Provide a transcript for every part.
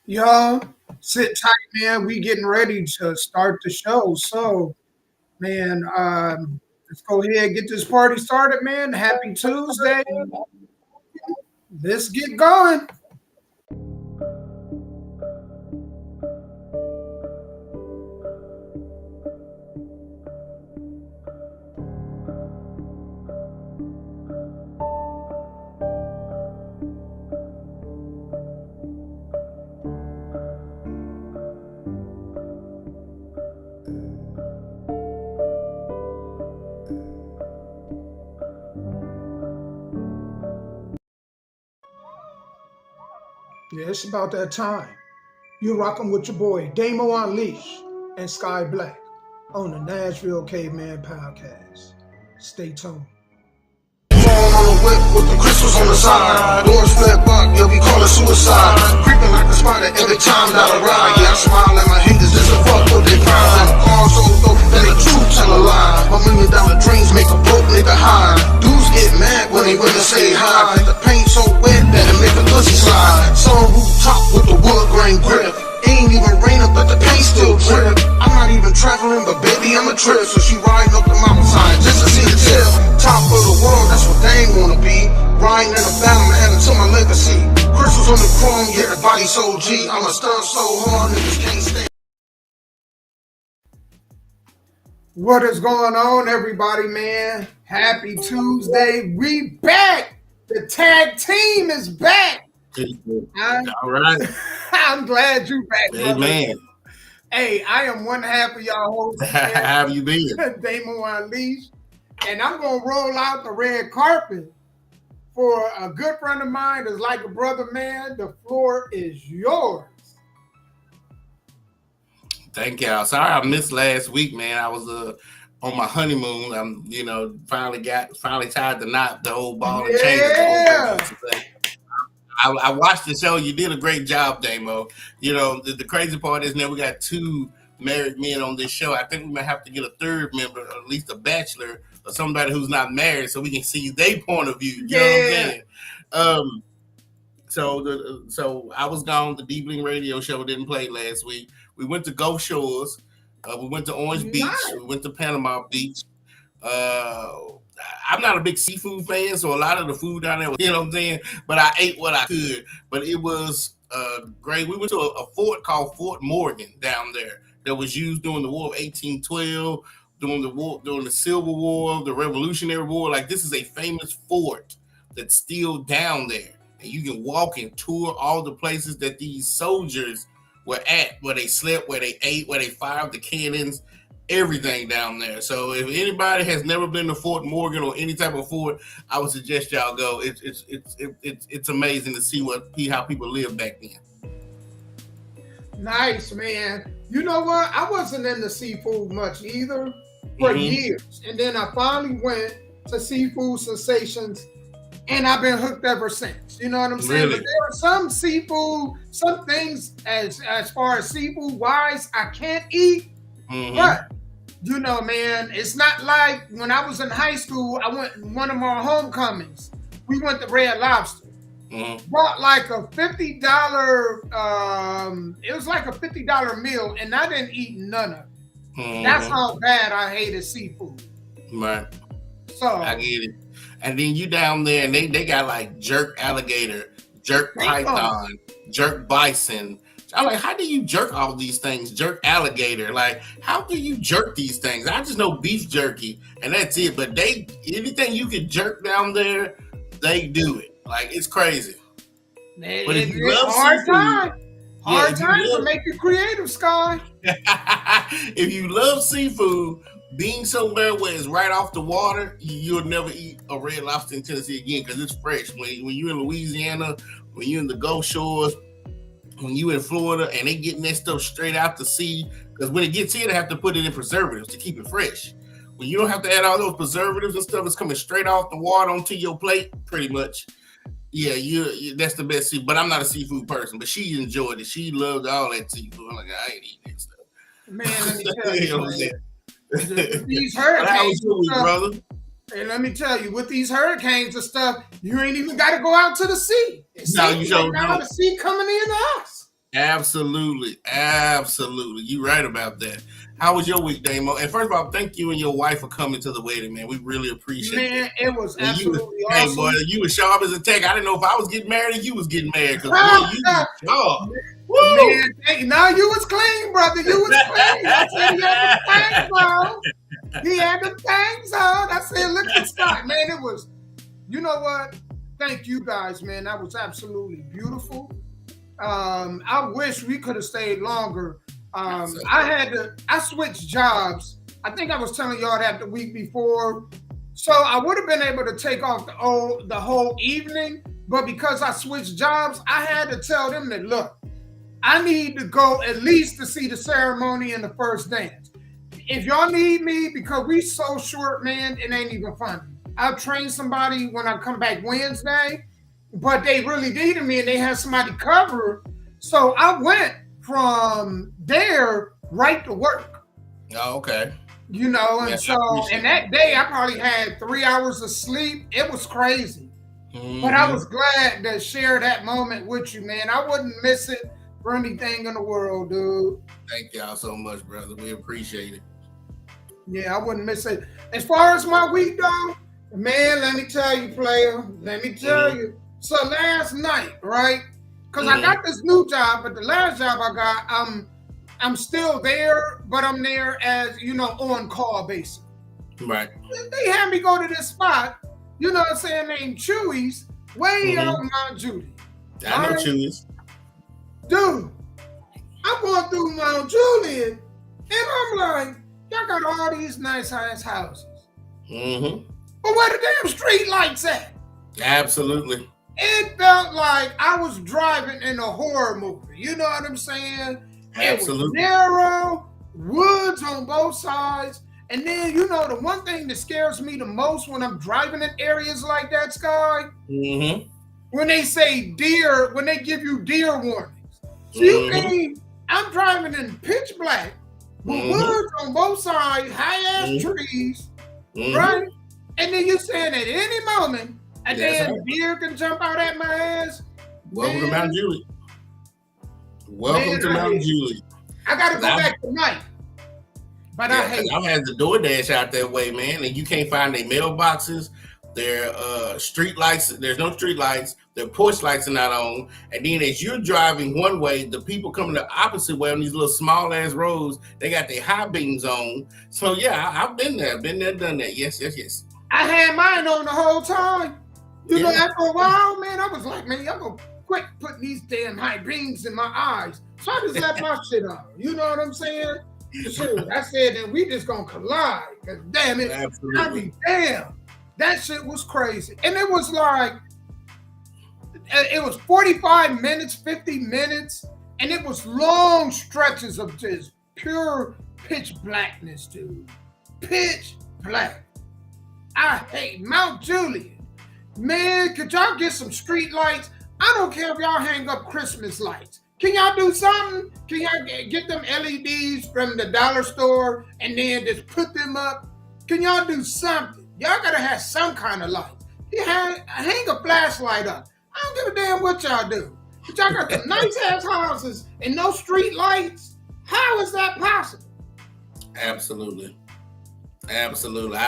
Y'all, sit tight, man. We getting ready to start the show. So, man, let's go ahead and get this party started, man. Happy Tuesday. Let's get going. Yeah, it's about that time. You're rocking with your boy, Damo Unleash and Sky Black on the Nashville Caveman Podcast. Stay tuned. Phone on the whip with the crystals on the side. Doors flip up, yeah, we call it suicide. Creeping like a spider every time that I ride. Yeah, I smile at my haters just to fuck with their pride. And the car so dope that the truth tell a lie. $1 million dreams make a broke nigga high. Dudes get mad when they really say hi. The paint so wet that it make a pussy slide. Some rooftop with the wood grain grip. Ain't even rain up, but the paint still drip. I'm not even traveling, but baby, I'm a trip. So she riding up the mountainside just to see the tip. Top of the world, that's what they ain't wanna be. Riding in a battle, adding to my legacy. Crystals on the chrome, yeah, the body so G. I'm a stunt so hard, niggas can't stand. What is going on, everybody, man? Happy Tuesday. We back. The tag team is back. All right. I'm glad you back, brother. Amen. Hey, I am one half of y'all hosts. How have you been? Damo Unleashed. And I'm going to roll out the red carpet for a good friend of mine that's like a brother, man. The floor is yours. Thank y'all. Sorry I missed last week, man. I was on my honeymoon. I'm, finally tied the knot, the old ball and chain. Yeah. I watched the show. You did a great job, Damo. The crazy part is now we got two married men on this show. I think we might have to get a third member, or at least a bachelor, or somebody who's not married, so we can see their point of view. You know what I'm saying? So I was gone. The D Bling radio show didn't play last week. We went to Gulf Shores. We went to Orange Beach. We went to Panama Beach. I'm not a big seafood fan, so a lot of the food down there was, you know what I'm saying? But I ate what I could. But it was great. We went to a fort called Fort Morgan down there that was used during the War of 1812, during the Civil War, the Revolutionary War. Like, this is a famous fort that's still down there. And you can walk and tour all the places that these soldiers were at, where they slept, where they ate, where they fired the cannons, everything down there. So if anybody has never been to Fort Morgan or any type of fort, I would suggest y'all go. It's amazing to see how people lived back then. Nice, man. You know what? I wasn't into seafood much either for years. And then I finally went to Seafood Sensations, and I've been hooked ever since. You know what I'm saying? Really? But there are some seafood, some things as far as seafood wise, I can't eat. But man, it's not like when I was in high school, I went one of our homecomings. We went to Red Lobster. Bought like a $50, it was like a $50 meal, and I didn't eat none of it. That's how bad I hated seafood. Right. So I get it. And then you down there, and they got like jerk alligator, jerk python, jerk bison. I'm like, how do you jerk all these things? Jerk alligator. Like, how do you jerk these things? I just know beef jerky, and that's it. But anything you can jerk down there, they do it. Like, it's crazy. But if you love hard time to make you creative, Sky. If you love seafood, being somewhere where it's right off the water, you'll never eat a Red Lobster in Tennessee again because it's fresh. When you're in Louisiana, when you're in the Gulf Shores, when you in Florida, and they getting that stuff straight out the sea, because when it gets here, they have to put it in preservatives to keep it fresh. When you don't have to add all those preservatives and stuff, it's coming straight off the water onto your plate, pretty much. Yeah, that's the best seafood. But I'm not a seafood person, but she enjoyed it. She loved all that seafood. I'm like, I ain't eating that stuff. Man, let me tell you, these hurricanes, brother. Hey, let me tell you, with these hurricanes and stuff, you ain't even got to go out to the sea. It's no, you don't. The sea coming in to us. Absolutely. Absolutely. You right about that. How was your week, Damo? And first of all, thank you and your wife for coming to the wedding, man. We really appreciate Man, it. it was And absolutely hey, boy, awesome. you was sharp as a tack. I didn't know if I was getting married or you was getting married because, boy, you was sharp. Woo! Man, hey, now you was clean, brother. You was clean. I said he had the things on. He had the things on. I said, look at Scott, man. It was, you know what? Thank you guys, man. That was absolutely beautiful. I wish we could have stayed longer. I switched jobs. I think I was telling y'all that the week before. So I would have been able to take off the whole evening, but because I switched jobs, I had to tell them that, look, I need to go at least to see the ceremony and the first dance. If y'all need me, because we so short, man, it ain't even funny. I'll train somebody when I come back Wednesday, but they really needed me and they had somebody cover. So I went from there right to work. Oh, okay. You know, and and that day I probably had 3 hours of sleep. It was crazy. Mm-hmm. But I was glad to share that moment with you, man. I wouldn't miss it for anything in the world, dude. Thank y'all so much, brother. We appreciate it. Yeah, I wouldn't miss it. As far as my week, though, man, let me tell you, player. Let me tell you. So last night, right? Because I got this new job, but the last job I got, I'm still there, but I'm there as, you know, on call basis. Right. They had me go to this spot, you know what I'm saying, named Chewy's, way out in Mount Juliet. I know Chewy's. Dude, I'm going through Mount Juliet, and I'm like, y'all got all these nice ass houses. Mm-hmm. But where the damn street lights at? Absolutely. It felt like I was driving in a horror movie. You know what I'm saying? Absolutely. It was narrow, woods on both sides. And then, you know, the one thing that scares me the most when I'm driving in areas like that, Sky, when they say deer, when they give you deer warnings. So you mean I'm driving in pitch black, with woods on both sides, high-ass trees, right? And then you're saying at any moment, a damn deer can jump out at my ass. Welcome to Mount Juliet. Welcome to Mount Juliet. I got to go back tonight. But I hate it. I've had the DoorDash out that way, man, and you can't find their mailboxes, their street lights. There's no street lights. Their porch lights are not on. And then as you're driving one way, the people coming the opposite way on these little small ass roads, they got their high beams on. So yeah, I've been there, done that. Yes. I had mine on the whole time. You know, after a while, man, I was like, man, I'm gonna quit putting these damn high beams in my eyes. So I just left my shit on. You know what I'm saying? Shoot, I said that we just gonna collide. Cause damn it, absolutely. I mean, damn, that shit was crazy. And it was like, it was 45 minutes, 50 minutes, and it was long stretches of just pure pitch blackness, dude. Pitch black. I hate Mount Juliet. Man, could y'all get some street lights? I don't care if y'all hang up Christmas lights. Can y'all do something? Can y'all get them LEDs from the dollar store and then just put them up? Can y'all do something? Y'all gotta have some kind of light. You hang a flashlight up. I don't give a damn what y'all do. But y'all got some nice ass houses and no street lights. How is that possible? Absolutely. I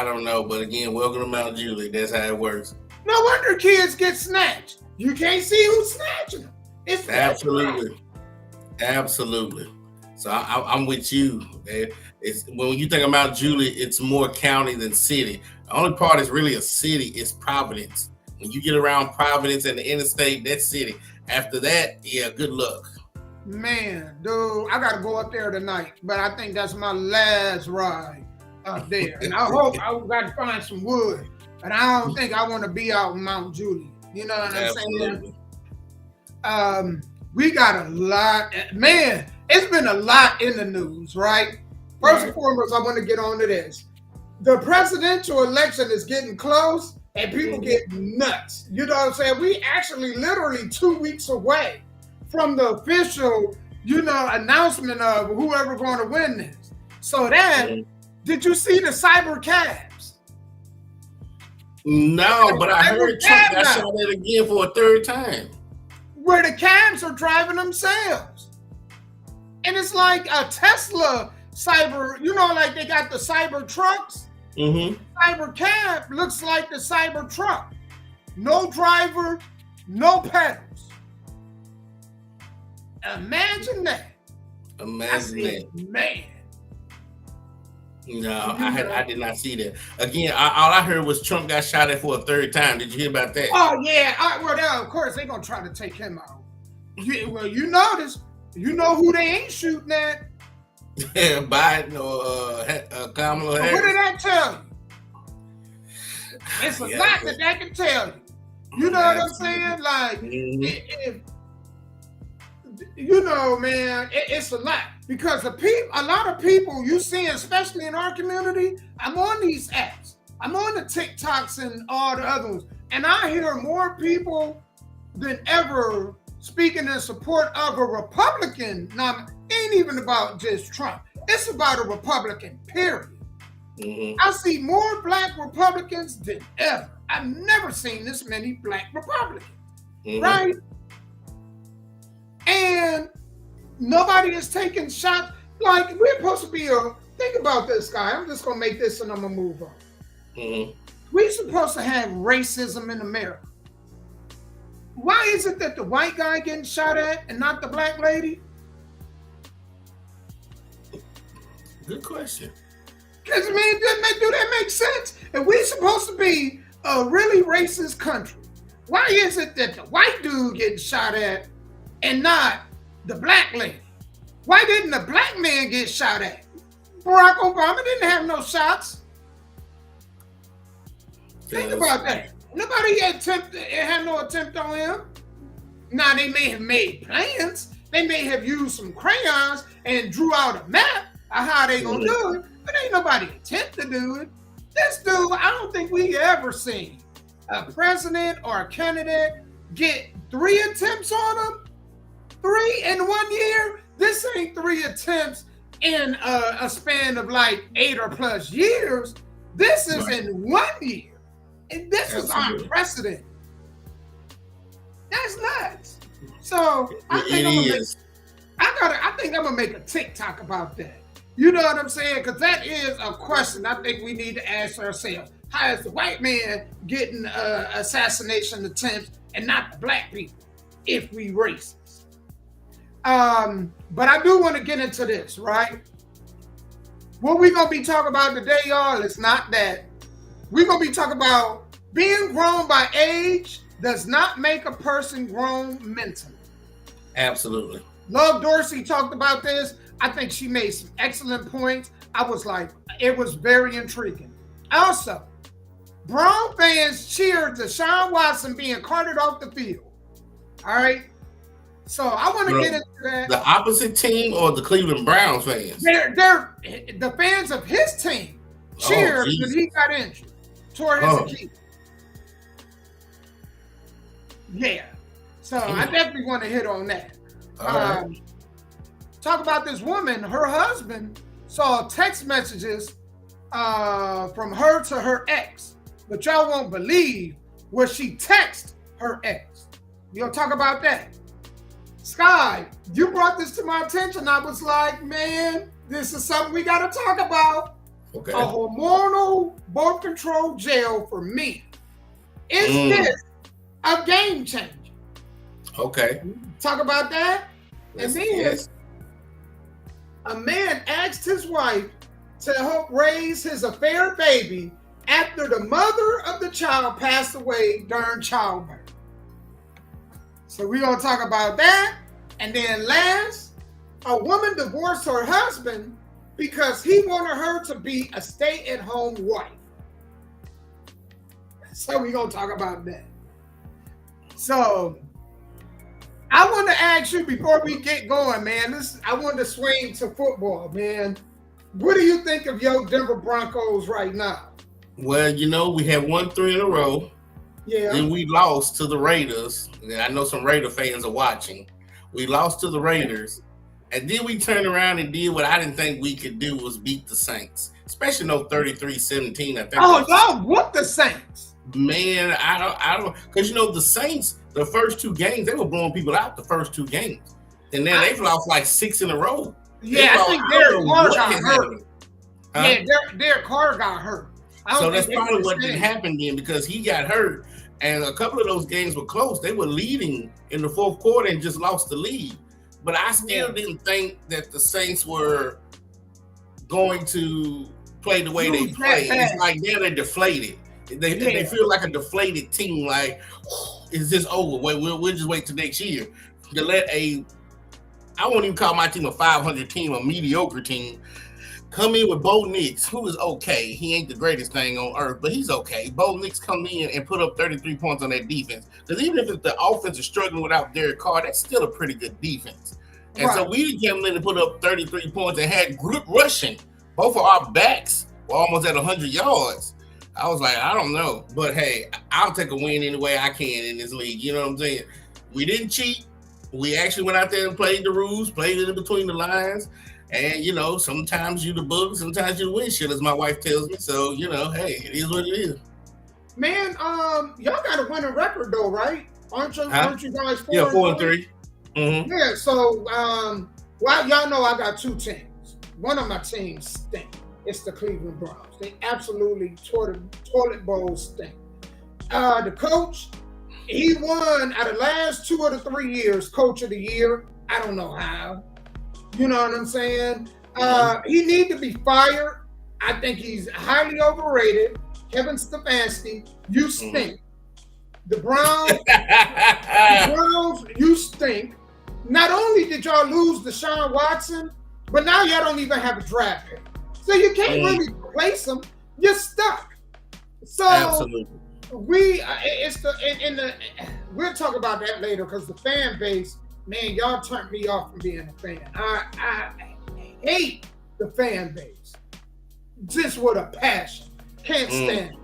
don't know, but again, welcome to Mount Juliet. That's how it works. No wonder kids get snatched. You can't see who's snatching them. It's absolutely. So I'm with you. It's when you think about Juliet, it's more county than city. The only part is really a city is Providence. When you get around Providence and the interstate, that's city. After that, yeah, good luck. Man, dude, I gotta go up there tonight, but I think that's my last ride up there. And I hope I got to find some wood. But I don't think I want to be out in Mount Juliet. You know what I'm saying? We got a lot. Man, it's been a lot in the news, right? First and foremost, I want to get on to this. The presidential election is getting close and people get nuts. You know what I'm saying? We actually literally 2 weeks away from the official, announcement of whoever going to win this. So did you see the cyber cabs? No, but I heard Trump. I saw that again for a third time. Where the cabs are driving themselves. And it's like a Tesla cyber, like they got the cyber trucks. Cyber cab looks like the cyber truck. No driver, no pedals. Imagine that. Man. No, I did not see that. Again, all I heard was Trump got shot at for a third time. Did you hear about that? Oh yeah. Of course they're gonna try to take him out. You notice. You know who they ain't shooting at? Biden or Kamala Harris. What did that tell you? It's a lot that can tell you. You know what I'm saying? Like, man, it's a lot. Because a lot of people you see, especially in our community, I'm on these apps. I'm on the TikToks and all the other ones. And I hear more people than ever speaking in support of a Republican. Now, it ain't even about just Trump. It's about a Republican, period. I see more black Republicans than ever. I've never seen this many black Republicans, right? And nobody is taking shots. Like, we're supposed to be think about this, guy. I'm just going to make this and I'm going to move on. We're supposed to have racism in America. Why is it that the white guy getting shot at and not the black lady? Good question. Because, I mean, do that make sense? If we're supposed to be a really racist country, why is it that the white dude getting shot at and not the black lady? Why didn't the black man get shot at? Barack Obama didn't have no shots. Think about that. Nobody had no attempt on him. Now, they may have made plans. They may have used some crayons and drew out a map of how they gonna do it, but ain't nobody attempt to do it. This dude, I don't think we ever seen a president or a candidate get 3 attempts on him. 3 in 1 year. This ain't 3 attempts in a span of like 8 or plus years. This is in 1 year. And this is unprecedented. That's nuts. So I think I'm gonna make a TikTok about that. You know what I'm saying? Because that is a question I think we need to ask ourselves. How is the white man getting assassination attempts and not the black people if we racist? But I do want to get into this, right? What we're gonna be talking about today, y'all, is not that. We're going to be talking about being grown by age does not make a person grown mentally. Absolutely. Love Dorsey talked about this. I think she made some excellent points. I was like, it was very intriguing. Also, Brown fans cheered Deshaun Watson being carted off the field. All right? So I want to get into that. The opposite team or the Cleveland Browns fans? They're the fans of his team cheered when he got injured. Toward his Achilles. Yeah. So I definitely want to hit on that. Talk about this woman. Her husband saw text messages from her to her ex. But y'all won't believe what she texted her ex. We'll talk about that. Sky, you brought this to my attention. I was like, man, this is something we got to talk about. Okay. A hormonal birth control gel for men. Is this a game changer? Okay. Talk about that. Yes, and then a man asked his wife to help raise his affair baby after the mother of the child passed away during childbirth. So we're going to talk about that. And then last, a woman divorced her husband because he wanted her to be a stay-at-home wife. So we're going to talk about that. So I want to ask you before we get going, man, I want to swing to football, man. What do you think of your Denver Broncos right now? Well, we have won 3 in a row. Yeah. Then we lost to the Raiders. I know some Raider fans are watching. We lost to the Raiders. And then we turned around and did what I didn't think we could do, was beat the Saints. Especially no 33-17, I think. Oh, y'all whooped the Saints. Man, I don't, because the Saints, the first 2 games, they were blowing people out the first 2 games. And then they've lost like 6 in a row. Yeah, I think Derek Carr got hurt. Huh? Yeah, Derek Carr got hurt. So that's probably what did happen then, because he got hurt, and a couple of those games were close. They were leading in the fourth quarter and just lost the lead. But I still didn't think that the Saints were going to play the way they play. It's like they're deflated. They feel like a deflated team. Like, is this over? We'll just wait till next year to let I won't even call my team a 500 team, a mediocre team, come in with Bo Nix, who is okay. He ain't the greatest thing on earth, but he's okay. Bo Nix come in and put up 33 points on that defense. Because even if the offense is struggling without Derek Carr, that's still a pretty good defense. And so we didn't come in to put up 33 points and had good rushing. Both of our backs were almost at 100 yards. I was like, I don't know. But, hey, I'll take a win any way I can in this league. You know what I'm saying? We didn't cheat. We actually went out there and played the rules, played it in between the lines. And, you know, sometimes you the book, sometimes you the windshield, as my wife tells me. So, you know, hey, it is what it is. Man, y'all got a winning record, though, right? Aren't you guys 4-3? Yeah, 4-3. Mm-hmm. Yeah, so, well, y'all know I got 2 teams. One of my teams stink. It's the Cleveland Browns. They absolutely toilet bowl stink. The coach, he won out of the last 2 of the 3 years, Coach of the Year. I don't know how. You know what I'm saying? He need to be fired. I think he's highly overrated. Kevin Stefanski, you stink. The Browns, you stink. Not only did y'all lose Deshaun Watson, but now y'all don't even have a draft pick. So you can't really replace him. You're stuck. So absolutely. We'll talk about that later, because the fan base, man, y'all turned me off from being a fan. I hate the fan base. Just with a passion. Can't stand it.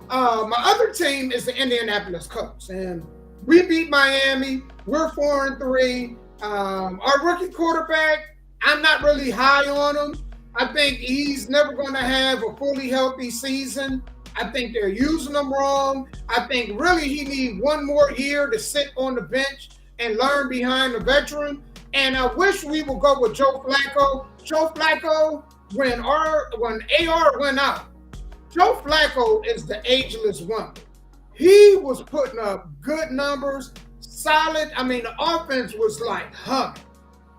My other team is the Indianapolis Colts, and we beat Miami. We're 4-3. Our rookie quarterback, I'm not really high on him. I think he's never going to have a fully healthy season. I think they're using him wrong. I think really he needs 1 more year to sit on the bench and learn behind the veteran. And I wish we would go with Joe Flacco. Joe Flacco, when AR went out, Joe Flacco is the ageless wonder. He was putting up good numbers, solid. I mean, the offense was like humming.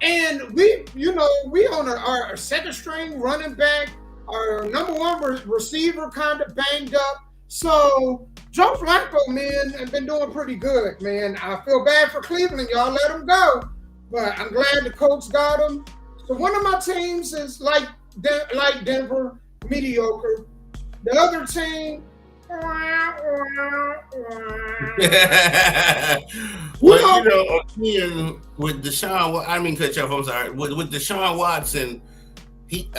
And we on our second string running back, our number 1 receiver kind of banged up. So Joe Flacco, man, has been doing pretty good, man. I feel bad for Cleveland. Y'all let him go. But I'm glad the Colts got him. So one of my teams is like Denver, mediocre. The other team, well, you know, again, with Deshaun, I mean, cut you off, I'm sorry. With Deshaun Watson,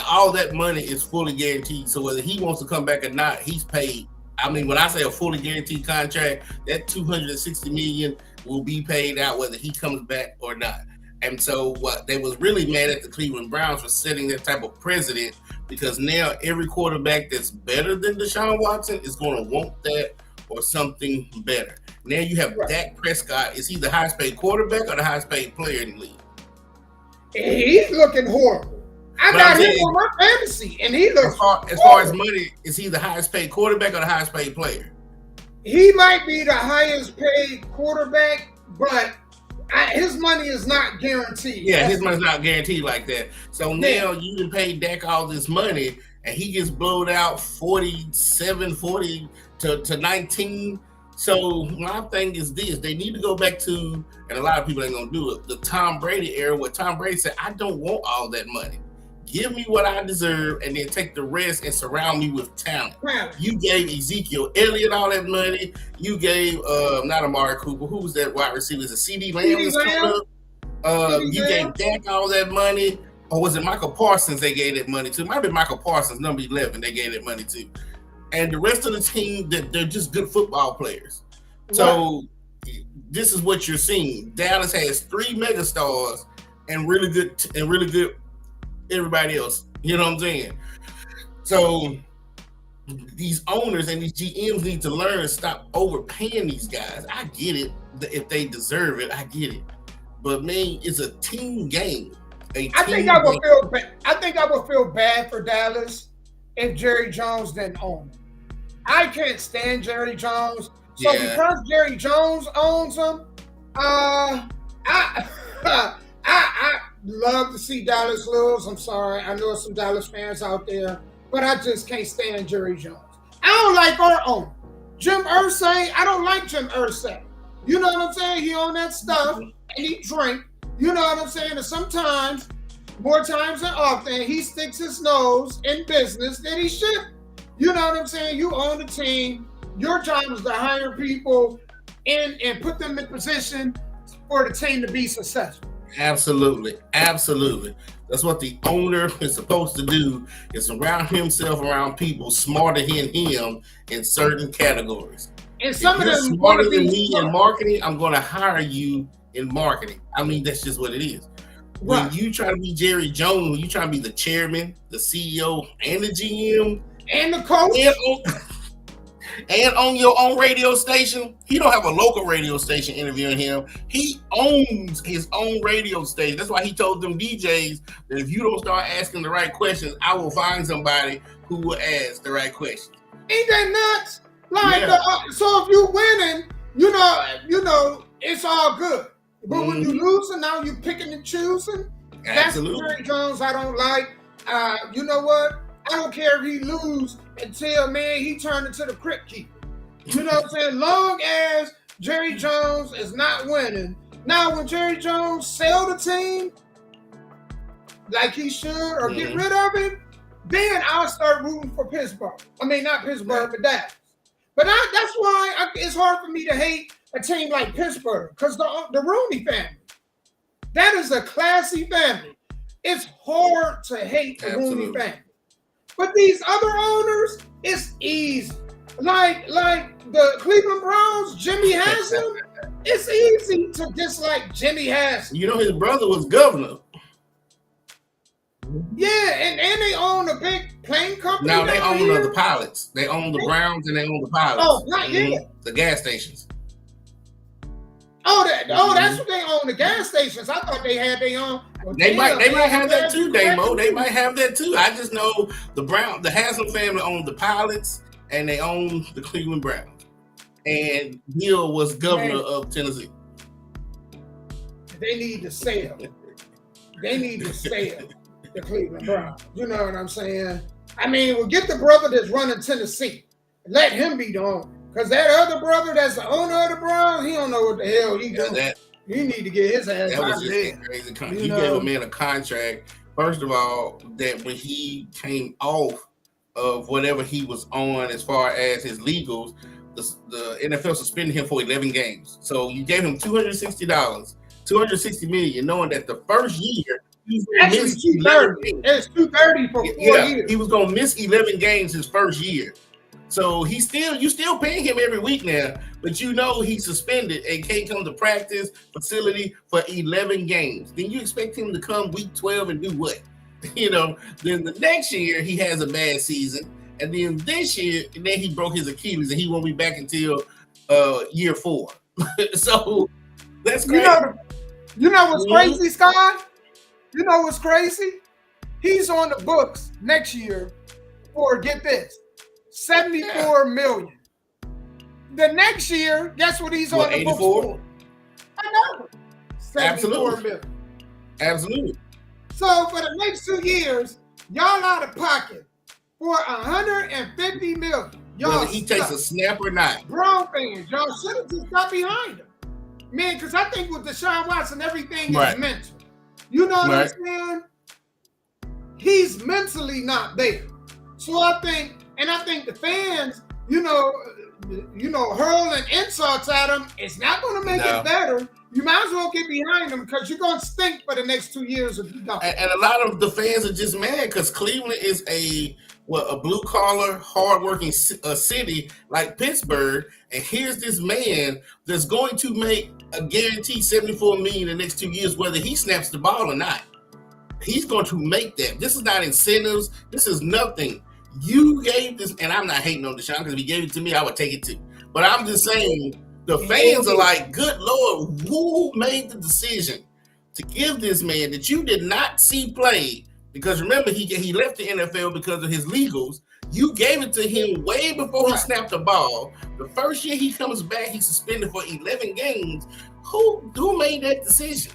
all that money is fully guaranteed. So whether he wants to come back or not, he's paid. I mean, when I say a fully guaranteed contract, that $260 million will be paid out whether he comes back or not. And so what they was really mad at the Cleveland Browns for setting that type of precedent, because now every quarterback that's better than Deshaun Watson is going to want that or something better. Now you have Dak Prescott. Is he the highest paid quarterback or the highest paid player in the league? He's looking horrible. I got him on my fantasy, and he looks as far as money, is he the highest paid quarterback or the highest paid player? He might be the highest paid quarterback, but his money is not guaranteed. Yeah, his money's not guaranteed like that. So now you can pay Dak all this money, and he gets blowed out 40 to 19. So my thing is this: they need to go back to, and a lot of people ain't gonna do it, the Tom Brady era, where Tom Brady said, "I don't want all that money. Give me what I deserve, and then take the rest and surround me with talent." You gave Ezekiel Elliott all that money. You gave not Amari Cooper. Who was that wide receiver? Was it CD Lamb? You gave Dak all that money. Or was it Michael Parsons they gave that money to? It might be Michael Parsons, number 11, they gave that money to. And the rest of the team, they're just good football players. So this is what you're seeing. Dallas has 3 megastars and really good everybody else. You know what I'm saying? So these owners and these GMs need to learn to stop overpaying these guys. I get it. If they deserve it, I get it. But man, it's a team game. I think I would feel bad for Dallas if Jerry Jones didn't own him. I can't stand Jerry Jones. So because Jerry Jones owns him, I love to see Dallas lose. I'm sorry. I know some Dallas fans out there, but I just can't stand Jerry Jones. I don't like our owner. Jim Irsay, I don't like Jim Irsay. You know what I'm saying? He own that stuff and he drink. You know what I'm saying? And sometimes, more times than often, he sticks his nose in business that he should. You know what I'm saying? You own the team. Your job is to hire people in and put them in position for the team to be successful. Absolutely. That's what the owner is supposed to do, is surround himself around people smarter than him in certain categories. And some of them smarter than me in marketing, I'm going to hire you in marketing. I mean, that's just what it is. Right. When you try to be Jerry Jones, when you try to be the chairman, the CEO, and the GM, and the coach, and on your own radio station, he don't have a local radio station interviewing him. He owns his own radio station. That's why he told them DJs that if you don't start asking the right questions, I will find somebody who will ask the right questions. Ain't that nuts? Like, so if you winning, you know, it's all good. But when you losing, now you picking and choosing. Absolutely. That's Jerry Jones I don't like. You know what? I don't care if he lose until, man, he turned into the crypt keeper. You know what I'm saying? Long as Jerry Jones is not winning. Now, when Jerry Jones sell the team like he should or get rid of it, then I'll start rooting for Pittsburgh. I mean, not Pittsburgh, but Dallas. But that's why it's hard for me to hate a team like Pittsburgh, because the Rooney family, that is a classy family. It's hard to hate the Rooney family. But these other owners, it's easy. Like the Cleveland Browns, Jimmy Haslam, it's easy to dislike Jimmy Haslam. You know, his brother was governor. Yeah, and they own a big plane company. Now they own the pilots. They own the Browns and they own the pilots. Oh, not yet. The gas stations. That's what they own, the gas stations. I thought they had their own. They might have that too, Damo. They might have that too. I just know the Haslam family owned the pilots and they own the Cleveland Browns. And Bill was governor of Tennessee. They need to sell. The Cleveland Browns. You know what I'm saying? I mean, we'll get the brother that's running Tennessee. Let him be the owner. Because that other brother that's the owner of the Browns, he don't know what the hell he doing. He need to get his ass out of there. That was just crazy. You gave a man a contract, first of all, that when he came off of whatever he was on as far as his legals, the NFL suspended him for 11 games. So you gave him $260, $260 million, knowing that the first year, actually, it's $230 for 4 years. He was gonna miss 11 games his first year. So you still paying him every week now, but you know he's suspended and can't come to practice facility for 11 games. Then you expect him to come week 12 and do what? You know, then the next year he has a bad season, and then this year, and then he broke his Achilles and he won't be back until year 4. So that's crazy. You know what's crazy, Scott? You know what's crazy? He's on the books next year for, get this, $74 million. The next year, guess what he's on the books for? I know. $74 million. Absolutely. So for the next 2 years, y'all out of pocket for $150 million. Y'all whether he takes a snap or not. Brown fans, y'all should have just got behind him. Man, because I think with Deshaun Watson, everything is mental. You know what I'm saying? He's mentally not there. So I think the fans, hurling insults at him, it's not going to make it better. You might as well get behind him because you're going to stink for the next 2 years if you don't. And a lot of the fans are just mad because Cleveland is a blue-collar, hard-working city like Pittsburgh, and here's this man that's going to make a guaranteed $74 million in the next 2 years, whether he snaps the ball or not. He's going to make that. This is not incentives. This is nothing. You gave this, and I'm not hating on Deshaun because if he gave it to me, I would take it too. But I'm just saying, the fans are like, good Lord, who made the decision to give this man that you did not see play, because remember he left the NFL because of his legals. You gave it to him way before he snapped the ball. The first year he comes back, he's suspended for 11 games. Who made that decision?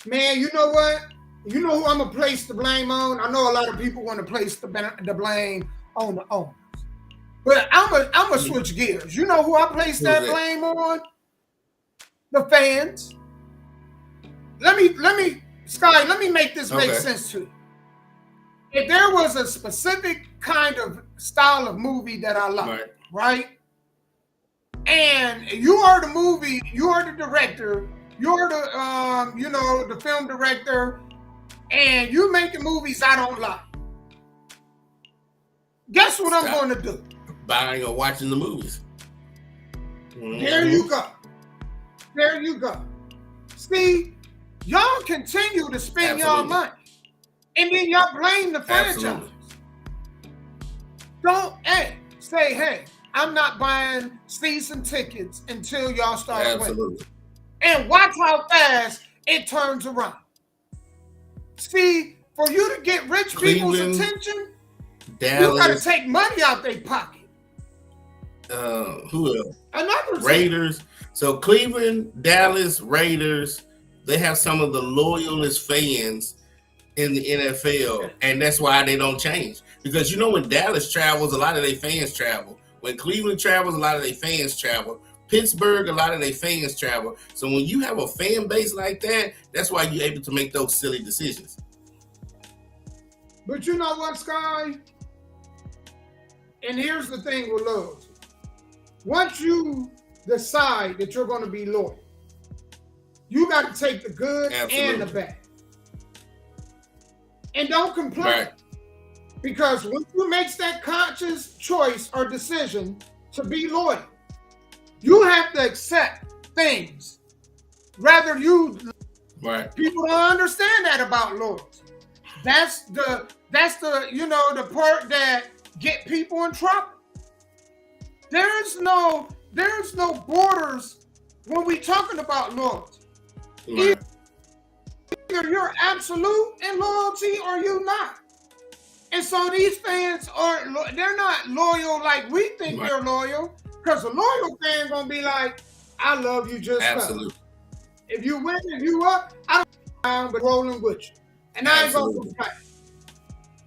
Man, you know what? You know who I'm going to place the blame on? I know a lot of people want to place the blame on the owners. But I'm going to switch gears. You know who I place that blame on? The fans. Let me, Sky, let me make this make sense to you. If there was a specific kind of style of movie that I like, right? And you are the movie, you are the director, you're the, the film director, and you making movies I don't like. Guess what I'm going to do? Buying or watching the movies. There you go. There you go. See, y'all continue to spend y'all money. And then y'all blame the franchise. Don't say, hey, I'm not buying season tickets until y'all start winning. And watch how fast it turns around. See, for you to get rich people's attention, Dallas, you got to take money out their pocket. Who else? Another Raiders. So Cleveland, Dallas, Raiders, they have some of the loyalist fans in the NFL, and that's why they don't change. Because when Dallas travels, a lot of their fans travel. When Cleveland travels, a lot of their fans travel. Pittsburgh, a lot of their fans travel. So when you have a fan base like that, that's why you're able to make those silly decisions. But you know what, Sky? And here's the thing with loyalty. Once you decide that you're going to be loyal, you got to take the good and the bad. And don't complain. Right. Because when you make that conscious choice or decision to be loyal, you have to accept things. Rather people don't understand that about loyalty. That's the the part that get people in trouble. There's no borders when we talking about loyalty. Right. Either you're absolute in loyalty or you not. And so these fans they're not loyal like we think they're loyal. Because a loyal fan gonna be like, I love you just absolutely. If you win, if you up, I don't but rolling with you. And I ain't gonna complain.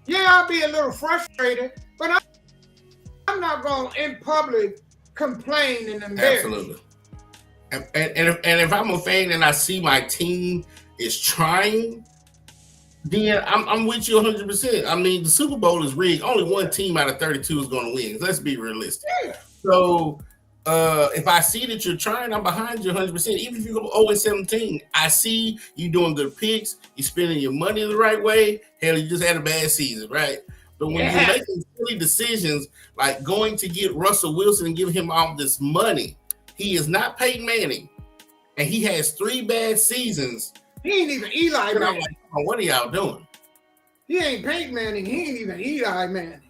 Yeah, I'll be a little frustrated, but I'm not gonna in public complain and embarrass. Absolutely. And if I'm a fan and I see my team is trying, then I'm with you 100%. I mean, the Super Bowl is rigged. Only one team out of 32 is going to win. Let's be realistic. Yeah. So if I see that you're trying, I'm behind you 100%. Even if you go 0-17, I see you doing good picks. You're spending your money the right way. Hell, you just had a bad season, right? But when you're making silly decisions like going to get Russell Wilson and give him all this money, he is not Peyton Manning, and he has 3 bad seasons. He ain't even Eli Manning. I'm like, oh, what are y'all doing? He ain't Peyton Manning. He ain't even Eli Manning.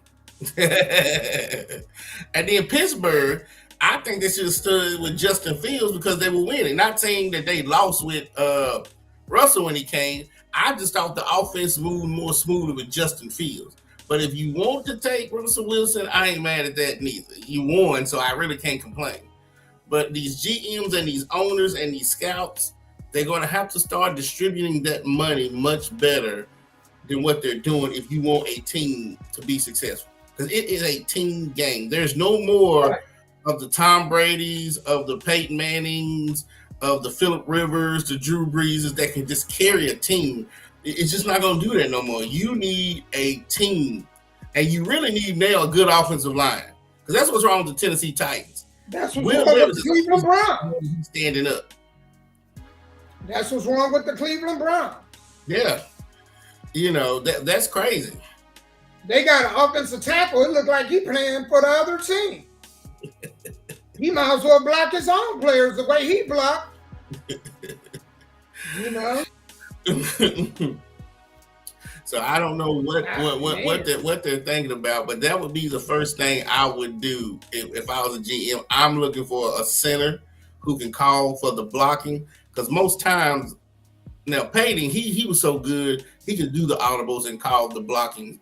And then Pittsburgh, I think they should have stood with Justin Fields because they were winning. Not saying that they lost with Russell when he came. I just thought the offense moved more smoothly with Justin Fields. But if you want to take Russell Wilson, I ain't mad at that neither. You won, so I really can't complain. But these GMs and these owners and these scouts, they're going to have to start distributing that money much better than what they're doing if you want a team to be successful. Because it is a team game. There's no more of the Tom Brady's, of the Peyton Mannings, of the Phillip Rivers, the Drew Breeses that can just carry a team. It's just not going to do that no more. You need a team. And you really need now a good offensive line. Because that's what's wrong with the Tennessee Titans. That's what's wrong with the Cleveland Browns. Standing up. That's what's wrong with the Cleveland Browns. Yeah. That's crazy. They got an offensive tackle. It looked like he playing for the other team. He might as well block his own players the way he blocked. So I don't know what they're thinking about, but that would be the first thing I would do if I was a GM. I'm looking for a center who can call for the blocking. because most times now Peyton he was so good he could do the audibles and call the blocking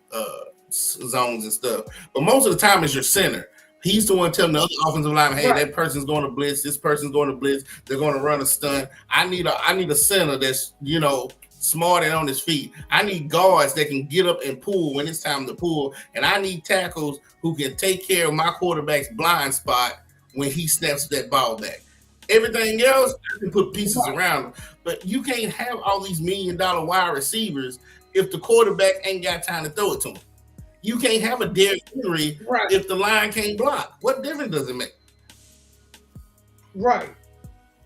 zones and stuff. But most of the time it's your center. He's the one telling the other offensive lineman, hey, that person's going to blitz. This person's going to blitz. They're going to run a stunt. I need a center that's, smart and on his feet. I need guards that can get up and pull when it's time to pull. And I need tackles who can take care of my quarterback's blind spot when he snaps that ball back. Everything else, I can put pieces around him. But you can't have all these $1 million wide receivers if the quarterback ain't got time to throw it to him. You can't have a Derrick Henry if the line can't block. What difference does it make? Right.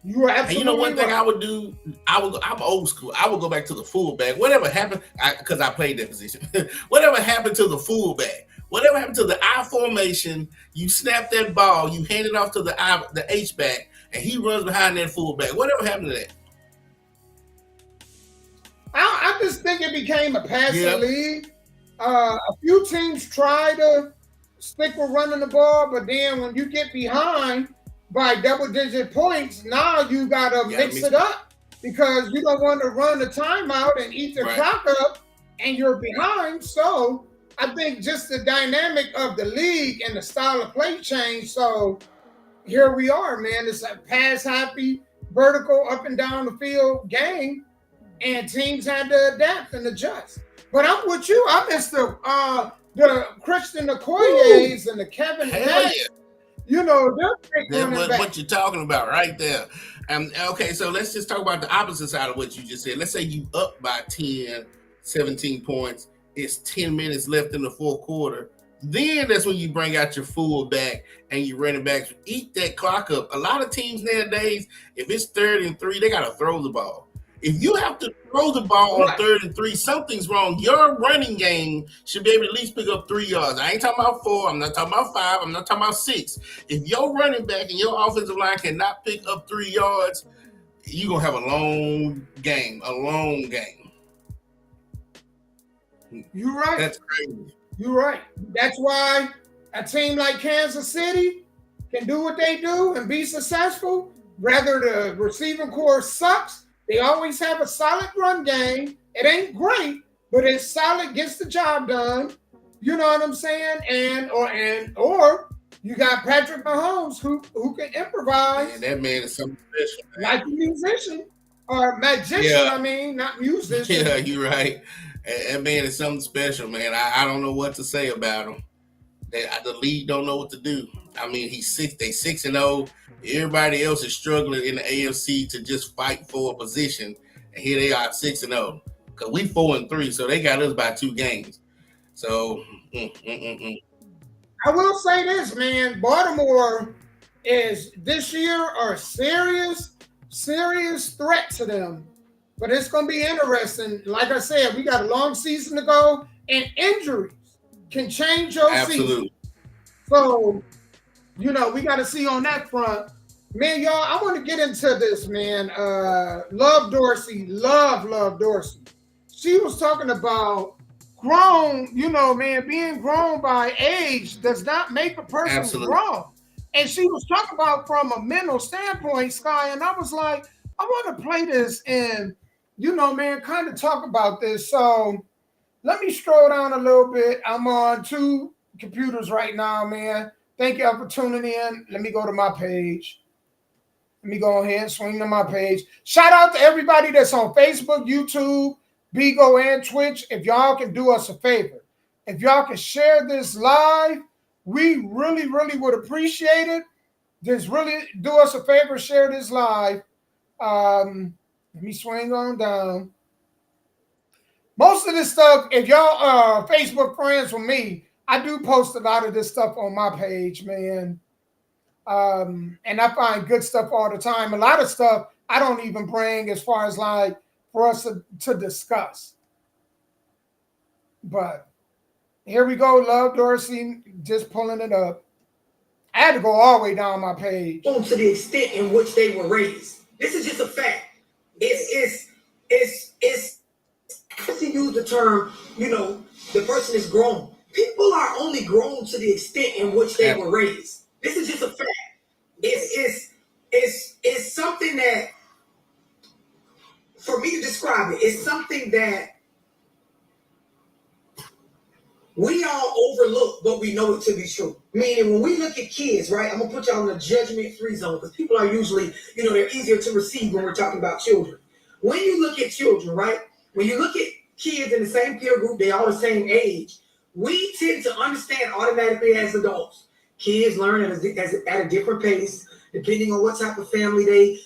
You are absolutely. And one thing I would do, I'm old school. I would go back to the fullback. Whatever happened, because I played that position. Whatever happened to the fullback? Whatever happened to the I formation? You snap that ball, you hand it off to the H back, and he runs behind that fullback. Whatever happened to that? I just think it became a passing league. A few teams try to stick with running the ball, but then when you get behind by double-digit points, now you got to mix it up because you don't want to run the timeout and eat the clock up and you're behind. So I think just the dynamic of the league and the style of play changed. So here we are, man. It's a pass-happy, vertical, up and down the field game, and teams had to adapt and adjust. But I'm with you. I missed the Christian Okoye's and the Kevin Nash. They're what you're talking about right there. Okay, so let's just talk about the opposite side of what you just said. Let's say you up by 10, 17 points. It's 10 minutes left in the fourth quarter. Then that's when you bring out your fullback and your running backs. Eat that clock up. A lot of teams nowadays, if it's 3rd and 3, they got to throw the ball. If you have to throw the ball on 3rd and 3, something's wrong. Your running game should be able to at least pick up 3 yards. I ain't talking about 4. I'm not talking about 5. I'm not talking about 6. If your running back and your offensive line cannot pick up 3 yards, you're going to have a long game. You're right. That's crazy. You're right. That's why a team like Kansas City can do what they do and be successful. Whether the receiving core sucks, they always have a solid run game. It ain't great, but it's solid, gets the job done. You know what I'm saying? Or you got Patrick Mahomes who can improvise. Man, that man is something special. Man. Like a musician or magician, not musician. Yeah, you're right. That man is something special, man. I don't know what to say about him. The league don't know what to do. I mean, they 6-0. Everybody else is struggling in the AFC to just fight for a position, and here they are 6-0. Because we 4-3, so they got us by 2 games. So, I will say this, man. Baltimore is this year a serious threat to them. But it's going to be interesting. Like I said, we got a long season to go, and injuries can change your season. So, we got to see on that front. Man, y'all, I want to get into this, man. Love Dorsey. She was talking about grown, being grown by age does not make a person grown. And she was talking about from a mental standpoint, Sky, and I was like, I want to play this and, kind of talk about this. So let me scroll down a little bit. I'm on 2 computers right now, man. Thank y'all for tuning in. Let me go to my page. Let me go ahead and swing to my page. Shout out to everybody that's on Facebook, YouTube, Bigo, and Twitch. If y'all can do us a favor, if y'all can share this live, we really, really would appreciate it. Just really do us a favor, share this live. Let me swing on down. Most of this stuff, if y'all are Facebook friends with me, I do post a lot of this stuff on my page, man. And I find good stuff all the time. A lot of stuff I don't even bring as far as like for us to discuss. But here we go. Love Dorsey, just pulling it up. I had to go all the way down my page. To the extent in which they were raised. This is just a fact. It's to use the term, the person is grown. People are only grown to the extent in which they were raised. This is just a fact. It's something that for me to describe it, it's something that we all overlook, but we know it to be true. Meaning, when we look at kids, right? I'm gonna put y'all in a judgment-free zone because people are usually, they're easier to receive when we're talking about children. When you look at children, right? When you look at kids in the same peer group, they all the same age. We tend to understand automatically as adults. Kids learn at a different pace, depending on what type of family they,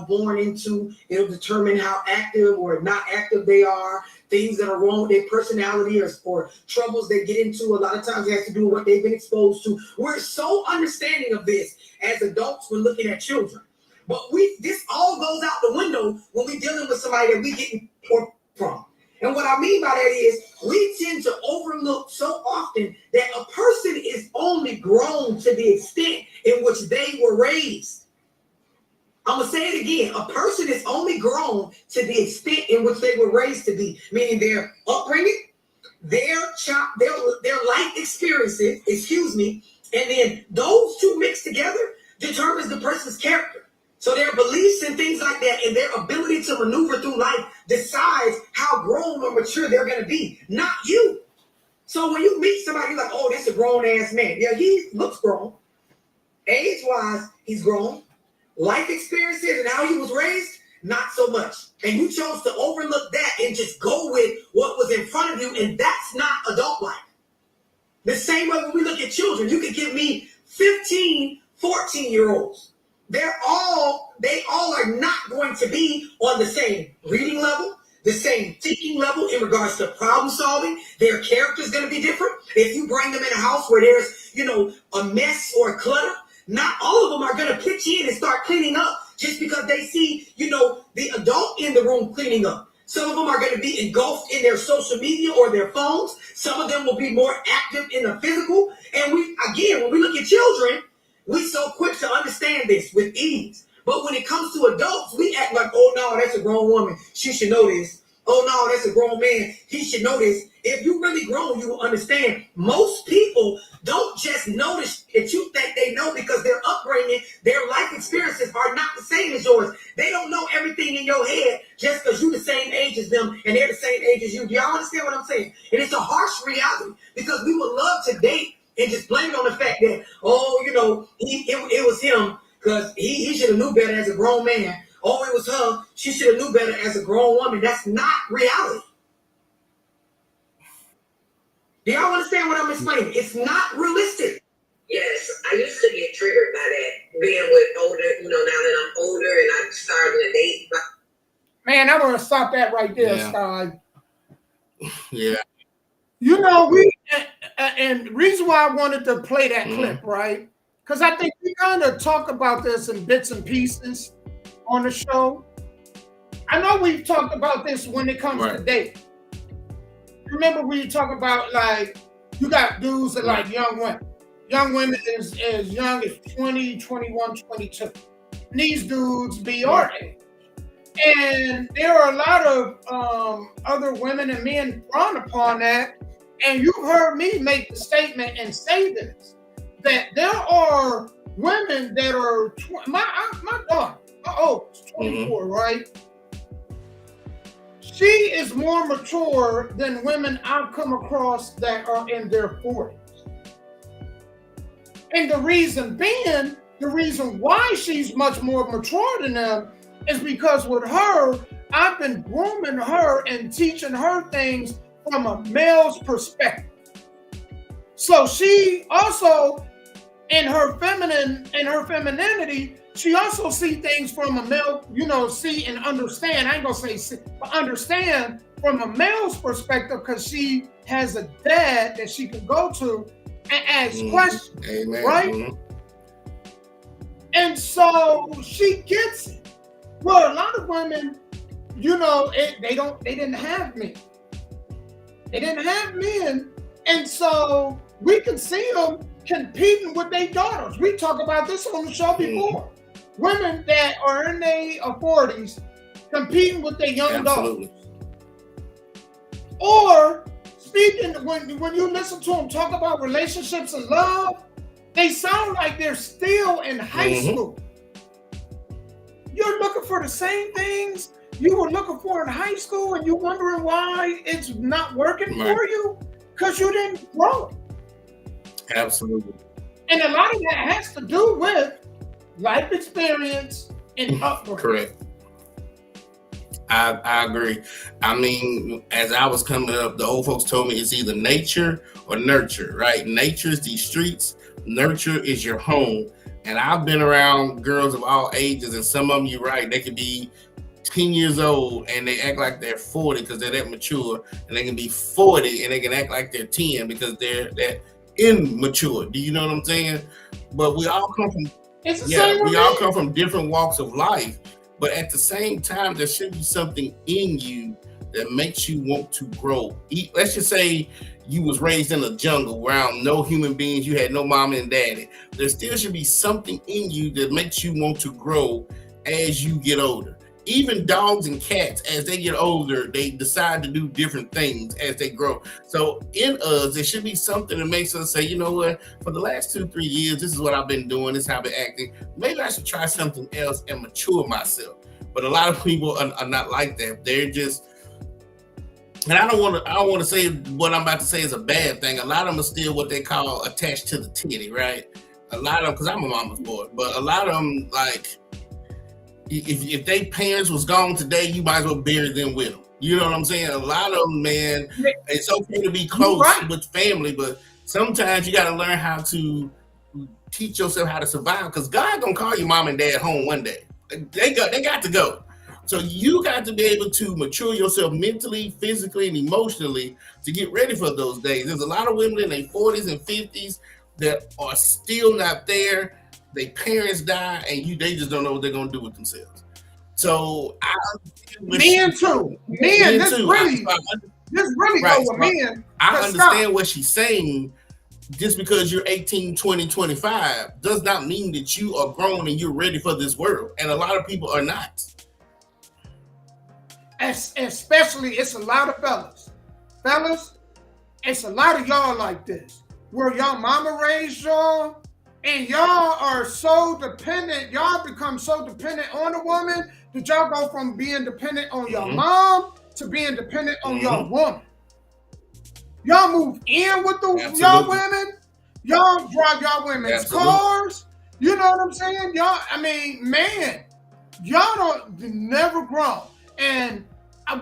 born into. It'll determine how active or not active they are. Things that are wrong with their personality or troubles they get into. A lot of times it has to do with what they've been exposed to. We're so understanding of this as adults when looking at children. But this all goes out the window when we're dealing with somebody that we get pork from. And what I mean by that is we tend to overlook so often that a person is only grown to the extent in which they were raised. I'm going to say it again. A person is only grown to the extent in which they were raised to be, meaning their upbringing, their life experiences, and then those two mixed together determines the person's character. So their beliefs and things like that and their ability to maneuver through life decides how grown or mature they're going to be, not you. So when you meet somebody, you're like, oh, this is a grown-ass man. Yeah, he looks grown. Age-wise, he's grown. Life experiences and how he was raised, not so much. And you chose to overlook that and just go with what was in front of you, and that's not adult life. The same way when we look at children, you could give me 15, 14-year-olds. They all are not going to be on the same reading level, the same thinking level in regards to problem solving. Their character is going to be different. If you bring them in a house where there's, a mess or a clutter, not all of them are going to pitch in and start cleaning up just because they see, the adult in the room cleaning up. Some of them are going to be engulfed in their social media or their phones. Some of them will be more active in the physical. And when we look at children, we're so quick to understand this with ease. But when it comes to adults, we act like, oh, no, that's a grown woman. She should know this. Oh, no, that's a grown man. He should know this. If you're really grown, you will understand. Most people don't just notice that you think they know because their upbringing, their life experiences are not the same as yours. They don't know everything in your head just because you're the same age as them and they're the same age as you. Do y'all understand what I'm saying? And it's a harsh reality because we would love to date and just blame it on the fact that, it was him because he should have knew better as a grown man. Oh, it was her. She should have knew better as a grown woman. That's not reality. Do y'all understand what I'm explaining? It's not realistic. Yes, I used to get triggered by that, being with older, now that I'm older and I'm starting to date. Man, I'm going to stop that right there, Yeah. Sky. Yeah. And the reason why I wanted to play that clip, right? Because I think we kind of talk about this in bits and pieces on the show. I know we've talked about this when it comes to dating. Remember we talk about, like, you got dudes that like young women. Young women as young as 20, 21, 22. And these dudes be our age. And there are a lot of other women and men frown upon that. And you heard me make the statement and say this, that there are women that are, my daughter, is 24, right? She is more mature than women I've come across that are in their 40s. And the reason why she's much more mature than them is because with her, I've been grooming her and teaching her things from a male's perspective. So she also, in her femininity, she also see things from a male, see and understand. I ain't gonna say see, but understand from a male's perspective because she has a dad that she can go to and ask questions. Amen. Right? And so she gets it. Well, a lot of women, they didn't have men. They didn't have men. And so we can see them competing with their daughters. We talked about this on the show before. Women that are in their 40s competing with their young daughters. Or speaking, when you listen to them talk about relationships and love, they sound like they're still in high school. You're looking for the same things. you were looking for in high school and you're wondering why it's not working for you? Because you didn't grow. Absolutely. And a lot of that has to do with life experience and upbringing. Correct. I agree. I mean, as I was coming up, the old folks told me it's either nature or nurture, right? Nature is these streets, nurture is your home. And I've been around girls of all ages, and some of them, you're right, they could be 10 years old and they act like they're 40 because they're that mature, and they can be 40 and they can act like they're 10 because they're that immature. Do you know what I'm saying? But we all come from all come from different walks of life. But at the same time, there should be something in you that makes you want to grow. Let's just say you was raised in a jungle around no human beings. You had no mama and daddy. There still should be something in you that makes you want to grow as you get older. Even dogs and cats, as they get older, they decide to do different things as they grow. So in us, there should be something that makes us say, you know what, for the last 2-3 years, this is what I've been doing, this is how I've been acting. Maybe I should try something else and mature myself. But a lot of people are not like that. They're just, and I don't want to say what I'm about to say is a bad thing. A lot of them are still what they call attached to the titty, right? A lot of them, because I'm a mama's boy, but a lot of them, like, if they parents was gone today, you might as well bury them with them. You know what I'm saying? A lot of them, man, it's okay to be close with family, but sometimes you got to learn how to teach yourself how to survive, because God gonna call your mom and dad home one day. They got to go. So you got to be able to mature yourself mentally, physically, and emotionally to get ready for those days. There's a lot of women in their 40s and 50s that are still not there. Their parents die, and they just don't know what they're gonna do with themselves. So men too. This really goes with men. I understand what she's saying. Just because you're 18, 20, 25 does not mean that you are grown and you're ready for this world. And a lot of people are not. Especially, it's a lot of fellas. Fellas, it's a lot of y'all like this, where y'all mama raised y'all, and y'all are so dependent, y'all become so dependent on a woman that y'all go from being dependent on your mom to being dependent on your woman. Y'all move in with y'all women, y'all drive y'all women's cars. You know what I'm saying? Y'all, I mean, man, y'all never grown. And I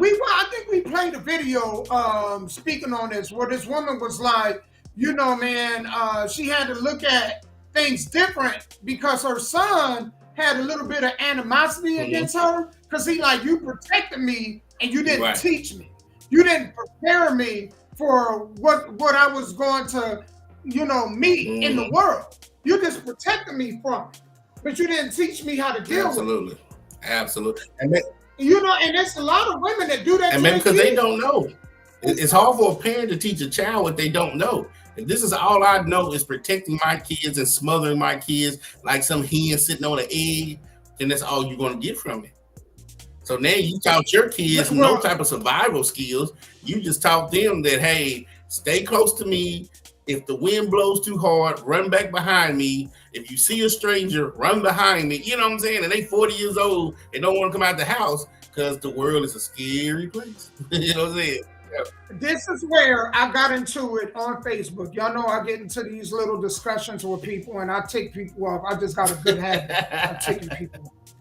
think we played a video speaking on this, where this woman was like, you know, man, she had to look at things different because her son had a little bit of animosity against her, because he like, you protected me and you didn't teach me. You didn't prepare me for what I was going to, you know, meet in the world. You just protected me from it, but you didn't teach me how to deal with it. Absolutely. And you know, and there's a lot of women that do that. And maybe because they don't know. It's hard for a parent to teach a child what they don't know. If this is all I know is protecting my kids and smothering my kids like some hen sitting on an egg, then that's all you're going to get from it. So now you taught your kids no type of survival skills. You just taught them that, hey, stay close to me. If the wind blows too hard, run back behind me. If you see a stranger, run behind me. You know what I'm saying? And they 40 years old, they don't want to come out the house because the world is a scary place. You know what I'm saying? Yeah. This is where I got into it on Facebook. Y'all know I get into these little discussions with people and I take people off. I just got a good habit of taking people off.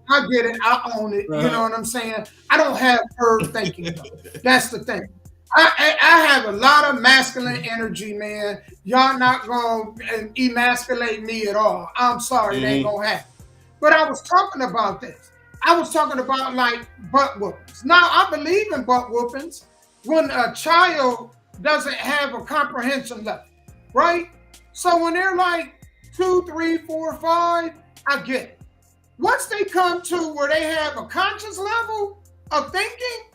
I get it. I own it. You know what I'm saying? I don't have her thinking though. That's the thing. I have a lot of masculine energy, man. Y'all not going to emasculate me at all. I'm sorry, it ain't going to happen. But I was talking about this. I was talking about like butt whoopings. Now, I believe in butt whoopings when a child doesn't have a comprehension level, right? So when they're like 2, 3, 4, 5, I get it. Once they come to where they have a conscious level of thinking,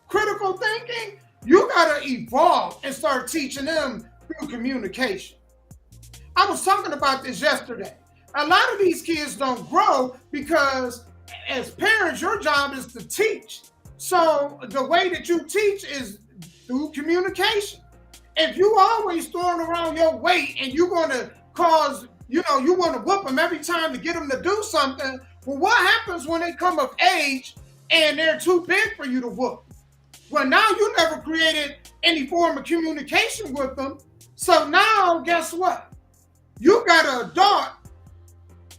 critical thinking, you got to evolve and start teaching them through communication. I was talking about this yesterday. A lot of these kids don't grow because as parents, your job is to teach. So the way that you teach is through communication. If you always throwing around your weight and you're going to cause, you know, you want to whoop them every time to get them to do something, well, what happens when they come of age and they're too big for you to whoop. Well, now you never created any form of communication with them. So now, guess what? You got an adult,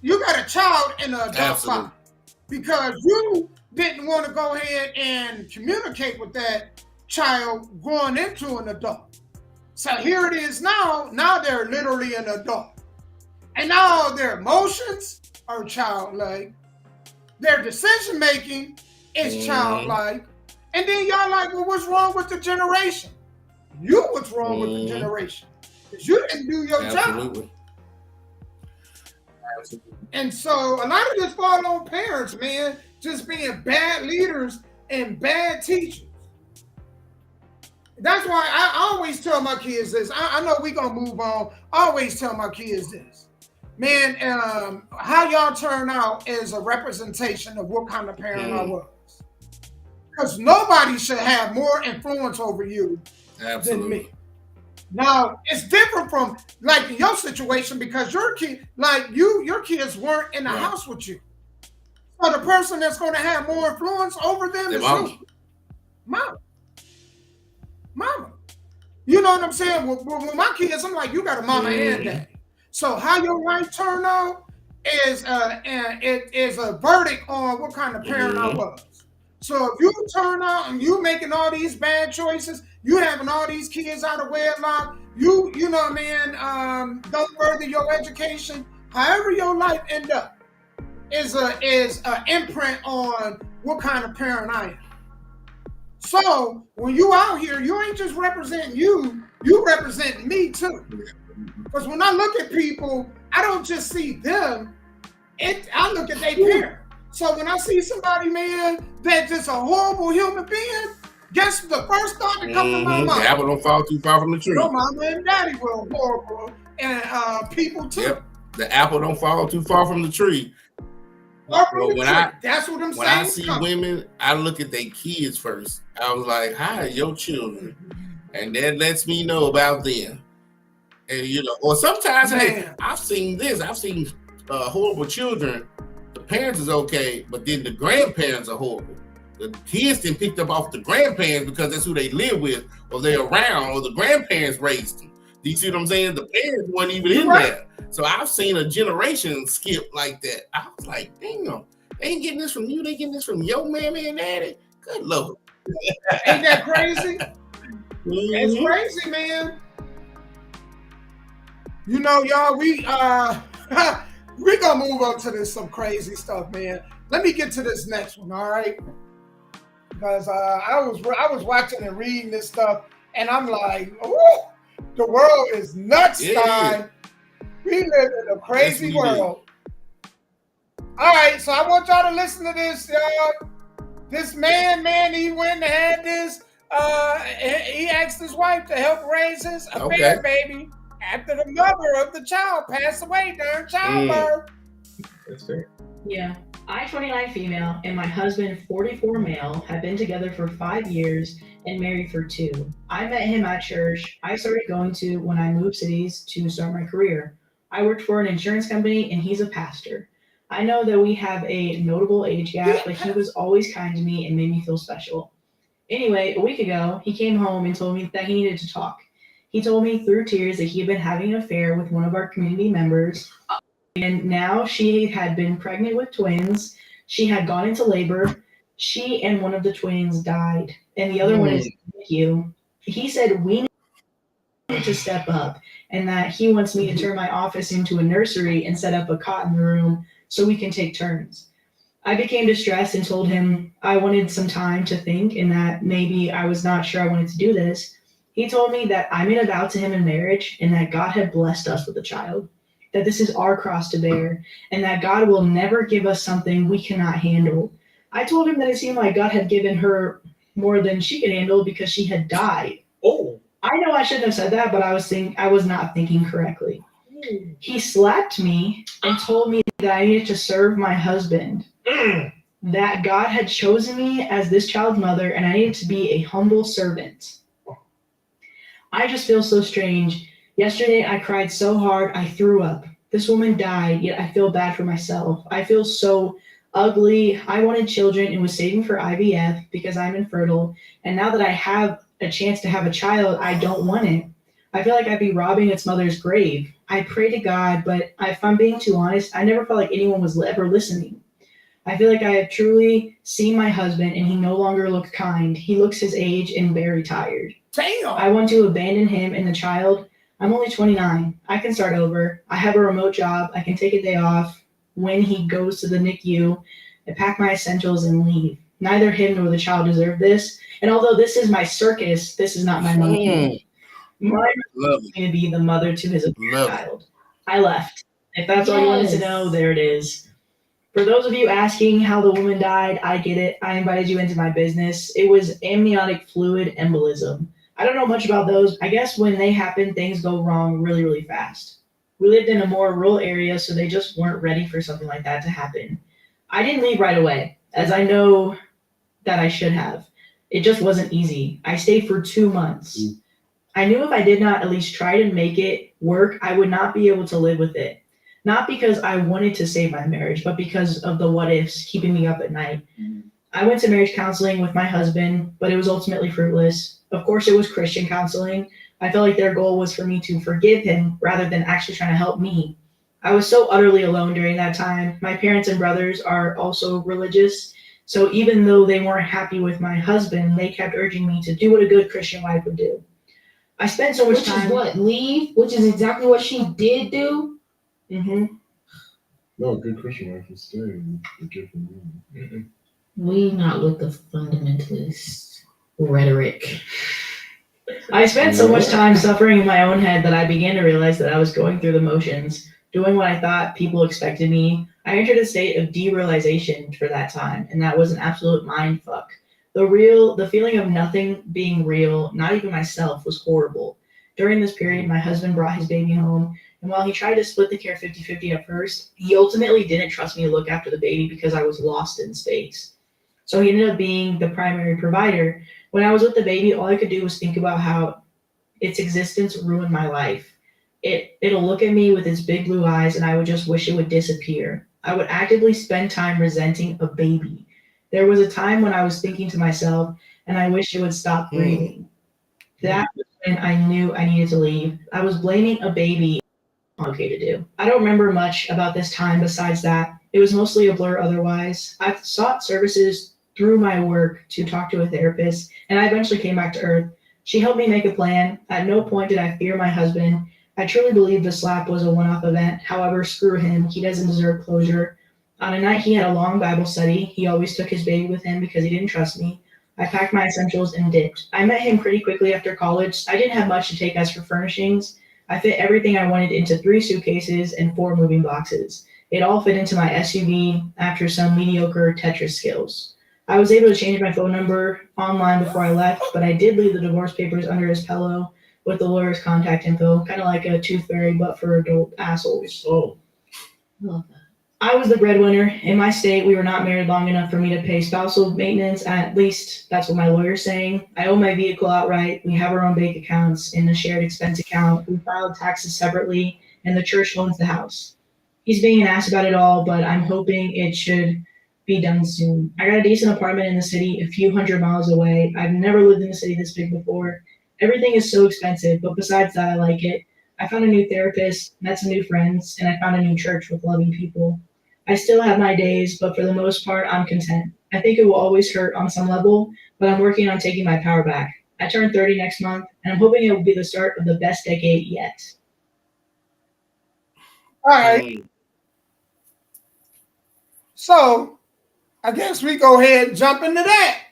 you got a child in an adult body because you didn't want to go ahead and communicate with that child growing into an adult. So here it is now. Now they're literally an adult. And now their emotions are childlike. Their decision making is childlike. And then y'all like, well, what's wrong with the generation? You what's wrong with the generation? Because you didn't do your job. And so a lot of this fall on parents, man, just being bad leaders and bad teachers. That's why I always tell my kids this. I know we're going to move on. I always tell my kids this. Man, how y'all turn out is a representation of what kind of parent I was. Because nobody should have more influence over you than me. Now, it's different from like in your situation because your kid, like your kids weren't in the house with you. So the person that's going to have more influence over them is you. Mama. You know what I'm saying? With my kids, I'm like, you got a mama and daddy. So how your life turned out is it is a verdict on what kind of parent I was. So if you turn out and you making all these bad choices, you having all these kids out of wedlock, you know, man, don't further your education. However your life end up is a imprint on what kind of parent I am. So when you out here, you ain't just representing you represent me too. Because when I look at people, I don't just see them, I look at their parent. So when I see somebody, man, that's just a horrible human being, guess the first thought that comes to my mind? The apple don't fall too far from the tree. Your mama and daddy were horrible, and people too. Yep. The apple don't fall too far from the tree. That's what I'm saying. When I see women, I look at their kids first. I was like, "Hi, your children," and that lets me know about them. And you know, or sometimes, hey, I've seen this. I've seen horrible children. The parents is okay, but then the grandparents are horrible. The kids then picked up off the grandparents because that's who they live with, or they're around, or the grandparents raised them. Do you see what I'm saying? The parents weren't even in there. So I've seen a generation skip like that. I was like, damn, they ain't getting this from you. They getting this from your mammy and daddy. Good Lord. Ain't that crazy? It's crazy, man. You know, y'all, we gonna move on to this some crazy stuff, man. Let me get to this next one, all right? Because I was watching and reading this stuff, and I'm like, oh, the world is nuts, time. We live in a crazy world. All right, so I want y'all to listen to this, y'all. This man, he went and had this. He asked his wife to help raise his affair baby after the mother of the child passed away during childbirth. That's fair. Yeah. I, 29 female, and my husband, 44 male, have been together for 5 years and married for 2. I met him at church I started going to when I moved cities to start my career. I worked for an insurance company, and he's a pastor. I know that we have a notable age gap, but he was always kind to me and made me feel special. Anyway, a week ago, he came home and told me that he needed to talk. He told me through tears that he had been having an affair with one of our community members, and now she had been pregnant with twins. She had gone into labor. She and one of the twins died, and the other one is NICU. He said we need to step up, and that he wants me to turn my office into a nursery and set up a cot in the room so we can take turns. I became distressed and told him I wanted some time to think and that maybe I was not sure I wanted to do this. He told me that I made a vow to him in marriage and that God had blessed us with a child, that this is our cross to bear, and that God will never give us something we cannot handle. I told him that it seemed like God had given her more than she could handle because she had died. Oh, I know I shouldn't have said that, but I was not thinking correctly. He slapped me and told me that I needed to serve my husband, that God had chosen me as this child's mother, and I needed to be a humble servant. I just feel so strange. Yesterday, I cried so hard, I threw up. This woman died, yet I feel bad for myself. I feel so ugly. I wanted children and was saving for IVF because I'm infertile. And now that I have a chance to have a child, I don't want it. I feel like I'd be robbing its mother's grave. I pray to God, but if I'm being too honest, I never felt like anyone was ever listening. I feel like I have truly seen my husband and he no longer looks kind. He looks his age and very tired. Damn. I want to abandon him and the child. I'm only 29. I can start over. I have a remote job. I can take a day off when he goes to the NICU and pack my essentials and leave. Neither him nor the child deserve this. And although this is my circus, this is not my monkey. My Love is going to be the mother to his Love it. child. I left. If that's all you wanted to know, there it is. For those of you asking how the woman died, I get it. I invited you into my business. It was amniotic fluid embolism. I don't know much about those. I guess when they happen, things go wrong really, really fast. We lived in a more rural area, so they just weren't ready for something like that to happen. I didn't leave right away, as I know that I should have. It just wasn't easy. I stayed for 2 months. I knew if I did not at least try to make it work, I would not be able to live with it. Not because I wanted to save my marriage, but because of the what ifs keeping me up at night. I went to marriage counseling with my husband, but it was ultimately fruitless. Of course, it was Christian counseling. I felt like their goal was for me to forgive him rather than actually trying to help me. I was so utterly alone during that time. My parents and brothers are also religious. So even though they weren't happy with my husband, they kept urging me to do what a good Christian wife would do. I spent so much time. Which is what? Leave? Which is exactly what she did do? Mm-hmm. No, a good Christian wife would stay and forgive him. We not with the fundamentalist rhetoric. I spent so much time suffering in my own head that I began to realize that I was going through the motions, doing what I thought people expected me. I entered a state of derealization for that time, and that was an absolute mind fuck. The feeling of nothing being real, not even myself, was horrible. During this period, my husband brought his baby home, and while he tried to split the care 50-50 at first, he ultimately didn't trust me to look after the baby because I was lost in space. So he ended up being the primary provider. When I was with the baby, all I could do was think about how its existence ruined my life. It'll look at me with its big blue eyes, and I would just wish it would disappear. I would actively spend time resenting a baby. There was a time when I was thinking to myself, and I wish it would stop breathing. That was when I knew I needed to leave. I was blaming a baby. Okay to do. I don't remember much about this time besides that. It was mostly a blur otherwise. I've sought services through my work to talk to a therapist, and I eventually came back to Earth. She helped me make a plan. At no point did I fear my husband. I truly believe the slap was a one-off event. However, screw him. He doesn't deserve closure. On a night he had a long Bible study. He always took his baby with him because he didn't trust me. I packed my essentials and dipped. I met him pretty quickly after college. I didn't have much to take as for furnishings. I fit everything I wanted into 3 suitcases and 4 moving boxes. It all fit into my SUV after some mediocre Tetris skills. I was able to change my phone number online before I left, but I did leave the divorce papers under his pillow with the lawyer's contact info, kind of like a tooth fairy, but for adult assholes. Oh, love that. I was the breadwinner. In my state, we were not married long enough for me to pay spousal maintenance. At least that's what my lawyer's saying. I own my vehicle outright. We have our own bank accounts in a shared expense account. We filed taxes separately, and the church owns the house. He's being an ass about it all, but I'm hoping it should be done soon. I got a decent apartment in the city, a few hundred miles away. I've never lived in a city this big before. Everything is so expensive, but besides that, I like it. I found a new therapist, met some new friends, and I found a new church with loving people. I still have my days, but for the most part, I'm content. I think it will always hurt on some level, but I'm working on taking my power back. I turn 30 next month, and I'm hoping it will be the start of the best decade yet. All right. So I guess we go ahead and jump into that.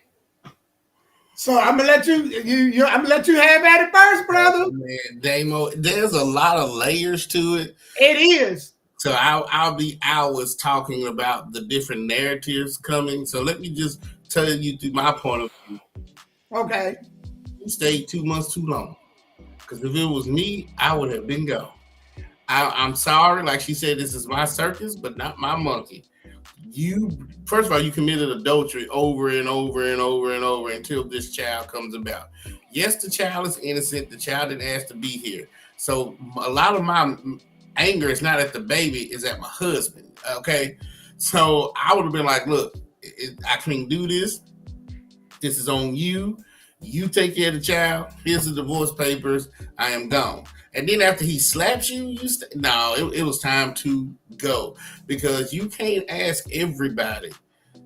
So I'm gonna let you I'm gonna let you have at it first, brother. Man, Damo, there's a lot of layers to it. It is. So I'll be hours talking about the different narratives coming. So let me just tell you through my point of view. Okay. You stayed 2 months too long. Because if it was me, I would have been gone. I'm sorry, like she said, this is my circus, but not my monkey. First of all, you committed adultery over and over and over and over until this child comes about. Yes, the child is innocent. The child didn't ask to be here. So a lot of my anger is not at the baby, it's at my husband. Okay. So I would have been like, look, I can't do this. This is on you. You take care of the child. Here's the divorce papers. I am gone. And then after he slaps you, it was time to go, because you can't ask everybody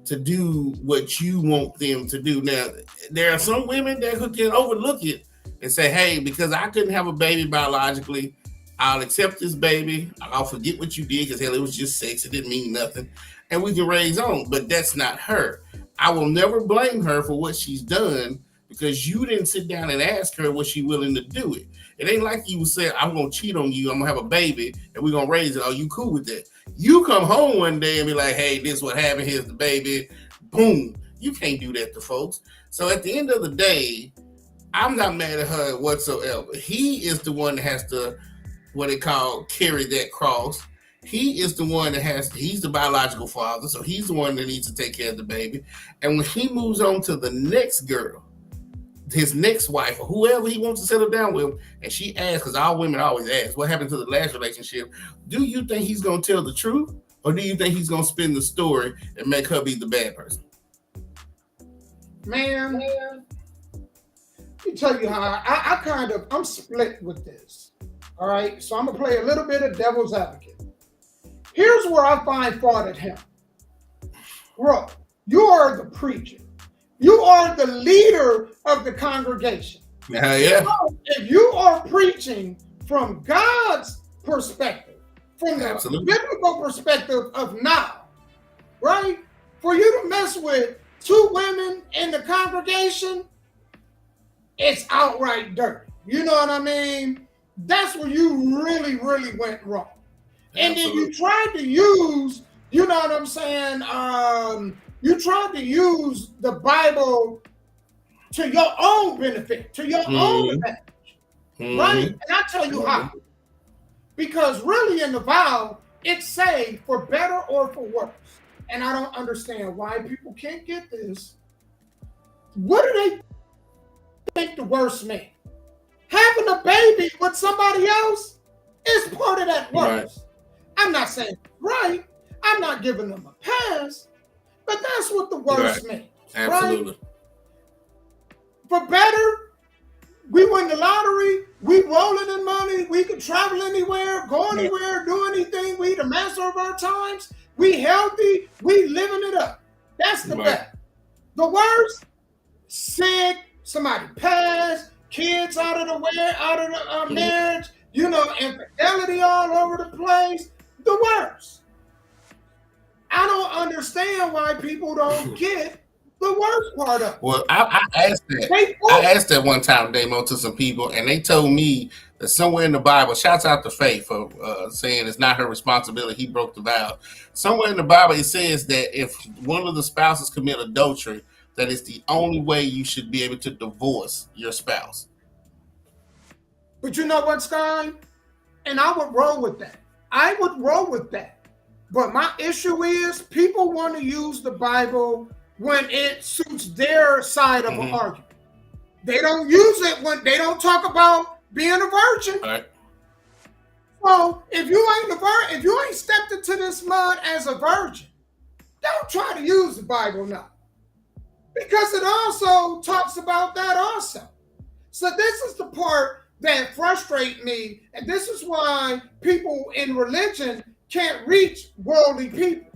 to do what you want them to do. Now, there are some women that can overlook it and say, hey, because I couldn't have a baby biologically, I'll accept this baby. I'll forget what you did, because hell, it was just sex. It didn't mean nothing. And we can raise on. But that's not her. I will never blame her for what she's done, because you didn't sit down and ask her was she willing to do it. It ain't like you said, I'm going to cheat on you. I'm going to have a baby and we're going to raise it. Are you cool with that? You come home one day and be like, hey, this is what happened. Here's the baby. Boom. You can't do that to folks. So at the end of the day, I'm not mad at her whatsoever. He is the one that has to, what they call, carry that cross. He is the one that he's the biological father. So he's the one that needs to take care of the baby. And when he moves on to the next girl, his next wife, or whoever he wants to settle down with, and she asks, because all women always ask, what happened to the last relationship? Do you think he's going to tell the truth? Or do you think he's going to spin the story and make her be the bad person? Man, let me tell you how I'm split with this. All right, so I'm going to play a little bit of devil's advocate. Here's where I find fault at him. Bro, you are the preacher. You are the leader of the congregation. Yeah. So if you are preaching from God's perspective, from the biblical perspective of now, right? For you to mess with two women in the congregation, it's outright dirty. You know what I mean? That's where you really, really went wrong. And then you tried to use, you know what I'm saying? You tried to use the Bible to your own benefit, to your own advantage, right? And I tell you how. Because really in the Bible, it say for better or for worse. And I don't understand why people can't get this. What do they think the worst means? Having a baby with somebody else is part of that worse. Right. I'm not saying right. I'm not giving them a pass. But that's what the worst means. Absolutely. Right? For better, we win the lottery, we rolling in money, we can travel anywhere, go anywhere, do anything, we the master of our times, we healthy, we living it up. That's the best. The worst, sick, somebody passed, kids out of the marriage, you know, infidelity all over the place. The worst. I don't understand why people don't get the worst part of it. Well, I asked that. I asked that one time, Damo, to some people, and they told me that somewhere in the Bible, shouts out to Faith for saying it's not her responsibility. He broke the vow. Somewhere in the Bible, it says that if one of the spouses commit adultery, that is the only way you should be able to divorce your spouse. But you know what, Sky? And I would roll with that. But my issue is people want to use the Bible when it suits their side of an argument. They don't use it when they don't talk about being a virgin. All right. So if you ain't stepped into this mud as a virgin, don't try to use the Bible now. Because it also talks about that also. So this is the part that frustrates me, and this is why people in religion can't reach worldly people,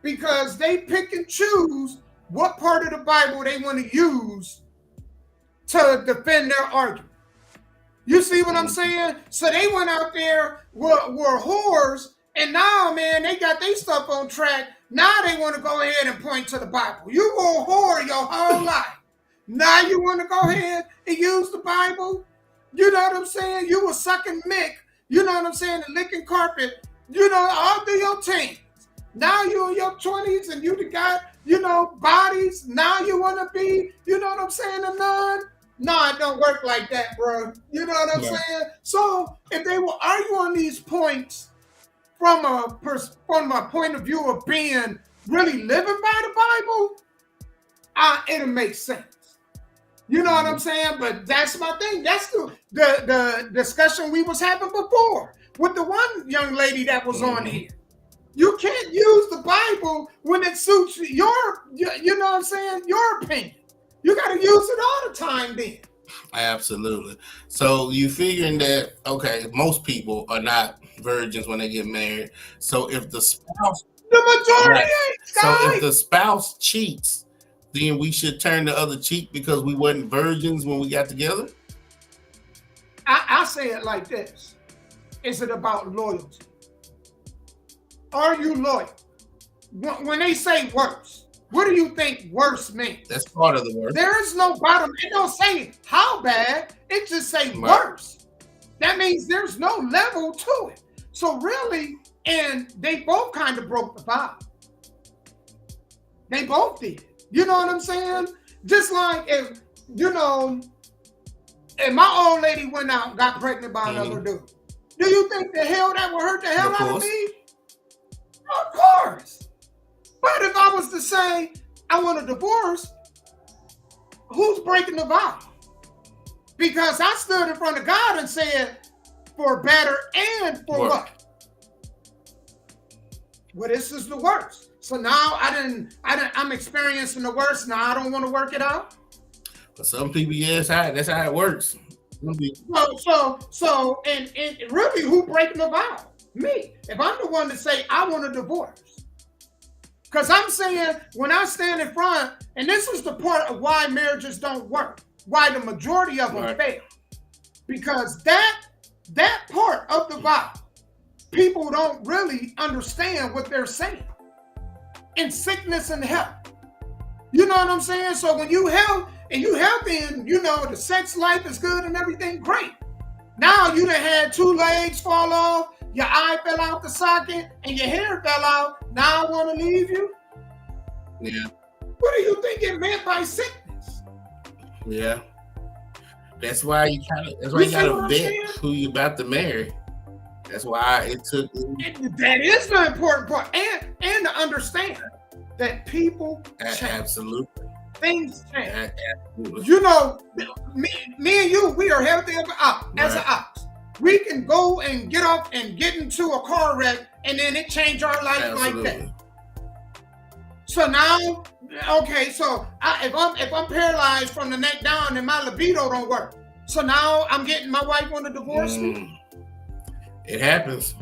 because they pick and choose what part of the Bible they want to use to defend their argument. You see what I'm saying? So they went out there, were whores, and now, man, they got their stuff on track. Now they want to go ahead and point to the Bible. You were a whore your whole life. Now you want to go ahead and use the Bible? You know what I'm saying? You were sucking Mick, you know what I'm saying, and licking carpet, you know, all through your teens. Now you're in your 20s and you got, you know, bodies. Now you want to be, you know what I'm saying, a nun? No, it don't work like that, bro. You know what I'm saying? So if they will argue on these points from a point of view of being really living by the Bible, it'll make sense. You know what I'm saying? But that's my thing. That's the discussion we was having before with the one young lady that was on here. You can't use the Bible when it suits your, you know what I'm saying, your opinion. You got to use it all the time then. Absolutely. So you figuring that, okay, most people are not virgins when they get married. So if the spouse, the majority ain't, so if the spouse cheats, then we should turn the other cheek because we wasn't virgins when we got together? I say it like this. Is it about loyalty? Are you loyal? When they say worse, what do you think worse means? That's part of the word. There is no bottom. It don't say how bad. It just say worse. That means there's no level to it. So really, and they both kind of broke the vow. They both did. You know what I'm saying? Just like if, you know, if my old lady went out and got pregnant by another dude, do you think the hell that would hurt the hell out of me? Of course. But if I was to say I want a divorce, who's breaking the vow? Because I stood in front of God and said, for better and for what? Well, this is the worst. So now I'm experiencing the worst. Now I don't want to work it out. But some people, that's how it works. So really, who breaking the vow? Me. If I'm the one to say I want a divorce. Because I'm saying when I stand in front, and this is the part of why marriages don't work, why the majority of them fail. Because that part of the vow, people don't really understand what they're saying. In sickness and health. You know what I'm saying? So when you health and you healthy and you know the sex life is good and everything, great. Now you done had 2 legs fall off, your eye fell out the socket, and your hair fell out. Now I want to leave you? Yeah. What do you think it meant by sickness? Yeah. That's why you gotta vet who you about to marry. That's why it took. That is the important part, and to understand that people change. Absolutely, things change. Absolutely. You know, me and you, we are healthy as an ox. We can go and get off and get into a car wreck, and then it change our life like that. So now, okay, so if I'm paralyzed from the neck down and my libido don't work, so now I'm getting my wife want to divorce me. It happens.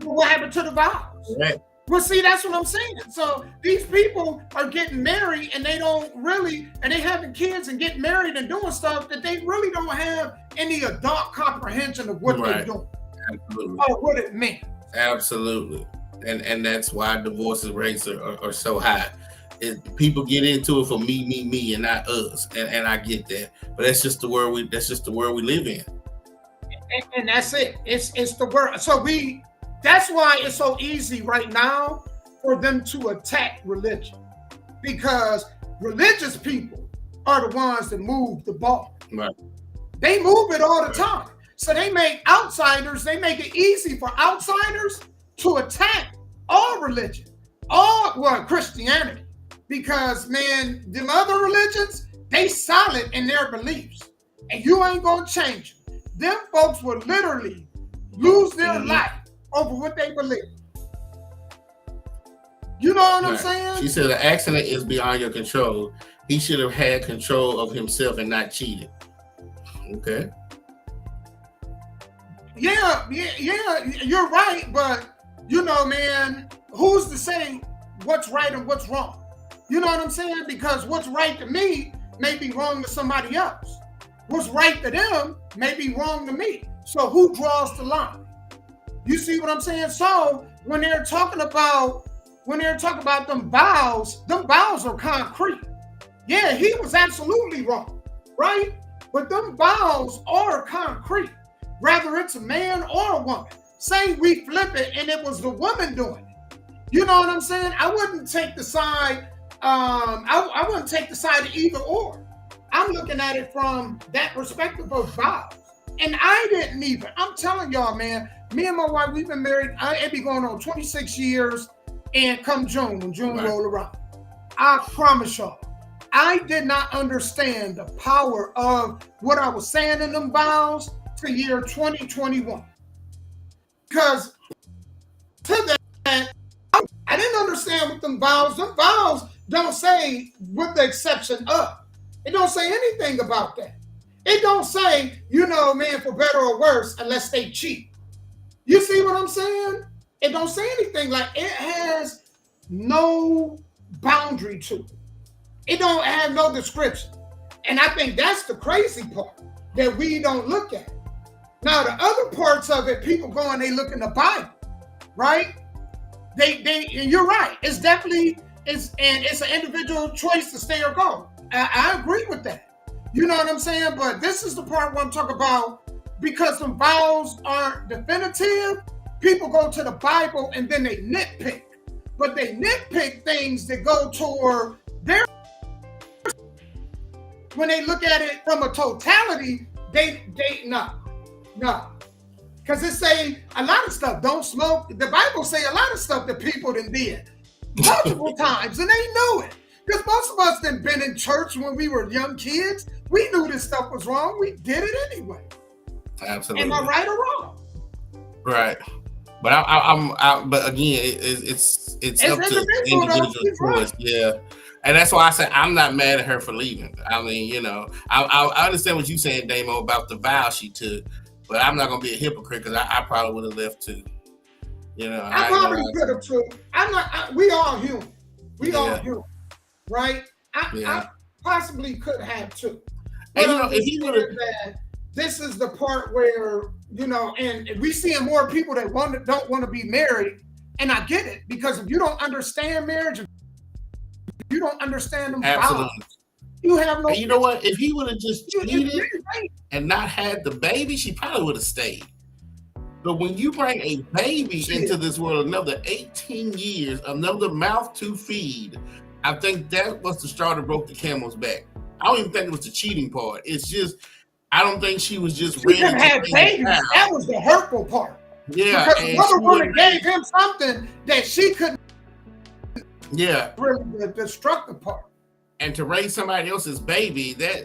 What happened to the vows? Right. Well, see, that's what I'm saying. So these people are getting married and they don't really, and they having kids and getting married and doing stuff that they really don't have any adult comprehension of what they're doing. Absolutely. Or what it means. Absolutely. And that's why divorce rates are so high. People get into it for me, and not us. And I get that. But that's just the world we live in. And that's it. It's the word. So that's why it's so easy right now for them to attack religion, because religious people are the ones that move the ball. Right. They move it all the time. So they make it easy for outsiders to attack all religion, Christianity, because man, them other religions, they solid in their beliefs, and you ain't gonna change them. Them folks will literally lose their life over what they believe. You know what I'm saying? She said the accident is beyond your control. He should have had control of himself and not cheated. Okay. Yeah, you're right, but you know, man, who's to say what's right and what's wrong? You know what I'm saying? Because what's right to me may be wrong to somebody else. What's right to them may be wrong to me. So who draws the line? You see what I'm saying? So when they're talking about them vows are concrete. Yeah, he was absolutely wrong, right? But them vows are concrete, whether it's a man or a woman. Say we flip it and it was the woman doing it. You know what I'm saying? I wouldn't take the side. I wouldn't take the side of either or. I'm looking at it from that perspective of vows. And I didn't even. I'm telling y'all, man, me and my wife, we've been married, it'd be going on 26 years, and come June, when June roll around, I promise y'all, I did not understand the power of what I was saying in them vows to year 2021. Because to that, understand with them vows don't say with the exception of. It don't say anything about that. It don't say, man, for better or worse, unless they cheat. You see what I'm saying? It don't say anything. Like, it has no boundary to it. It don't have no description. And I think that's the crazy part that we don't look at. Now, the other parts of it, people go and they look in the Bible, right? And you're right. It's definitely, it's an individual choice to stay or go. I agree with that. You know what I'm saying? But this is the part where I'm talking about, because some vows aren't definitive, people go to the Bible and then they nitpick. But they nitpick things that go toward their, when they look at it from a totality, no. Because it say a lot of stuff, don't smoke. The Bible say a lot of stuff that people done did multiple times and they knew it. Because most of us done been in church when we were young kids. We knew this stuff was wrong. We did it anyway. Absolutely. Am I right or wrong? Right. But but again, it's up to individual choice. Yeah. And that's why I said I'm not mad at her for leaving. I mean, I understand what you're saying, Damo, about the vow she took, but I'm not gonna be a hypocrite because I probably would have left too. I probably could have too. We all human. We all human, right? I possibly could have too. But if he would have, this is the part where and we seeing more people that don't want to be married, and I get it, because if you don't understand marriage, you don't understand them vows, you have no. And you know what? If he would have just cheated and not had the baby, she probably would have stayed. But when you bring a baby into this world, another 18 years, another mouth to feed, I think that was the straw that broke the camel's back. I don't even think it was the cheating part. It's just, I don't think she was just ready to have babies. That was the hurtful part. Yeah. Because another woman gave him something that she couldn't. Yeah. Really the destructive part. And to raise somebody else's baby, that's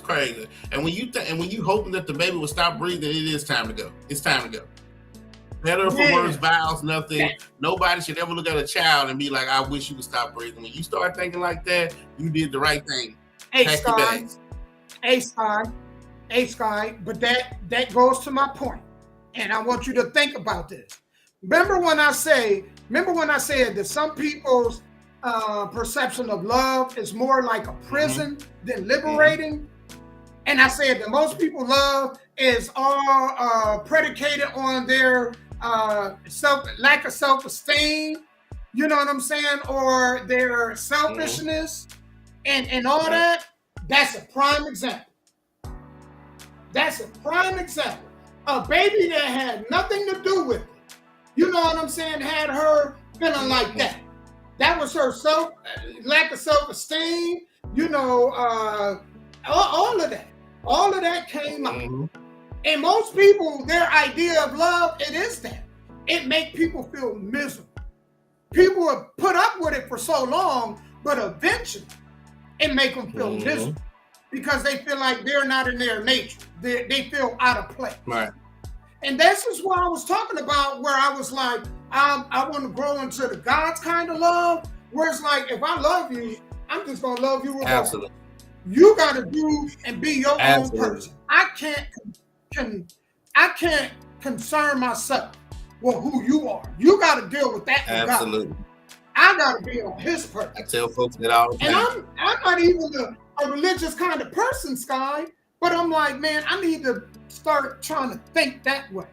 crazy. And when you hoping that the baby will stop breathing, it is time to go. It's time to go. Better for worse vows, nothing. Yeah. Nobody should ever look at a child and be like, I wish you would stop breathing. When you start thinking like that, you did the right thing. Hey, Sky, but that goes to my point. And I want you to think about this. Remember when I said that some people's perception of love is more like a prison than liberating? And I said that most people love is all predicated on their lack of self-esteem, you know what I'm saying, or their selfishness and all that. That's a prime example. A baby that had nothing to do with it, you know what I'm saying, had her feeling like that. That was her lack of self-esteem, all of that. All of that came up. And most people, their idea of love, it is that. It makes people feel miserable. People have put up with it for so long, but eventually it makes them feel miserable because they feel like they're not in their nature. They feel out of place. Right. And this is what I was talking about, where I was like, I want to grow into the God's kind of love, where it's like, if I love you, I'm just going to love you regardless. Absolutely. You got to do and be your own person. I can't concern myself with who you are. You got to deal with that. Absolutely. I got to be on his person. I tell folks that all the time. And I'm not even a religious kind of person, Sky, but I'm like, man, I need to start trying to think that way.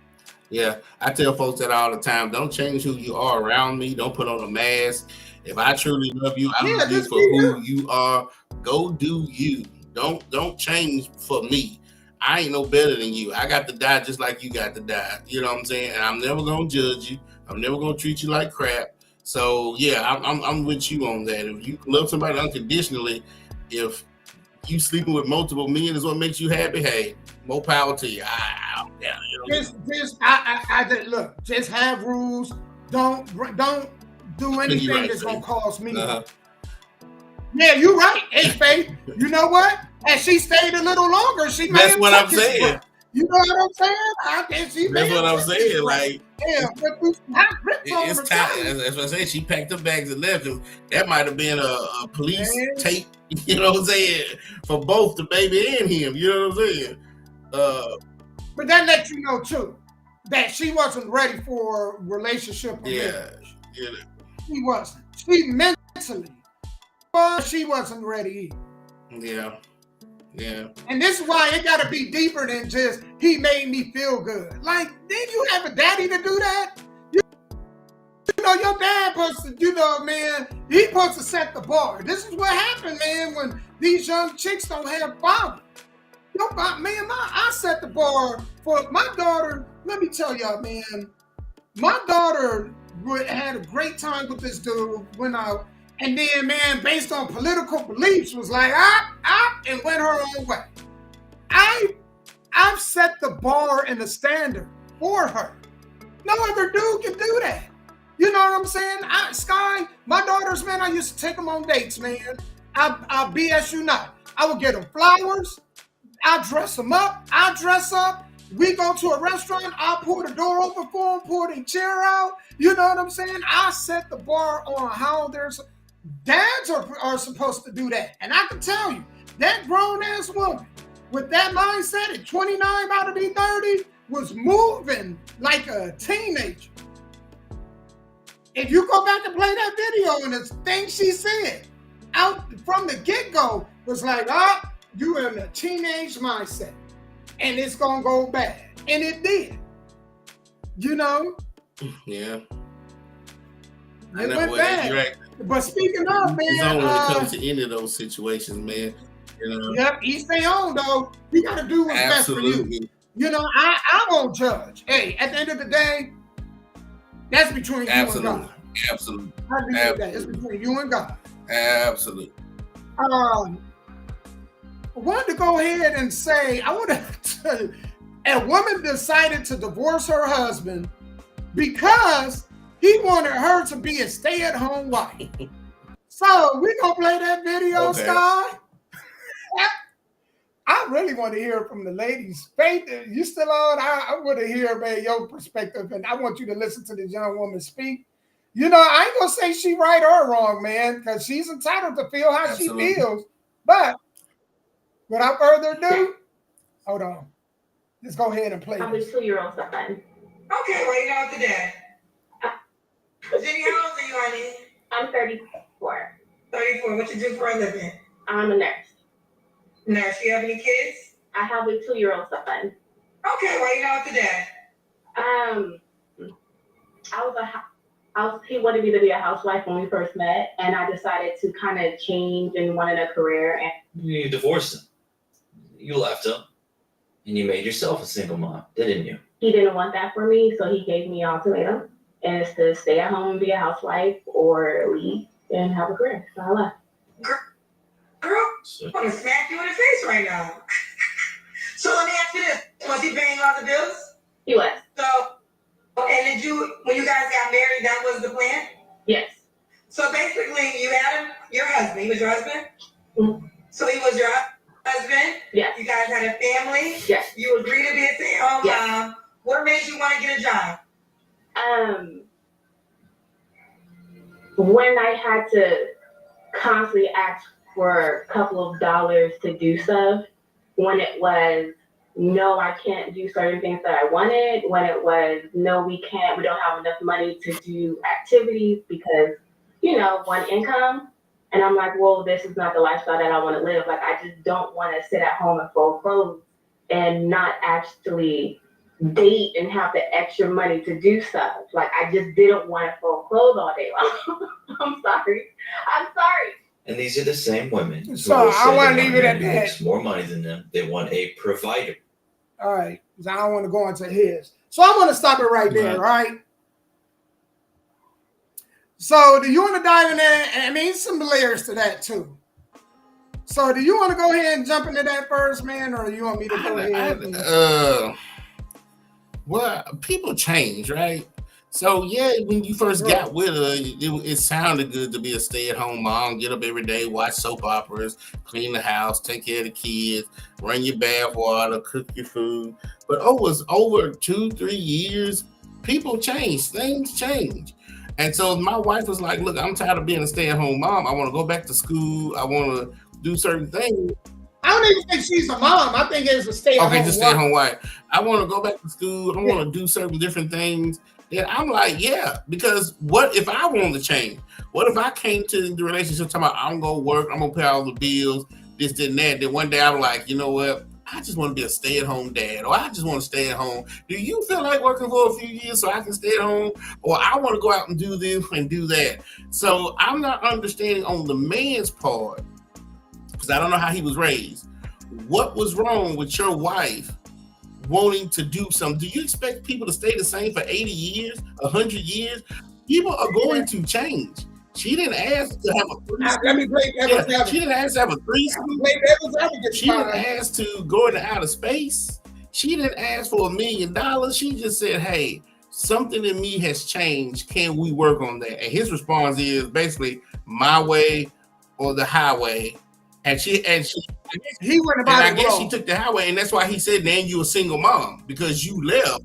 Yeah, I tell folks that all the time. Don't change who you are around me. Don't put on a mask. If I truly love you, I love you for who you are. Go do you. Don't change for me. I ain't no better than you. I got to die just like you got to die. You know what I'm saying? And I'm never gonna judge you. I'm never gonna treat you like crap. So yeah, I'm with you on that. If you love somebody unconditionally, if you sleeping with multiple men is what makes you happy, hey, more power to you. Look, just have rules. Don't do anything that's gonna cause me. Yeah, you're right. Hey, Faith. You know what? And she stayed a little longer. She may That's have what I'm saying. You know what I'm saying? I guess she That's what I'm saying. Like, yeah, but through some hot grits on it's the time. time. That's what I said. She packed her bags and left. That might have been a police Man. tape. You know what I'm saying? For both the baby and him. You know what I'm saying? But that lets you know too that she wasn't ready for a relationship or marriage. Yeah. She wasn't. She mentally, but she wasn't ready either. Yeah. And this is why it got to be deeper than just he made me feel good. Like, did you have a daddy to do that? You know, your dad supposed to, you know, man, he supposed to set the bar. This is what happened, man, when these young chicks don't have fathers. I set the bar for my daughter. Let me tell y'all, man, my daughter had a great time with this dude and then, man, based on political beliefs, was like, and went her own way. I've set the bar and the standard for her. No other dude can do that. You know what I'm saying? Sky, my daughters, man, I used to take them on dates, man. I'll BS you not. I would get them flowers. I'll dress them up. I'll dress up. We go to a restaurant. I'll pull the door open for them, pull their chair out. You know what I'm saying? I set the bar on how dads are supposed to do that. And I can tell you, that grown-ass woman with that mindset at 29 about to be 30 was moving like a teenager. If you go back and play that video and the thing she said out from the get-go was like, you in a teenage mindset and it's going to go bad. And it did. You know? Yeah. It went bad. Right. But speaking of, man, it's only when it comes to any of those situations, man. You know. Yep, each their own though. You got to do what's best for you. You know, I won't judge. Hey, at the end of the day, that's between you and God. Absolutely. It's between you and God. Absolutely. I wanted to go ahead and say, a woman decided to divorce her husband because he wanted her to be a stay-at-home wife. So we're going to play that video, okay. Sky. I really want to hear from the ladies. Faith, you still on? I want to hear, man, your perspective, and I want you to listen to this young woman speak. You know, I ain't going to say she right or wrong, man, because she's entitled to feel how she feels. But without further ado, hold on. Let's go ahead and play. I'm a 2-year-old son. Okay, well, you know today. Jenny, how old are you, honey? I'm 34. 34. What you do for a living? I'm a nurse. Nurse. You have any kids? I have a 2-year-old son. Okay, well, you know today. He wanted me to be a housewife when we first met, and I decided to kind of change and wanted a career. And you divorced him. You left him, and you made yourself a single mom, didn't you? He didn't want that for me, so he gave me an ultimatum, and it's to stay at home and be a housewife or leave and have a career. So I left. Girl, I'm gonna smack you in the face right now. So let me ask you this: was he paying all the bills? He was. So, and when you guys got married, that was the plan? Yes. So basically, you had him, your husband. He was your husband. Mm-hmm. So he was your husband. Yes. You guys had a family. Yes. You agreed to be a stay-at-home mom. What made you want to get a job? When I had to constantly ask for a couple of dollars to do stuff, when it was, no, I can't do certain things that I wanted, when it was, no, we don't have enough money to do activities because, one income. And I'm like, well, this is not the lifestyle that I want to live. Like, I just don't want to sit at home and fold clothes and not actually date and have the extra money to do stuff. Like, I just didn't want to fold clothes all day long. I'm sorry. And these are the same women who so will say I want to they leave want it a at man who that. makes more money than them. They want a provider. All right, because I don't want to go into his. So I'm going to stop it right there, right? So do you want to dive in there? I mean, some layers to that too. So do you want to go ahead and jump into that first, man, or do you want me to go ahead? Well, people change, right? So yeah, when you first got with her, it sounded good to be a stay-at-home mom, get up every day, watch soap operas, clean the house, take care of the kids, run your bath water, cook your food. But over 2-3 years, people change, things change. And so my wife was like, look, I'm tired of being a stay-at-home mom. I want to go back to school. I want to do certain things. I don't even think she's a mom. I think it's a stay-at-home wife. Okay, just stay-at-home wife. I want to go back to school. I want to do certain different things. And I'm like, yeah, because what if I wanted to change? What if I came to the relationship talking about I'm going to work, I'm going to pay all the bills, this, that, and that. Then one day I'm like, you know what? I just want to be a stay-at-home dad, or I just want to stay at home. Do you feel like working for a few years so I can stay at home? Or I want to go out and do this and do that. So I'm not understanding on the man's part, because I don't know how he was raised. What was wrong with your wife wanting to do something? Do you expect people to stay the same for 80 years, 100 years? People are going to change. She didn't ask to have a threesome. Let me play devil's advocate. She didn't ask to have a threesome. She didn't ask to go into outer space. She didn't ask for $1 million. She just said, hey, something in me has changed. Can we work on that? And his response is basically my way or the highway. And he went about it. I guess she took the highway, and that's why he said, "Then you a single mom because you left."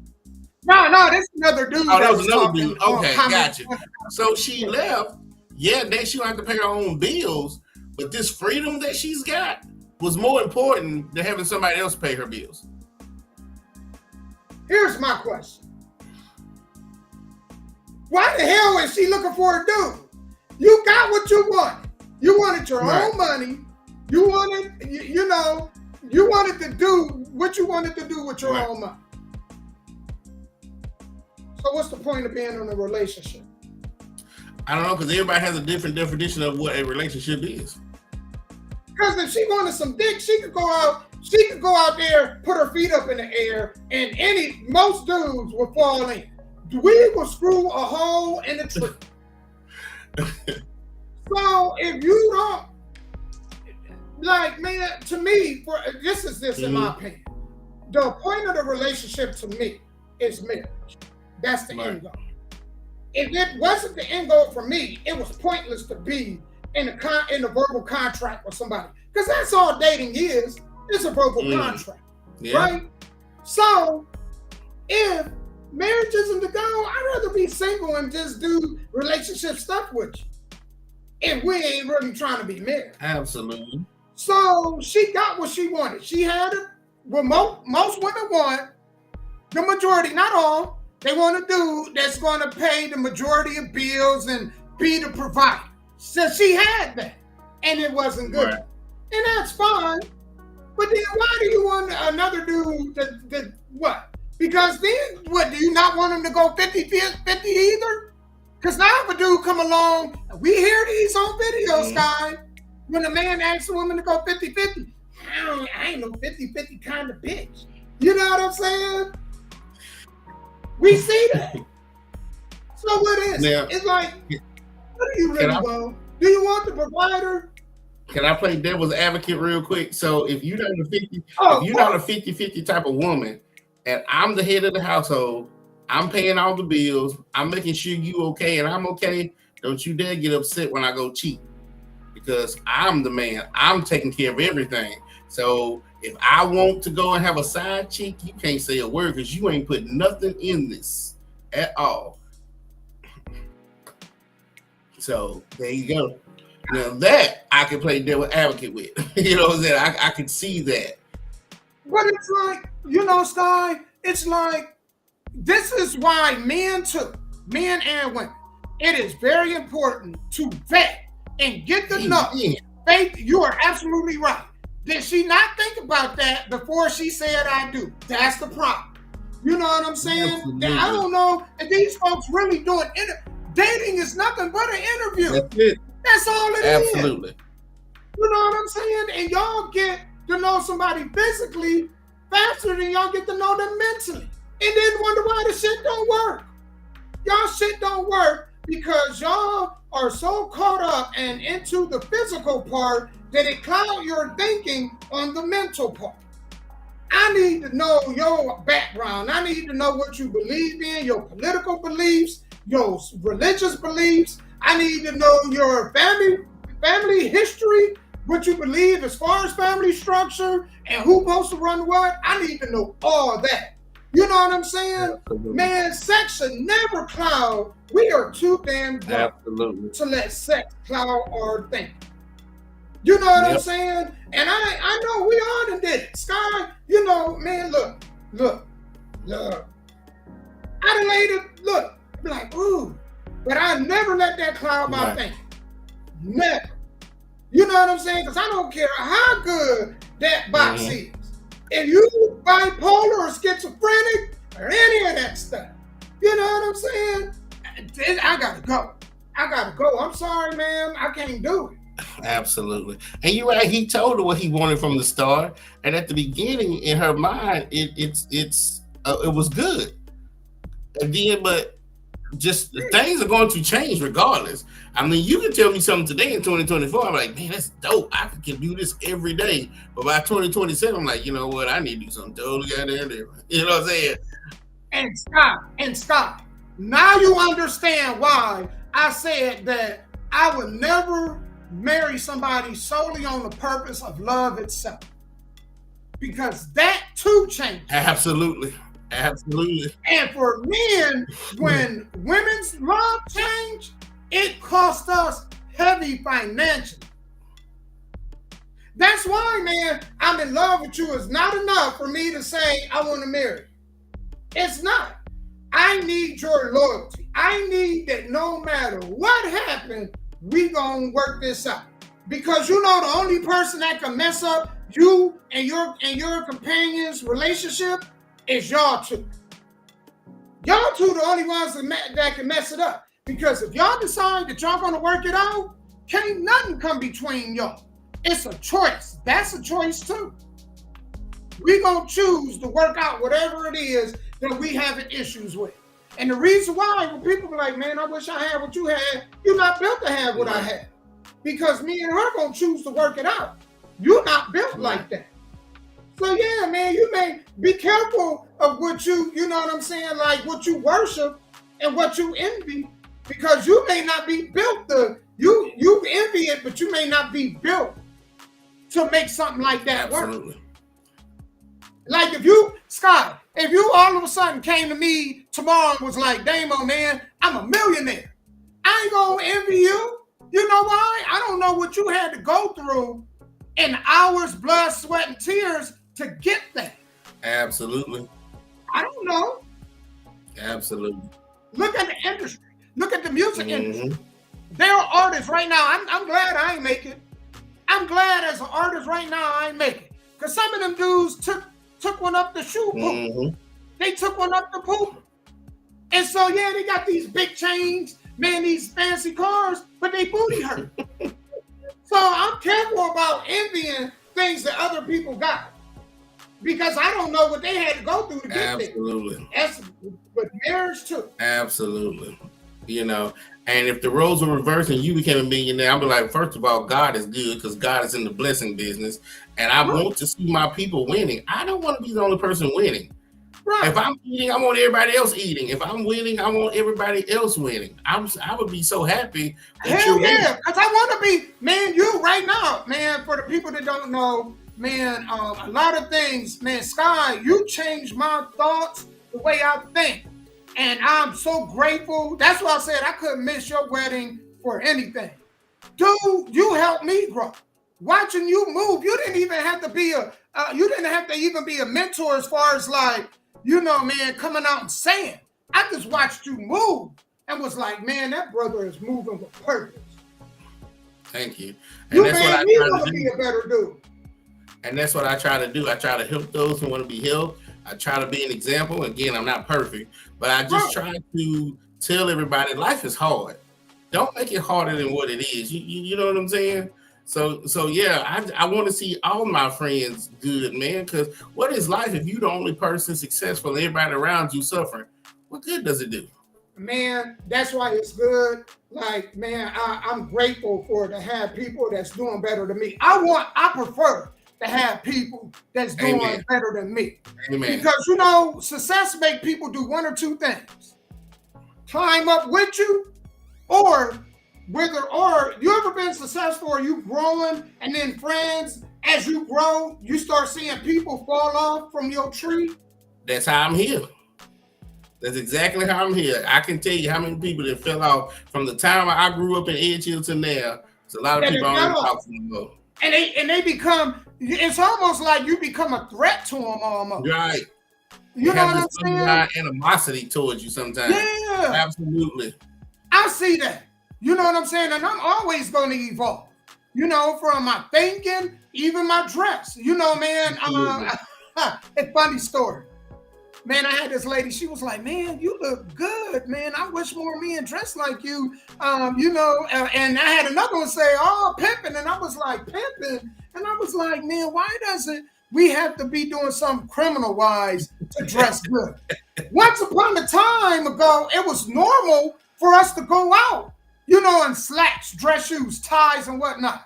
No, that's another dude. Oh, that was another dude. Okay, gotcha. So she left. Yeah, then she don't have to pay her own bills, but this freedom that she's got was more important than having somebody else pay her bills. Here's my question: why the hell is she looking for a dude? You got what you wanted. You wanted your own money. You wanted, you wanted to do what you wanted to do with your own money. So what's the point of being in a relationship? I don't know, because everybody has a different definition of what a relationship is. Because if she wanted some dick, she could go out there, put her feet up in the air, and most dudes will fall in. We will screw a hole in the tree. So if you don't, like, man, to me, this in my opinion, the point of the relationship to me is marriage. That's the end goal. If it wasn't the end goal for me, it was pointless to be in a verbal contract with somebody, because that's all dating is. It's a verbal contract, right? So if marriage isn't the goal, I'd rather be single and just do relationship stuff with you if we ain't really trying to be married. Absolutely. So she got what she wanted. She had it. Well, most women want, the majority, not all, they want a dude that's going to pay the majority of bills and be the provider. So she had that, and it wasn't good. Right. And that's fine. But then why do you want another dude that what? Because then, what, do you not want him to go 50-50 either? Because now if a dude come along, we hear these on video, Sky, when a man asks a woman to go 50-50, I ain't no 50-50 kind of bitch. You know what I'm saying? We see that. So what is it? It's like, what do you really want? Do you want the provider? Can I play devil's advocate real quick? So if you're not a 50-50 type of woman, and I'm the head of the household, I'm paying all the bills, I'm making sure you okay and I'm okay, don't you dare get upset when I go cheat. Because I'm the man. I'm taking care of everything. So if I want to go and have a side chick, you can't say a word because you ain't put nothing in this at all. So there you go. Now that I can play devil advocate with. You know what I'm saying? I can see that. But it's like, Sky, it's like, this is why men and women, it is very important to vet and get the know. Faith, you are absolutely right. Did she not think about that before she said I do? That's the problem. You know what I'm saying? I don't know if these folks really doing dating is nothing but an interview. That's it. That's all it is. Absolutely. You know what I'm saying? And y'all get to know somebody physically faster than y'all get to know them mentally. And then wonder why the shit don't work. Y'all shit don't work because y'all are so caught up and into the physical part that it clouds your thinking on the mental part. I need to know your background. I need to know what you believe in, your political beliefs, your religious beliefs. I need to know your family history, what you believe as far as family structure and who's supposed to run what. I need to know all that. You know what I'm saying? Absolutely. Man, sex should never cloud. We are too damn grown Absolutely. to let sex cloud our thinking. You know what I'm saying? And I know we all done did it. Sky, you know, man, look. I done laid it, look, be like, ooh. But I never let that cloud my thinking. Never. You know what I'm saying? Because I don't care how good that box is. If you bipolar or schizophrenic or any of that stuff, you know what I'm saying? I gotta go. I'm sorry, man. I can't do it. Absolutely. And you're right, he told her what he wanted from the start. And at the beginning, in her mind, it was good. And then, but just things are going to change regardless. I mean, you can tell me something today in 2024. I'm like, man, that's dope. I can do this every day. But by 2027, I'm like, you know what? I need to do something totally goddamn different. You know what I'm saying? And stop. Now you understand why I said that I would never marry somebody solely on the purpose of love itself. Because that too changes. Absolutely. And for men, when women's love change, it costs us heavy financially. That's why, man, I'm in love with you is not enough for me to say I want to marry you. It's not. I need your loyalty. I need that no matter what happens, we gonna work this out. Because you know the only person that can mess up you and your companion's relationship is y'all two. Y'all two the only ones that can mess it up. Because if y'all decide that y'all gonna work it out, can't nothing come between y'all. It's a choice. That's a choice too. We gonna choose to work out whatever it is that we having issues with. And the reason why, when people be like, man, I wish I had what you had, you're not built to have what I had. Because me and her gonna choose to work it out. You're not built like that. So yeah, man, you may be careful of what you know what I'm saying, like what you worship and what you envy, because you may not be built you envy it, but you may not be built to make something like that work. Like if you all of a sudden came to me tomorrow and was like, Damo, man, I'm a millionaire. I ain't gonna envy you. You know why? I don't know what you had to go through in hours, blood, sweat, and tears to get that. Absolutely. I don't know. Absolutely. Look at the industry. Look at the music industry. There are artists right now. I'm glad I ain't make it. I'm glad as an artist right now I ain't make it. Because some of them dudes took one up the shoe poop. They took one up the poop. And so, yeah, they got these big chains, man, these fancy cars, but they booty hurt. So I'm careful about envying things that other people got. Because I don't know what they had to go through to get there. Absolutely. That's with marriage too. Absolutely. You know, and if the roles were reversed and you became a millionaire, I'd be like, first of all, God is good because God is in the blessing business. And I want to see my people winning. I don't want to be the only person winning. Right. If I'm eating, I want everybody else eating. If I'm winning, I want everybody else winning. I would be so happy. Hell yeah. Because I want to be, man, you right now, man, for the people that don't know, man, a lot of things, man, Sky, you changed my thoughts, the way I think. And I'm so grateful. That's why I said I couldn't miss your wedding for anything. Dude, you helped me grow. Watching you move, you didn't even have to be even be a mentor as far as like, you know, man, coming out and saying. I just watched you move and was like, man, that brother is moving with purpose. Thank you. And you that's made what I me try want to to be do. a better dude. And that's what I try to do. I try to help those who want to be helped. I try to be an example. Again, I'm not perfect, but I just try to tell everybody life is hard. Don't make it harder than what it is. You know what I'm saying? So yeah, I want to see all my friends good, man, because what is life if you the only person successful and everybody around you suffering? What good does it do? Man, that's why it's good. Like, man, I'm grateful to have people that's doing better than me. I prefer to have people that's doing better than me. Amen. Because, you know, success make people do one or two things. Climb up with you, or you ever been successful or you growing and then friends, as you grow, you start seeing people fall off from your tree? That's how I'm here. That's exactly how I'm here. I can tell you how many people that fell off from the time I grew up in Edgehill to now. It's a lot of people I don't talk to anymore. And they become, it's almost like you become a threat to them almost. Right. You know what I'm saying? Animosity towards you sometimes. Yeah. Absolutely. I see that. You know what I'm saying? And I'm always going to evolve. You know, from my thinking, even my dress. You know, man, a funny story. Man, I had this lady, she was like, man, you look good, man. I wish more men dressed like you. You know, and I had another one say, oh, pimping. And I was like, pimping? And I was like, man, why doesn't we have to be doing something criminal-wise to dress good? Once upon a time ago, it was normal for us to go out, you know, in slacks, dress shoes, ties, and whatnot.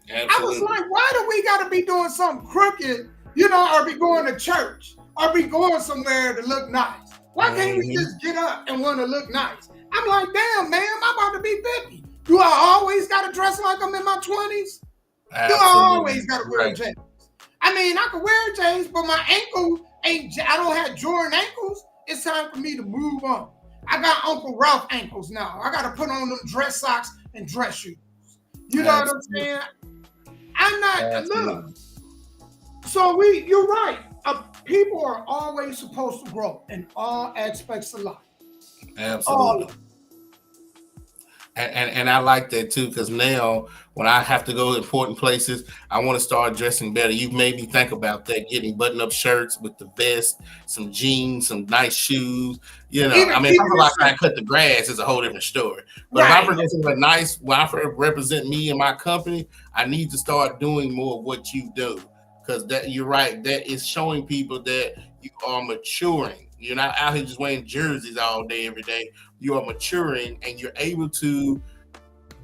Absolutely. I was like, why do we got to be doing something crooked, you know, or be going to church? Or be going somewhere to look nice? Why can't we just get up and want to look nice? I'm like, damn, man, I'm about to be 50. Do I always got to dress like I'm in my 20s? Do I always got to wear J's? I mean, I can wear J's, but my ankle ain't, I don't have Jordan ankles. It's time for me to move on. I got Uncle Ralph ankles now. I got to put on them dress socks and dress shoes. You know what I'm saying? I'm not, look. So you're right. People are always supposed to grow in all aspects of life. Absolutely. And I like that too, because now when I have to go to important places, I want to start dressing better. You've made me think about that, getting button-up shirts with the vest, some jeans, some nice shoes. You know, I mean, if I feel like I cut the grass, it's a whole different story. But if I present something nice, when I represent me and my company, I need to start doing more of what you do. Because that, you're right, that is showing people that you are maturing. You're not out here just wearing jerseys all day, every day. You are maturing and you're able to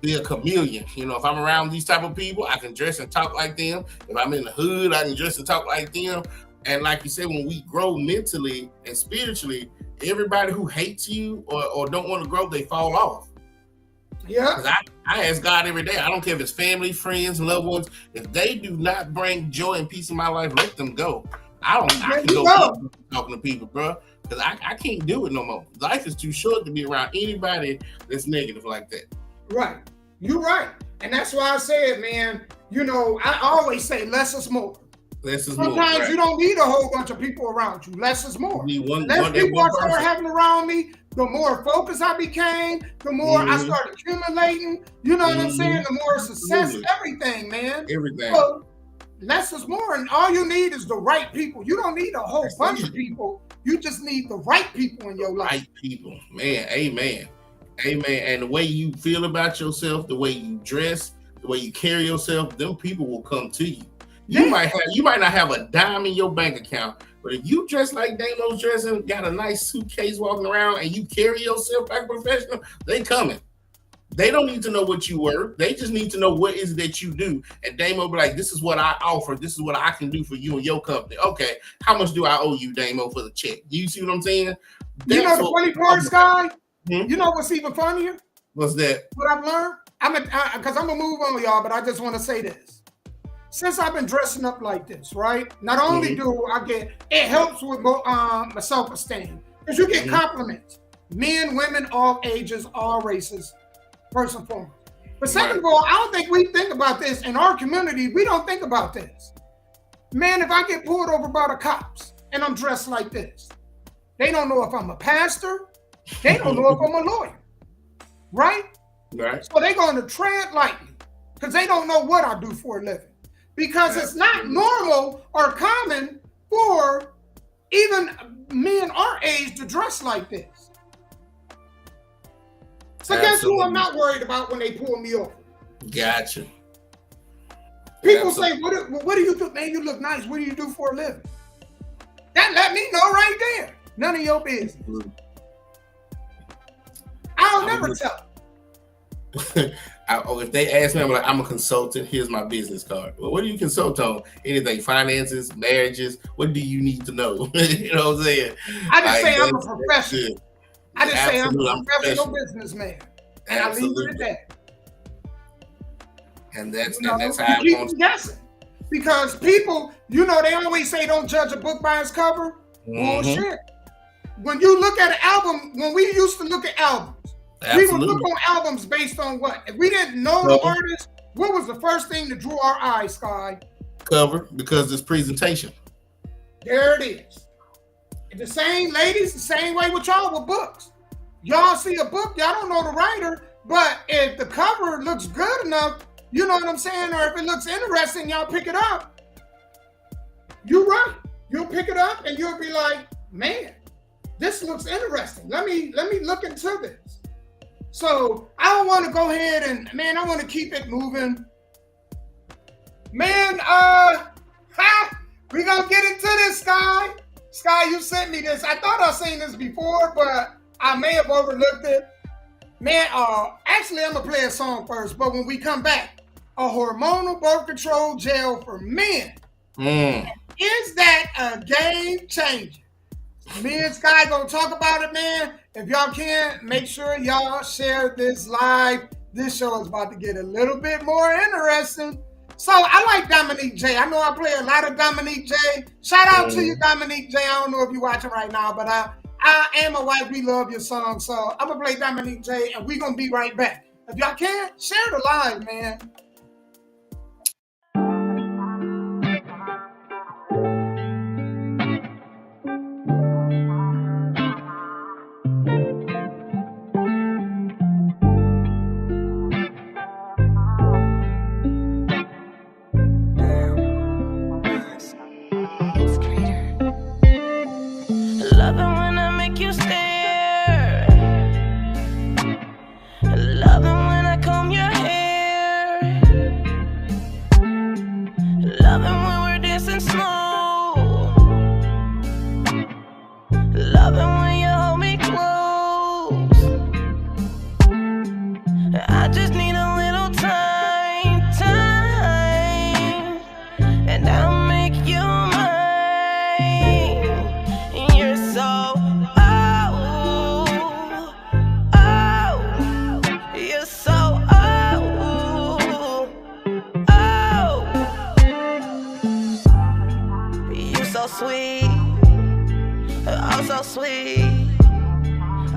be a chameleon. You know, if I'm around these type of people, I can dress and talk like them. If I'm in the hood, I can dress and talk like them. And like you said, when we grow mentally and spiritually, everybody who hates you or don't want to grow, they fall off. Yeah. Because I ask God every day. I don't care if it's family, friends, loved ones. If they do not bring joy and peace in my life, let them go. I can go talking to people, bro. Because I can't do it no more. Life is too short to be around anybody that's negative like that. Right. You're right. And that's why I said, man, you know, I always say less is more. Sometimes you don't need a whole bunch of people around you. Less is more. Less people I started having around me, the more focused I became, the more I started accumulating. You know what I'm saying? The more success, everything, man. Everything. So, less is more, and all you need is the right people. You don't need a whole bunch of people. You just need the right people in your life. Right people, man. Amen. Amen. And the way you feel about yourself, the way you dress, the way you carry yourself, them people will come to you. You might not have a dime in your bank account, but if you dress like Damo's dressing, got a nice suitcase walking around, and you carry yourself like professional, they coming. They don't need to know what you were. They just need to know what is it that you do. And Damo be like, this is what I offer. This is what I can do for you and your company. Okay, how much do I owe you, Damo, for the check? You see what I'm saying? You know the funny part, Sky? You know what's even funnier? What's that? What I've learned? Because I'm going to move on, y'all, but I just want to say this. Since I've been dressing up like this, right? Not only do I it helps with my self-esteem. Because you get compliments. Men, women, all ages, all races, first and foremost. But second of all, I don't think we think about this. In our community, we don't think about this. Man, if I get pulled over by the cops and I'm dressed like this, they don't know if I'm a pastor. They don't know if I'm a lawyer. Right? Right. So they're going to tread lightly because they don't know what I do for a living. Because it's not normal or common for even men our age to dress like this. So guess who I'm not worried about when they pull me over? Gotcha. People say, what do you do? Man, you look nice. What do you do for a living? That let me know right there. None of your business. I'll never tell. if they ask me, I'm like, I'm a consultant. Here's my business card. Well, what do you consult on? Anything, finances, marriages. What do you need to know? You know what I'm saying? I just say I'm a professional. I just say I'm a Absolutely, professional businessman, and Absolutely. I leave it at that. And that's how I keep want. guessing. Because people, they always say don't judge a book by its cover. Bullshit. When you look at an album, when we used to look at albums, we would look on albums based on what? If we didn't know the artist, what was the first thing that drew our eyes, Sky? Cover, because it's presentation. There it is. The same, ladies, the same way with y'all with books. Y'all see a book, y'all don't know the writer, but if the cover looks good enough, you know what I'm saying? Or if it looks interesting, y'all pick it up. You're right. You'll pick it up and you'll be like, man, this looks interesting. Let me look into this. So I don't want to go ahead and, man, I want to keep it moving. Man, we gonna get into this, Sky. Sky, you sent me this. I thought I've seen this before, but I may have overlooked it. Man, actually, I'm gonna play a song first, but when we come back, a hormonal birth control gel for men. Is that a game changer? Me and Sky gonna talk about it, man. If y'all can, make sure y'all share this live. This show is about to get a little bit more interesting. So I like Dominique J. I know I play a lot of Dominique J. Shout out to you, Dominique J. I don't know if you're watching right now, but I and my wife, we love your song. So I'm gonna play Dominique J. and we're gonna be right back. If y'all can, share the live, man.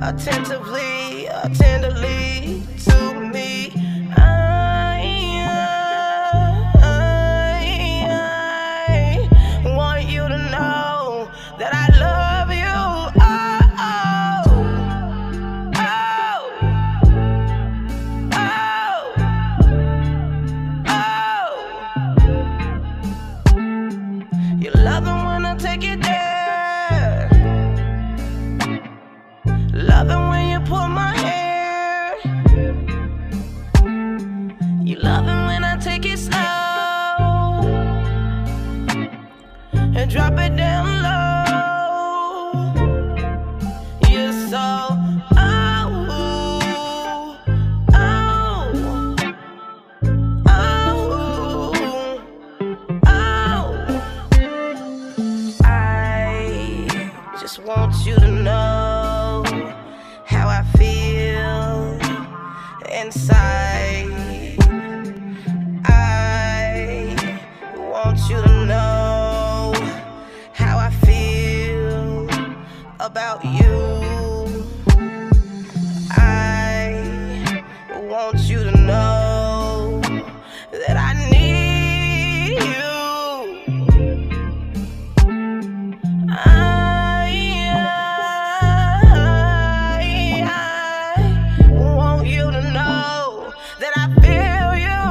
Attentively, tenderly to me. I want you to know that I love you. You love it when I take it there. Love it when you pull my hair. You love it when I take it slow and drop it down low. You're so I just want you to know how I feel inside. I want you to know how I feel about you. I want you to know that I need you. Want you to know that I feel you.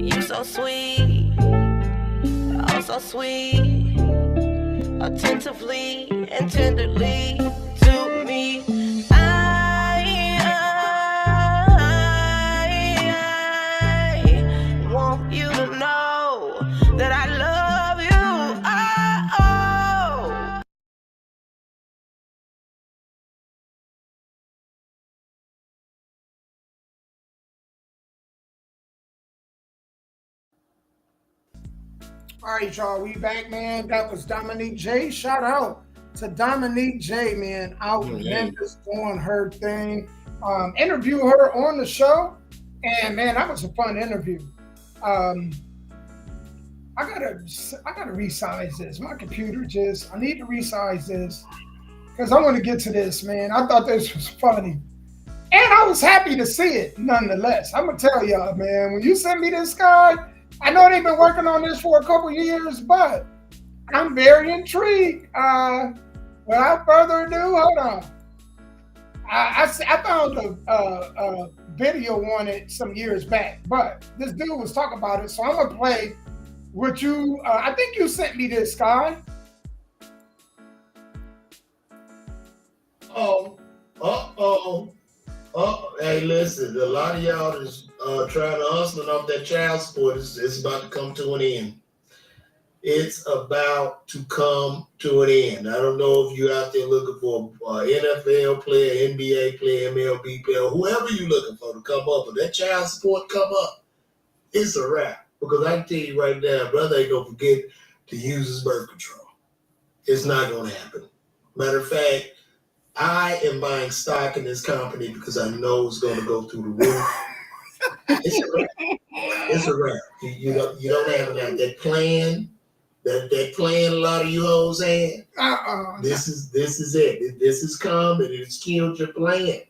You so sweet, oh so sweet, attentively and tenderly to me. I want you to know All right, y'all, we back, man. That was Dominique J. Shout out to Dominique J, man, out in Memphis doing her thing. Interview her on the show, and man, that was a fun interview. I gotta resize this. My computer I need to resize this because I want to get to this, man. I thought this was funny. And I was happy to see it, nonetheless. I'm gonna tell y'all, man, when you sent me this guy, I know they've been working on this for a couple years, but I'm very intrigued. Without further ado, hold on. I found a video on it some years back, but this dude was talking about it, so I'm gonna play what you. I think you sent me this guy. Hey, listen, a lot of y'all is trying to hustle off that child support. It's about to come to an end. It's about to come to an end. I don't know if you're out there looking for an NFL player, NBA player, MLB player, whoever you're looking for to come up, but that child support come up, it's a wrap. Because I can tell you right now, brother ain't going to forget to use his birth control. It's not going to happen. Matter of fact, I am buying stock in this company because I know it's going to go through the roof. It's a wrap. It's a wrap. You don't have that plan. That plan a lot of you hoes had. This is it. This has come and it's killed your plan.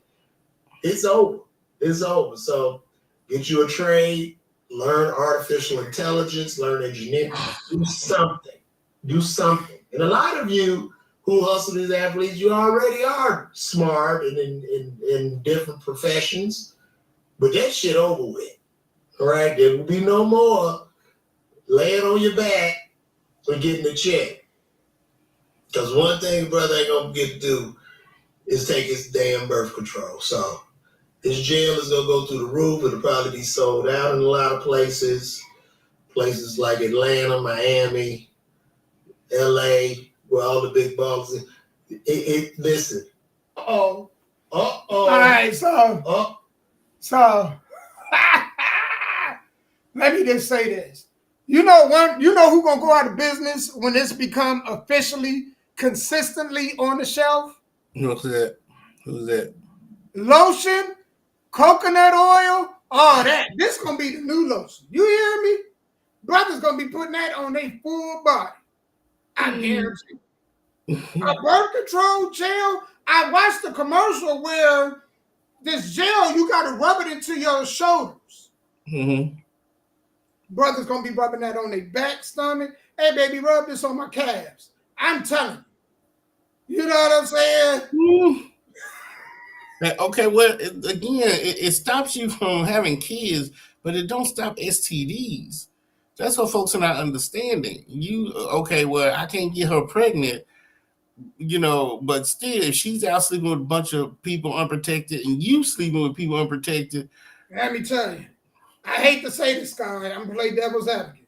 It's over. It's over. So get you a trade, learn artificial intelligence, learn engineering, do something. Do something. And a lot of you who hustle as athletes, you already are smart and in different professions, but that shit over with. All right, there will be no more laying on your back for getting a check. Because one thing brother ain't gonna get to do is take his damn birth control. So his jail is gonna go through the roof. It'll probably be sold out in a lot of places like Atlanta, Miami, LA, where all the big balls. Listen. All right, so let me just say this. You know who gonna go out of business when it's become officially consistently on the shelf? Who's that? Who's that? Lotion, coconut oil, all that. This gonna be the new lotion. You hear me? Brothers gonna be putting that on their full body. I guarantee. A birth control gel. I watched the commercial where this gel, you gotta rub it into your shoulders. Mm-hmm. Brothers gonna be rubbing that on their back, stomach. Hey, baby, rub this on my calves. I'm telling you. You know what I'm saying? Okay, well, it stops you from having kids, but it don't stop STDs. That's what folks are not understanding. I can't get her pregnant, but still, if she's out sleeping with a bunch of people unprotected and you sleeping with people unprotected. Let me tell you. I hate to say this, guy. I'm gonna play devil's advocate.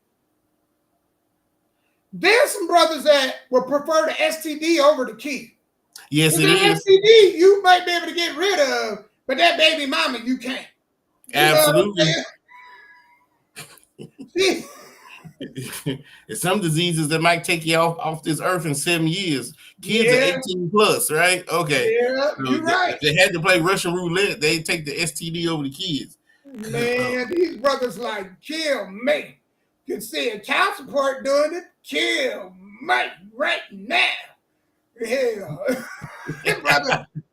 There's some brothers that would prefer the STD over the kid. Yes, it is. STD you might be able to get rid of, but that baby mama you can't. Absolutely. It's some diseases that might take you off this earth in 7 years. Kids are 18 plus, right? Okay. Yeah, you're right. If they had to play Russian roulette, they take the STD over the kids. Man, these brothers like kill me. You can see a child support doing it. Kill me right now. Hell,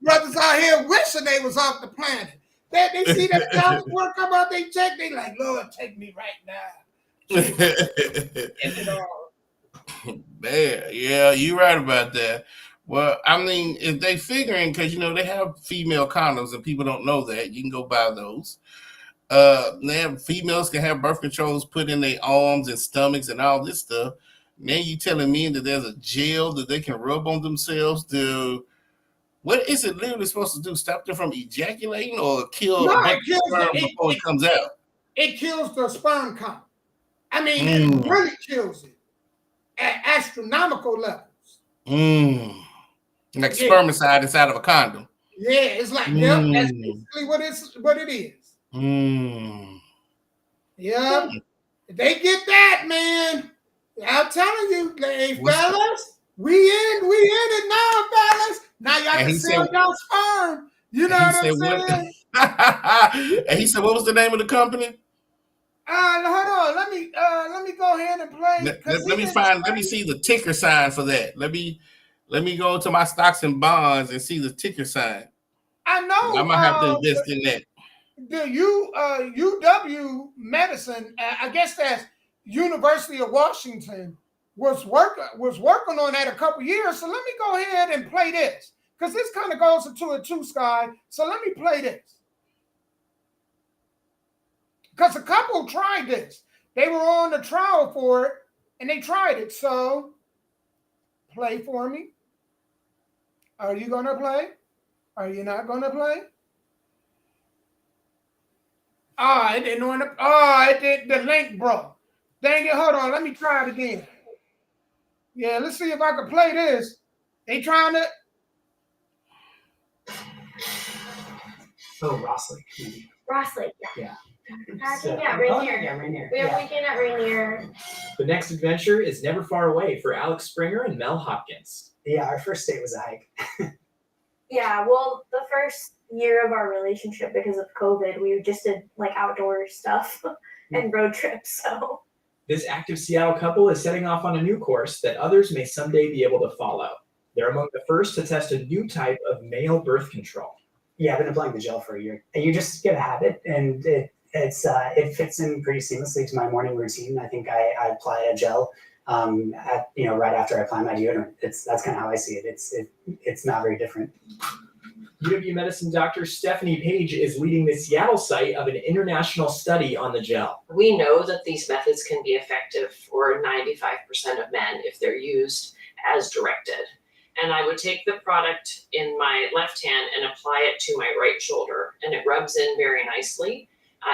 brothers out here wishing they was off the planet. They see that child support come out, they check. They like, Lord, take me right now. Man, yeah, you're right about that. Well, I mean, if they figuring, because they have female condoms and people don't know that, you can go buy those. Females can have birth controls put in their arms and stomachs and all this stuff. Now you telling me that there's a gel that they can rub on themselves to, what is it literally supposed to do? Stop them from ejaculating or kill sperm before it comes out? It kills the sperm count. I mean, it really kills it at astronomical levels. Like spermicide inside of a condom. Yeah, it's like, that's basically what it is. Yep. If they get that, man, I'm telling you, hey, What's that? fellas, we in it now, fellas. Now y'all And can he sell said, y'all sperm. You know and he what said, I'm what? saying? And he said, what was the name of the company? Hold on. Let me go ahead and play. Let me see the ticker sign for that. Let me go to my stocks and bonds and see the ticker sign. I know. I might have to invest in that. The UW medicine, I guess that's University of Washington, was working on that a couple years. So let me go ahead and play this, because this kind of goes into a two sky. So let me play this, because a couple tried this. They were on the trial for it, and they tried it. So play for me. Are you gonna play? Are you not gonna play? It didn't want to. It did. The link broke. Dang it! Hold on. Let me try it again. Yeah, let's see if I can play this. They trying to. Oh, Ross Lake. Ross Lake, Yeah. Rainier. We are weekend at Rainier. The next adventure is never far away for Alex Springer and Mel Hopkins. Yeah, our first date was a hike. Yeah, well, the first year of our relationship, because of COVID, we just did like outdoor stuff and road trips. So This active Seattle couple is setting off on a new course that others may someday be able to follow. They're among the first to test a new type of male birth control. Yeah, I've been applying the gel for a year. And you just get a habit, and it fits in pretty seamlessly to my morning routine. I think I apply a gel right after I apply my deodorant. That's kind of how I see it. It's not very different. UW Medicine Dr. Stephanie Page is leading the Seattle site of an international study on the gel. We know that these methods can be effective for 95% of men if they're used as directed. And I would take the product in my left hand and apply it to my right shoulder, and it rubs in very nicely.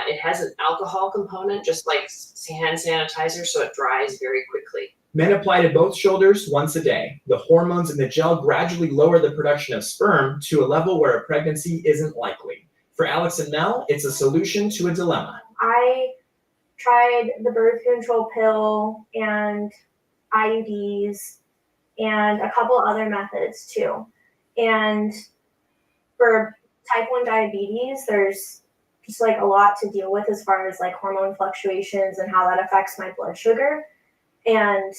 It has an alcohol component, just like hand sanitizer, so it dries very quickly. Men apply to both shoulders once a day. The hormones in the gel gradually lower the production of sperm to a level where a pregnancy isn't likely. For Alex and Mel, it's a solution to a dilemma. I tried the birth control pill and IUDs and a couple other methods too. And for type 1 diabetes, there's just like a lot to deal with as far as like hormone fluctuations and how that affects my blood sugar. And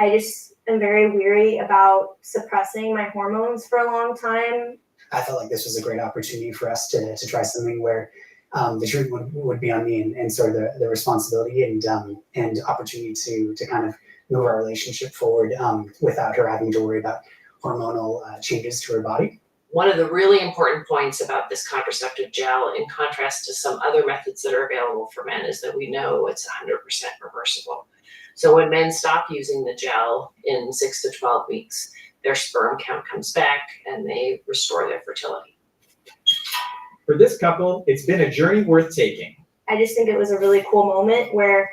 I just am very weary about suppressing my hormones for a long time. I felt like this was a great opportunity for us to try something where the treatment would be on me, and sort of the responsibility and opportunity to kind of move our relationship forward without her having to worry about hormonal changes to her body. One of the really important points about this contraceptive gel, in contrast to some other methods that are available for men, is that we know it's 100% reversible. So when men stop using the gel in 6 to 12 weeks, their sperm count comes back and they restore their fertility. For this couple, it's been a journey worth taking. I just think it was a really cool moment where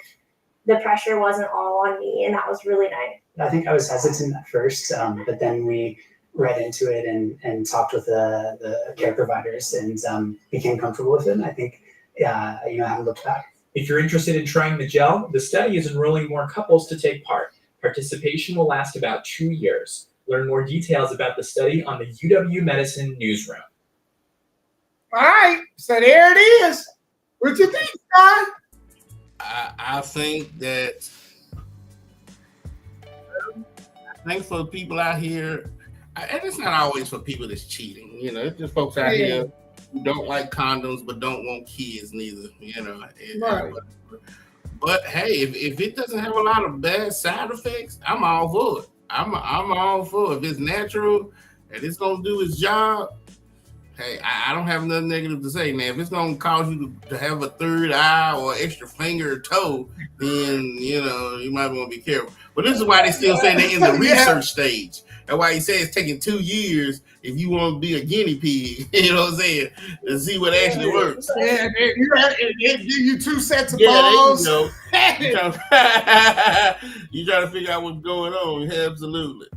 the pressure wasn't all on me, and that was really nice. I think I was hesitant at first, but then we read into it and talked with the care providers and became comfortable with it. And I think, I haven't looked back. If you're interested in trying the gel, the study is enrolling more couples to take part. Participation will last about 2 years. Learn more details about the study on the UW Medicine newsroom. All right, so there it is. What you think, Scott? I think that for people out here, and it's not always for people that's cheating. It's just folks out here who don't like condoms but don't want kids neither. Right. But hey, if it doesn't have a lot of bad side effects, I'm all for it. I'm all for it. If it's natural and it's gonna do its job, hey, I don't have nothing negative to say. Now, if it's gonna cause you to have a third eye or extra finger or toe, then you might want to be careful. But this is why they still say they're in the research stage. That's why he says it's taking 2 years if you want to be a guinea pig. You know what I'm saying? To see what actually works. Yeah, give you 2 sets of balls. There you go. You try to figure out what's going on. Absolutely.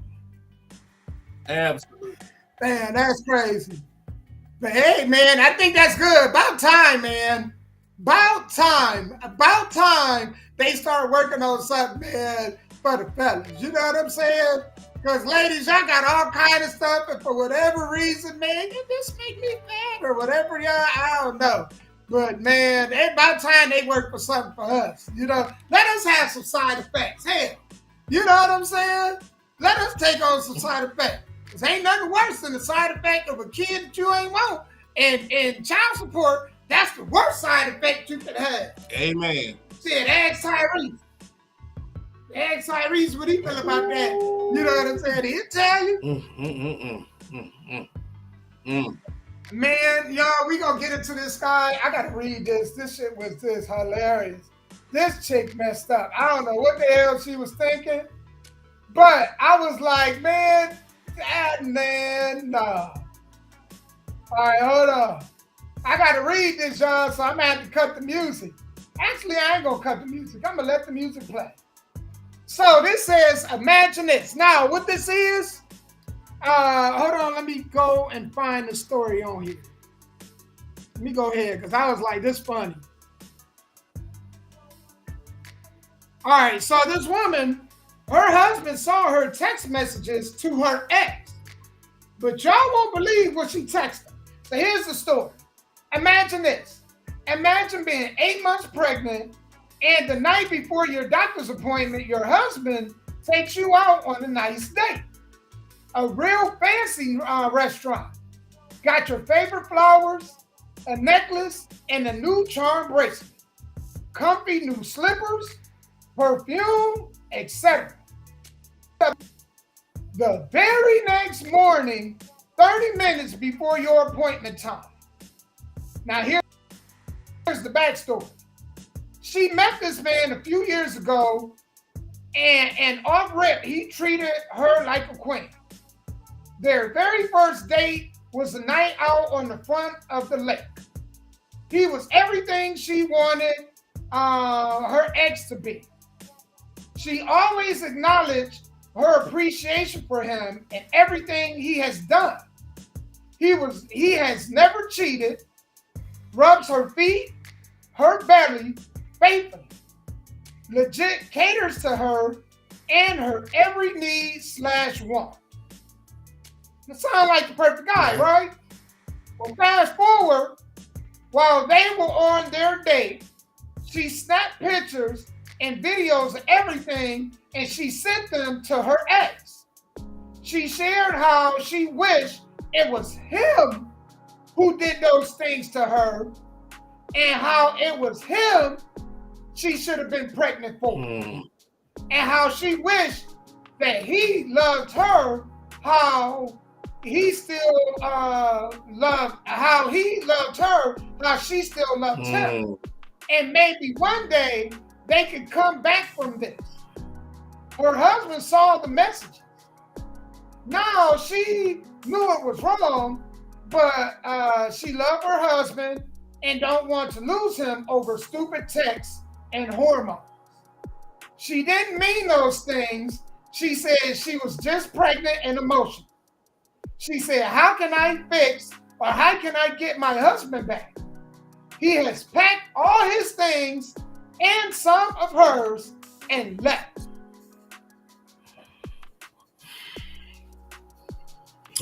Man, that's crazy. But hey, man, I think that's good. About time, man. About time they start working on something, man, for the fellas. You know what I'm saying? Because ladies, y'all got all kind of stuff, and for whatever reason, man, it just make me mad or whatever, y'all. I don't know. But man, it's about time they work for something for us. You know, let us have some side effects. Hell, you know what I'm saying? Let us take on some side effects. Because ain't nothing worse than the side effect of a kid that you ain't want. And child support, that's the worst side effect you could have. Amen. Shit, ask Tyrese. Ask Tyrese what he feel about that. You know what I'm saying? He'll tell you. Man, y'all, we gonna get into this guy. I gotta read this. This shit was just hilarious. This chick messed up. I don't know what the hell she was thinking, but I was like, man, nah. All right, hold on. I gotta read this, y'all, so I'm gonna have to cut the music. Actually, I ain't gonna cut the music. I'm gonna let the music play. So this says, imagine this. Now, what this is, hold on, let me go and find the story on here. Let me go ahead, because I was like, this funny. All right, so this woman, her husband saw her text messages to her ex, but y'all won't believe what she texted. So here's the story. Imagine this. Imagine being 8 months pregnant, and the night before your doctor's appointment, your husband takes you out on a nice date. A real fancy restaurant. Got your favorite flowers, a necklace, and a new charm bracelet. Comfy new slippers, perfume, etc. The very next morning, 30 minutes before your appointment time. Now here's the backstory. She met this man a few years ago, and off rip, he treated her like a queen. Their very first date was a night out on the front of the lake. He was everything she wanted her ex to be. She always acknowledged her appreciation for him and everything he has done. He has never cheated, rubs her feet, her belly faithfully, legit caters to her and her every need/want. That sounds like the perfect guy, right? Well, fast forward, while they were on their date, she snapped pictures and videos of everything, and she sent them to her ex. She shared how she wished it was him who did those things to her, and how it was him she should have been pregnant for, and how she wished that he loved her, how he still loved her, how she still loved him, and maybe one day they could come back from this. Her husband saw the messages. Now she knew it was wrong, but she loved her husband and don't want to lose him over stupid texts and hormones. She didn't mean those things. She said she was just pregnant and emotional. She said, how can I fix or how can I get my husband back? He has packed all his things and some of hers and left.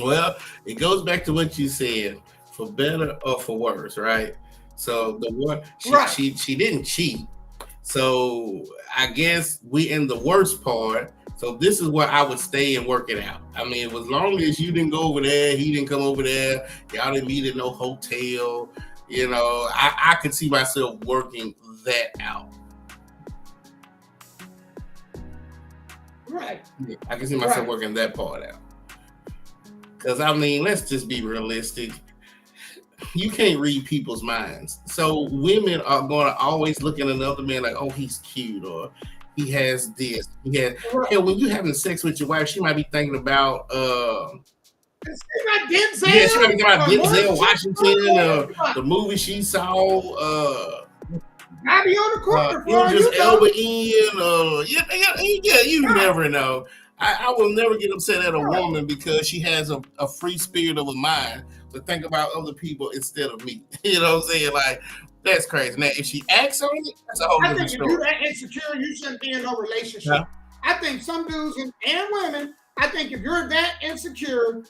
Well, it goes back to what you said, for better or for worse, right? So the one she didn't cheat. So I guess we in the worst part. So this is where I would stay and work it out. I mean, as long as you didn't go over there, he didn't come over there, y'all didn't meet at no hotel, you know, I could see myself working that out. Right. Yeah, I can see myself working that part out. Because, I mean, let's just be realistic. You can't read people's minds. So women are going to always look at another man like, oh, he's cute, or he has this. Hell, when you're having sex with your wife, she might be thinking about Denzel. Yeah, she might be thinking about Denzel Washington, the movie she saw. Maybe on the corner, just Elba in. Yeah, you never know. I will never get upset at a woman because she has a free spirit of a mind to think about other people instead of me. You know what I'm saying? Like, That's crazy. Now, if she acts on it, that's a whole I different think if story. you're that insecure, you shouldn't be in no relationship. Yeah. I think some dudes and women, I think if you're that insecure,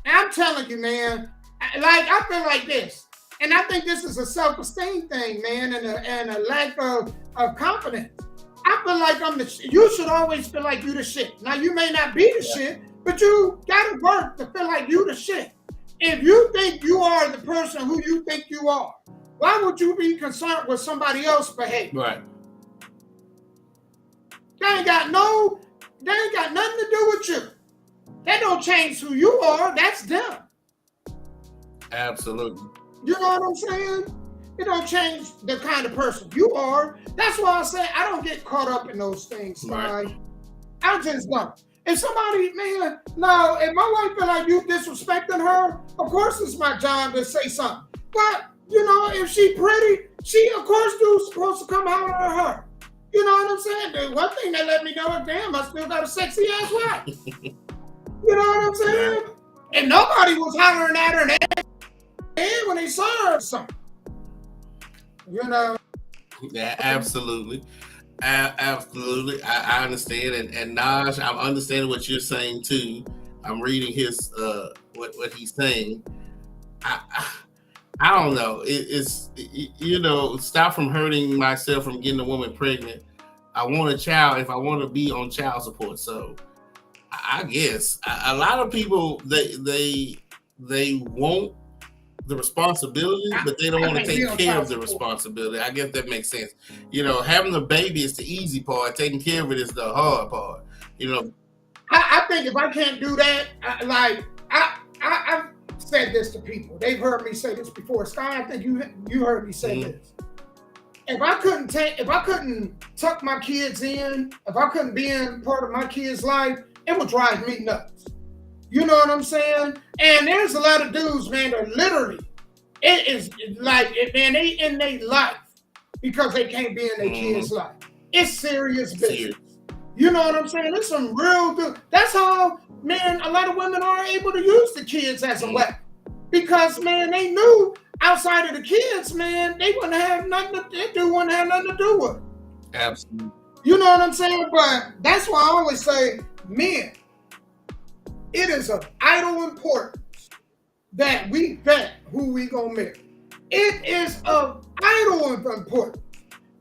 I'm telling you, man, I feel like this. And I think this is a self-esteem thing, man, and a lack of confidence. I feel like you should always feel like you the shit. Now, you may not be the shit, but you gotta work to feel like you the shit. If you think you are the person who you think you are, why would you be concerned with somebody else's behavior? Right. They ain't got nothing to do with you. That don't change who you are. That's them. Absolutely. You know what I'm saying? It don't change the kind of person you are. That's why I say I don't get caught up in those things, Right. Sky. I just don't. If somebody, man, no, if my wife feel like you disrespecting her, of course it's my job to say something. But, you know, if she pretty, she, of course, dude's supposed to come holler at her. You know what I'm saying? The one thing they let me know is, damn, I still got a sexy ass wife. You know what I'm saying? And nobody was hollering at her and when they saw her or something. You know? Yeah, absolutely. Absolutely. I understand. And Naj, I'm understanding what you're saying too. I'm reading his what he's saying. I don't know. It's stop from hurting myself from getting a woman pregnant. I want a child if I want to be on child support. So I guess a lot of people they want the responsibility, but they don't want to take care of the responsibility. I guess that makes sense. You know, having a baby is the easy part. Taking care of it is the hard part. You know, I think if I can't do that, I've said this to people. They've heard me say this before. Sky, I think you heard me say this. If I couldn't tuck my kids in, if I couldn't be in part of my kids' life, it would drive me nuts. You know what I'm saying? And there's a lot of dudes, man, that literally, it is like, man, they in their life because they can't be in their kids' life. It's serious business. You know what I'm saying? It's some real dude. That's how, man, a lot of women are able to use the kids as a weapon. Because, man, they knew outside of the kids, man, they wouldn't have nothing to do with it. Absolutely. You know what I'm saying? But that's why I always say, men, it is of vital importance that we vet who we gonna marry. It is of vital importance.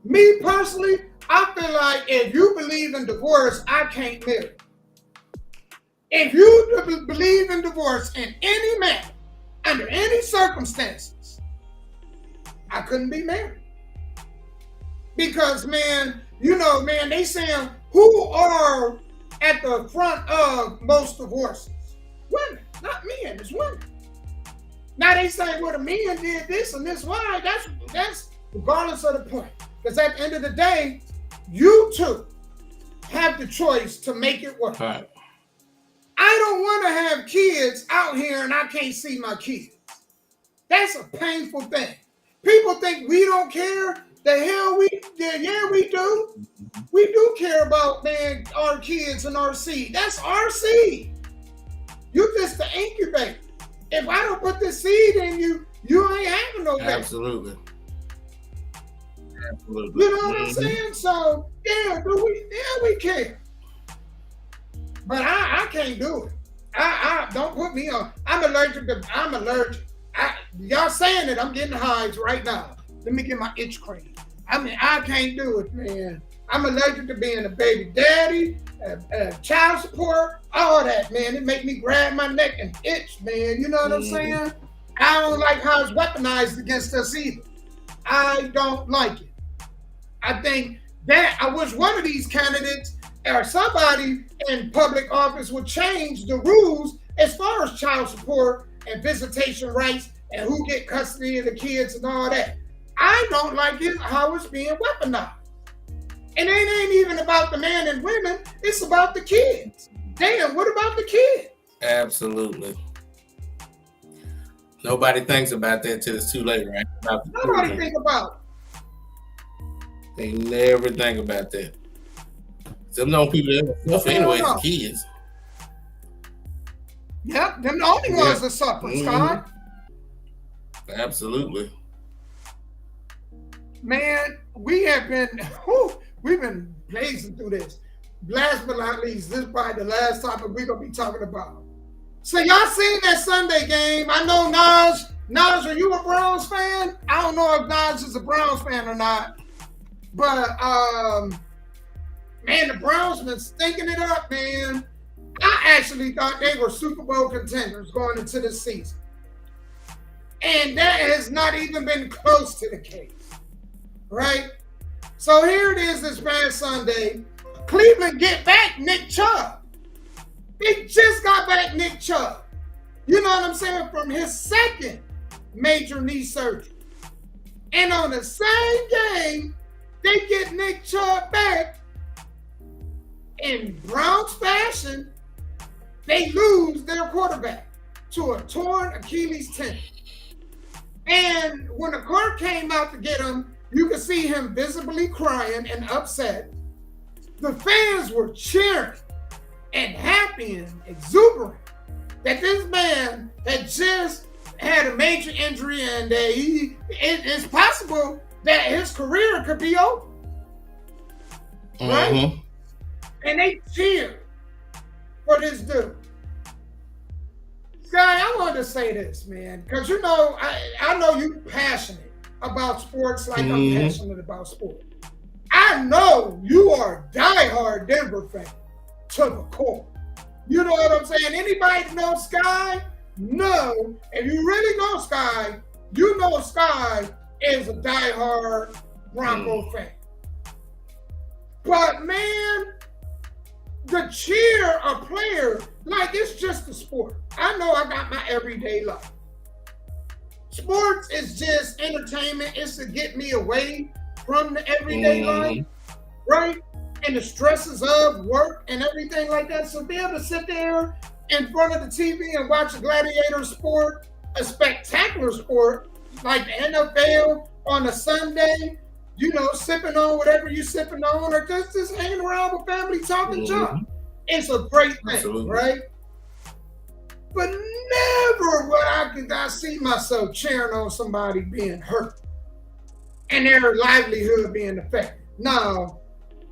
Me personally, I feel like if you believe in divorce, I can't marry. If you believe in divorce in any manner, under any circumstances, I couldn't be married. Because, man, you know, man, they saying who are at the front of most divorces? Women, not men, it's women. Now they say, well, the men did this and this. Why? That's regardless of the point. Because at the end of the day, you two have the choice to make it work. Right. I don't want to have kids out here and I can't see my kids. That's a painful thing. People think we don't care. The hell yeah, we do. We do care about, man, our kids and our seed. That's our seed. You just the incubator. If I don't put the seed in you, you ain't having no baby. Absolutely. Absolutely. You know what I'm saying? So, yeah, we care. But I can't do it. I don't put me on. I'm allergic. Y'all saying it, I'm getting hives right now. Let me get my itch cream. I mean, I can't do it, man. I'm allergic to being a baby daddy, child support, all that, man. It make me grab my neck and itch, man. You know what I'm saying? I don't like how it's weaponized against us either. I don't like it. I think that I wish one of these candidates or somebody in public office would change the rules as far as child support and visitation rights and who get custody of the kids and all that. I don't like it how it's being weaponized. And it ain't even about the man and women, it's about the kids. Damn, what about the kids? Absolutely. Nobody thinks about that till it's too late, right? Nobody think about it. They never think about that. Some known people that suffer anyways, the kids. Yep, them the only ones that suffer, Scott. Absolutely. Man, we've been blazing through this. Last but not least, this is probably the last topic we're gonna be talking about. So y'all seen that Sunday game? I know Nas, are you a Browns fan? I don't know if Nas is a Browns fan or not, but man, the Browns been stinking it up, man. I actually thought they were Super Bowl contenders going into this season, and that has not even been close to the case, right? So here it is this past Sunday. Cleveland get back Nick Chubb. They just got back Nick Chubb. You know what I'm saying? From his second major knee surgery. And on the same game, they get Nick Chubb back. In Browns fashion, they lose their quarterback to a torn Achilles tendon. And when the court came out to get him, you could see him visibly crying and upset. The fans were cheering and happy and exuberant that this man had just had a major injury and that it's possible that his career could be over. Right? Mm-hmm. And they cheered for this dude. Guy, I wanted to say this, man, because you know, I know you're passionate about sports like I'm passionate about sports. I know you are a diehard Denver fan to the core. You know what I'm saying? Anybody that knows Sky? No. If you really know Sky, you know Sky is a diehard Bronco fan. But man, the cheer of players, like it's just a sport. I know I got my everyday life. Sports is just entertainment. It's to get me away from the everyday life, right? And the stresses of work and everything like that. So be able to sit there in front of the TV and watch a gladiator sport, a spectacular sport like the NFL on a Sunday, you know, sipping on whatever you're sipping on, or just hanging around with family talking junk. It's a great thing, right? But never would I see myself cheering on somebody being hurt and their livelihood being affected. Now,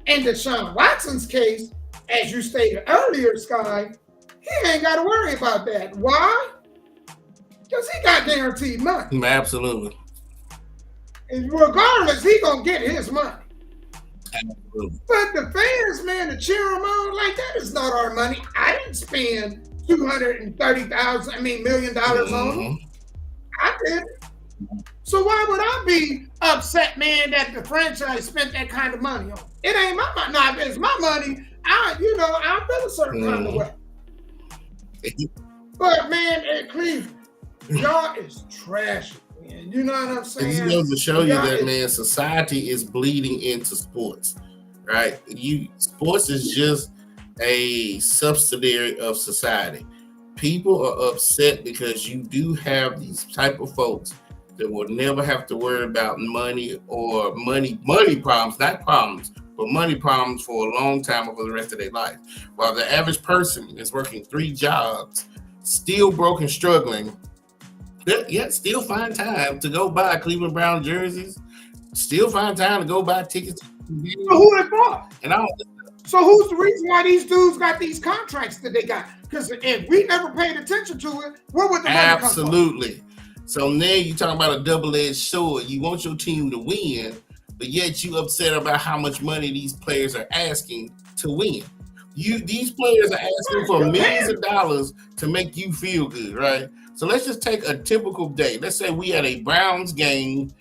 in Deshaun Watson's case, as you stated earlier, Sky, he ain't got to worry about that. Why? Because he got guaranteed money. Absolutely. And regardless, he gonna get his money. Absolutely. But the fans, man, to cheer him on, like that is not our money. I didn't spend $230 million on him. I did. So why would I be upset, man, that the franchise spent that kind of money on? It ain't my money. Now, if it's my money, I feel a certain kind of way. But man, at Cleveland, y'all is trash, man. You know what I'm saying? It goes to show you that, man, society is bleeding into sports, right? Sports is just a subsidiary of society. People are upset because you do have these type of folks that will never have to worry about money or money problems, not problems, but money problems for a long time or for the rest of their life. While the average person is working 3 jobs, still broke and struggling, yet still find time to go buy Cleveland Brown jerseys, still find time to go buy tickets. So who they bought? So who's the reason why these dudes got these contracts that they got? Because if we never paid attention to it, where would the money come from? Absolutely. So now you're talking about a double-edged sword. You want your team to win, but yet you upset about how much money these players are asking to win. These players are asking for millions of dollars to make you feel good, right? So let's just take a typical day. Let's say we had a Browns game.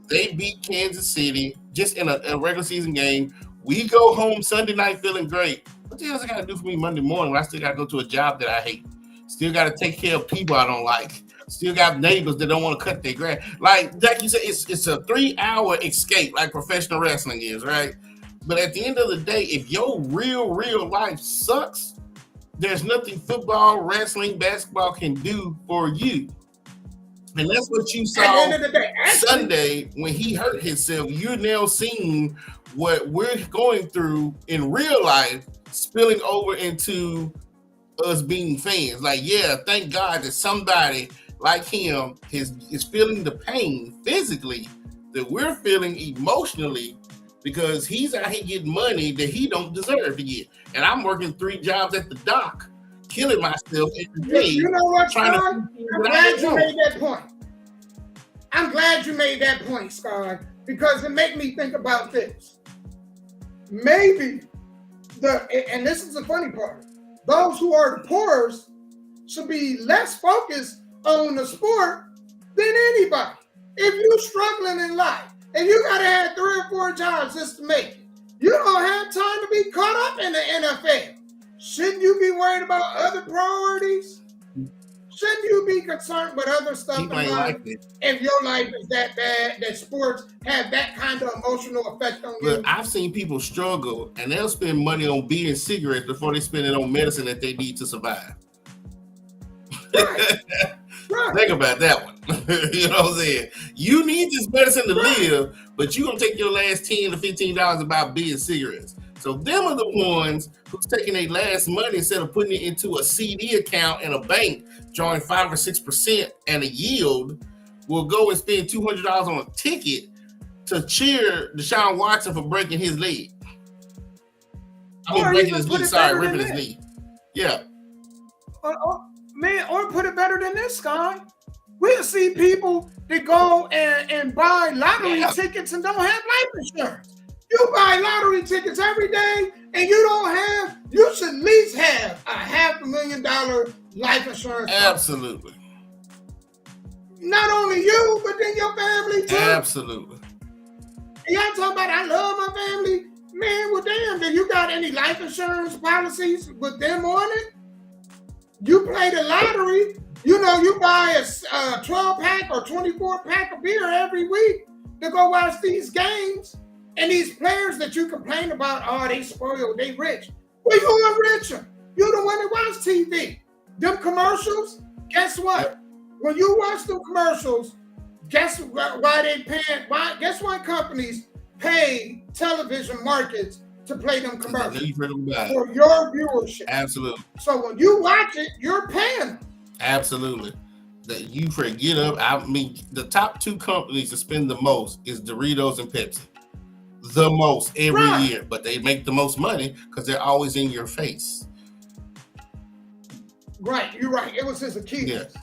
They beat Kansas City just in a regular season game. We go home Sunday night feeling great. What the hell is it got to do for me Monday morning when I still got to go to a job that I hate? Still got to take care of people I don't like. Still got neighbors that don't want to cut their grass. Like you said, it's a 3-hour escape like professional wrestling is, right? But at the end of the day, if your real life sucks, there's nothing football, wrestling, basketball can do for you. And that's what you saw At the end of the day, Sunday when he hurt himself. You're now seeing what we're going through in real life spilling over into us being fans. Like, yeah, thank God that somebody like him is feeling the pain physically that we're feeling emotionally because he's out here getting money that he don't deserve to get. And I'm working 3 jobs at the dock, killing myself every day. You know what, trying Scott? to I'm glad you made that point. I'm glad you made that point, Scott, because it made me think about this. Maybe and this is the funny part, those who are the poorest should be less focused on the sport than anybody. If you're struggling in life, and you gotta have 3 or 4 jobs just to make it, you don't have time to be caught up in the NFL. Shouldn't you be worried about other priorities? Shouldn't you be concerned with other stuff in life? Like it. If your life is that bad, that sports have that kind of emotional effect on you? Look, I've seen people struggle and they'll spend money on beer and cigarettes before they spend it on medicine that they need to survive. Right. Think about that one. You know what I'm saying? You need this medicine to live, but you're going to take your last $10 to $15 to buy beer and cigarettes. So them are the ones who's taking their last money instead of putting it into a CD account in a bank, drawing 5 or 6% and a yield, will go and spend $200 on a ticket to cheer Deshaun Watson for breaking his leg. Breaking his knee. Sorry, ripping his knee. Yeah. Man, or put it better than this, Scott. We'll see people that go and buy lottery tickets and don't have life insurance. You buy lottery tickets every day and you should at least have a $500,000 life insurance. Absolutely. Not only you, but then your family too. Absolutely. And y'all talking about I love my family. Man, well damn, do you got any life insurance policies with them on it? You play the lottery, you buy a 12-pack or 24-pack of beer every week to go watch these games. And these players that you complain about, oh, they spoiled, they rich. Well, you are richer. You're the one that watch TV. Them commercials, guess what? When you watch them commercials, guess why companies pay television markets to play them commercials? For your viewership. Absolutely. So when you watch it, you're paying them. Absolutely. That you forget of. I mean, the top 2 companies that spend the most is Doritos and Pepsi. The most every year, but they make the most money because they're always in your face. Right, you're right. It was his Achilles.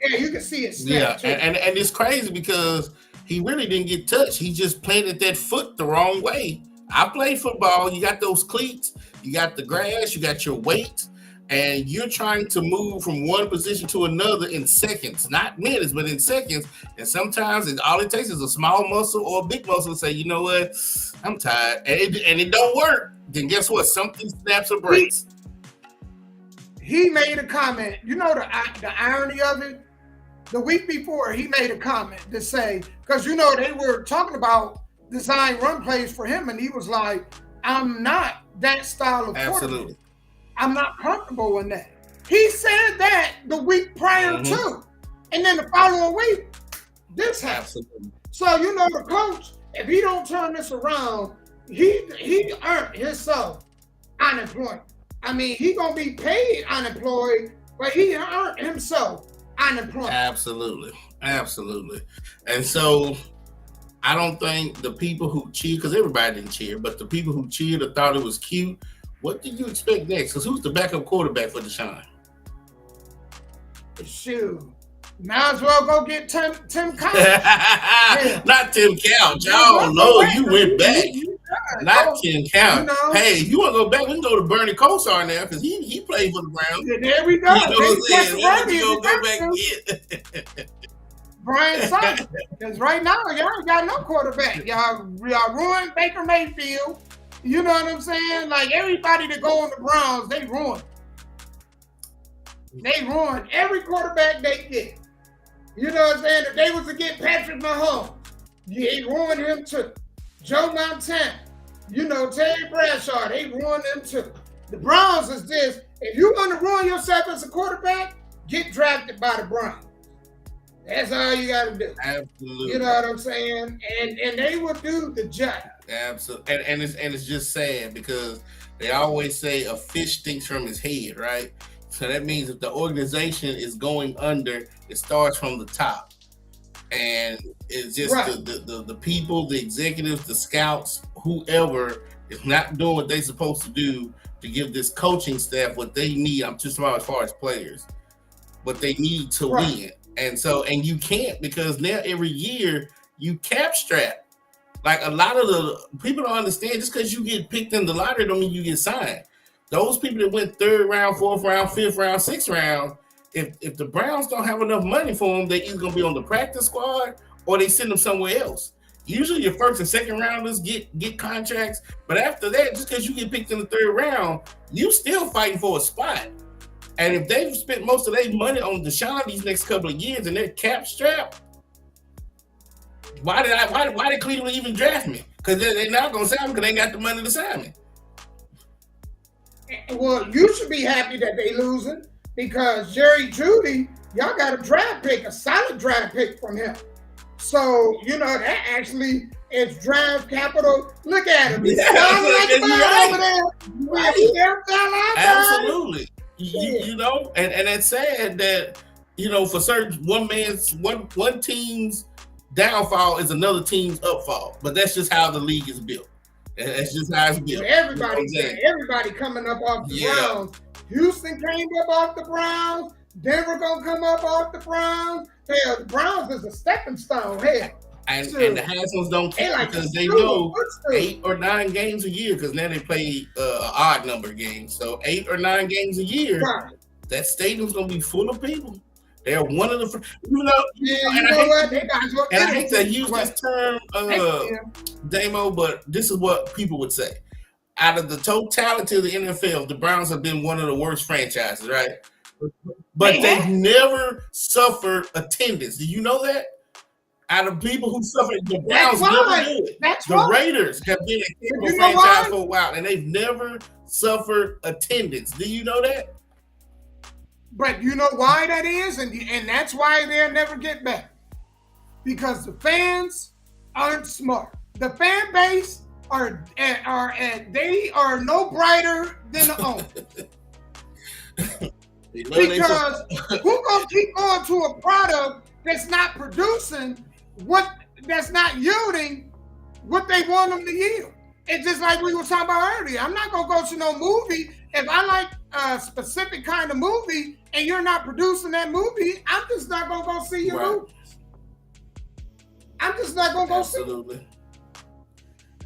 Yeah, you can see it. Yeah, and it's crazy because he really didn't get touched. He just planted that foot the wrong way. I played football. You got those cleats, you got the grass, you got your weight, and you're trying to move from one position to another in seconds, not minutes, but in seconds. And sometimes all it takes is a small muscle or a big muscle to say, you know what, I'm tired. And it don't work. Then guess what? Something snaps or breaks. He made a comment. You know the irony of it? The week before, he made a comment to say, because they were talking about design run plays for him, and he was like, I'm not that style of quarterback. Absolutely. I'm not comfortable in that. He said that the week prior to. And then the following week, this happened. Absolutely. So, the coach, if he don't turn this around, he earned himself unemployment. I mean, he going to be paid unemployed, but he earned himself unemployment. Absolutely. Absolutely. And so I don't think the people who cheered, because everybody didn't cheer, but the people who cheered or thought it was cute, what did you expect next? Because who's the backup quarterback for Deshaun? Shoot. Might as well go get Tim Couch. Not Tim Couch. Oh, no, you went back. Not Tim Couch. Hey, if you want to go back, we can go to Bernie Kosar now because he played for the Browns. There we go. You know what I'm saying? Go back and get. Brian Sutton. Because right now, y'all ain't got no quarterback. Y'all ruined Baker Mayfield. You know what I'm saying? Like everybody that go on the Browns, they ruined. They ruined every quarterback they get. You know what I'm saying? If they was to get Patrick Mahomes, they ruined him too. Joe Montana, Terry Bradshaw, they ruined him too. The Browns is this: if you want to ruin yourself as a quarterback, get drafted by the Browns. That's all you got to do. Absolutely. You know what I'm saying? And they will do the job. Absolutely. And it's just sad because they always say a fish stinks from his head, right? So that means if the organization is going under, it starts from the top. and it's just Right. the people, the executives, the scouts, whoever is not doing what they're supposed to do to give this coaching staff what they need. I'm just talking about as far as players, what they need to win. And so, and you can't, because now every year you cap strap. Like a lot of the people don't understand, just because you get picked in the lottery don't mean you get signed. Those people that went 3rd round, 4th round, 5th round, 6th round, if the Browns don't have enough money for them, they either gonna be on the practice squad or they send them somewhere else. Usually your 1st and 2nd rounders get contracts, but after that, just because you get picked in the 3rd round, you still fighting for a spot. And if they've spent most of their money on Deshaun these next couple of years and they're cap strapped, why did Cleveland even draft me? Because they're not gonna sign me because they ain't got the money to sign me. Well, you should be happy that they losing, because Jerry Jeudy, y'all got a draft pick, a solid draft pick from him. So, you know, that actually is draft capital. Look at him. He's over there. Absolutely. You know, and it's sad that, you know, for certain one team's downfall is another team's upfall. But that's just how the league is built. That's just how it's built. Everybody coming up off the Browns. Houston came up off the Browns. Denver gonna come up off the Browns. Hell, the Browns is a stepping stone. Hell. And the Hassels don't care because they know 8 or 9 games a year, because now they play an odd number of games. So 8 or 9 games a year, that stadium's gonna be full of people. They're one of the, I hate to use this term, Damo, but this is what people would say. Out of the totality of the NFL, the Browns have been one of the worst franchises, right? But they've never suffered attendance. Do you know that? Out of people who suffered, the Browns never do it. The Raiders have been a franchise for a while, and they've never suffered attendance. Do you know that? But you know why that is, and that's why they'll never get back. Because the fans aren't smart. The fan base they are no brighter than the owner. Because who gonna keep going to a product that's not producing that's not yielding what they want them to yield? It's just like we were talking about earlier. I'm not gonna go to no movie if I like a specific kind of movie and you're not producing that movie. I'm just not gonna go see your movies. I'm just not gonna go see.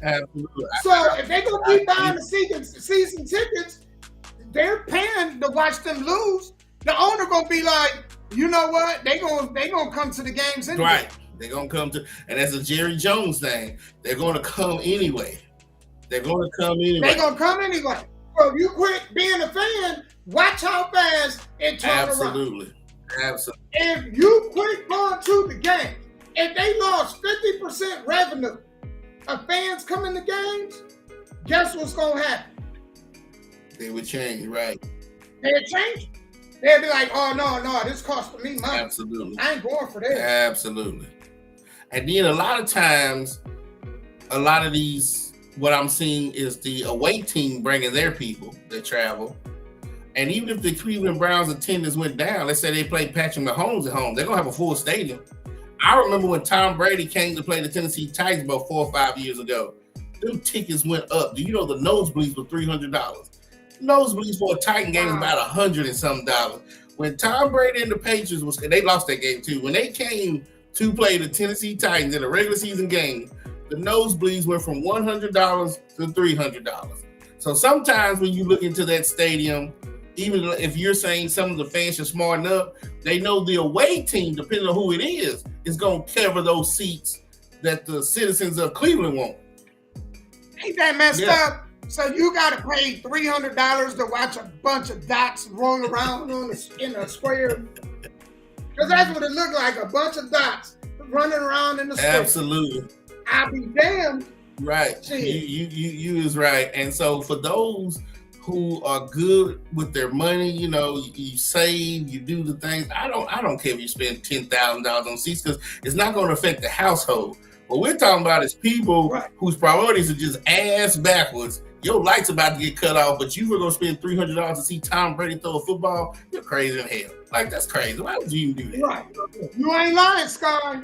Absolutely. So if they gonna keep buying the season tickets, they're paying to watch them lose. The owner gonna be like, you know what? They gonna come to the games anyway. Right. They're gonna come to, and that's a Jerry Jones thing. They're gonna come anyway. They're gonna come anyway. So if you quit being a fan, watch how fast it turns around. Absolutely. If you quit going to the game, if they lost 50% revenue of fans coming to games, guess what's gonna happen? They would change, right? They'll change. They'll be like, oh no, this costing me money. Absolutely. I ain't going for that. Absolutely. And then a lot of times, a lot of these, what I'm seeing is the away team bringing their people that travel. And even if the Cleveland Browns attendance went down, let's say they played Patrick Mahomes at home, they're gonna have a full stadium. I remember when Tom Brady came to play the Tennessee Titans about 4 or 5 years ago. Them tickets went up. Do you know the nosebleeds were $300? Nosebleeds for a Titan game is about $100 and something. When Tom Brady and the Patriots they lost that game too. When they came to play the Tennessee Titans in a regular season game, the nosebleeds went from $100 to $300. So sometimes when you look into that stadium, even if you're saying some of the fans are smart enough, they know the away team, depending on who it is going to cover those seats that the citizens of Cleveland want. Ain't that messed up? So you got to pay $300 to watch a bunch of dots roll around in a square? Because that's what it looked like, a bunch of dots running around in the square. Absolutely. I'll be damned. Right. You is right. And so for those who are good with their money, you know, you save, you do the things. I don't care if you spend $10,000 on seats, because it's not going to affect the household. What we're talking about is people whose priorities are just ass backwards. Your light's about to get cut off, but you were going to spend $300 to see Tom Brady throw a football? You're crazy in hell. Like, that's crazy. Why would you even do that? Right. You ain't lying, Sky.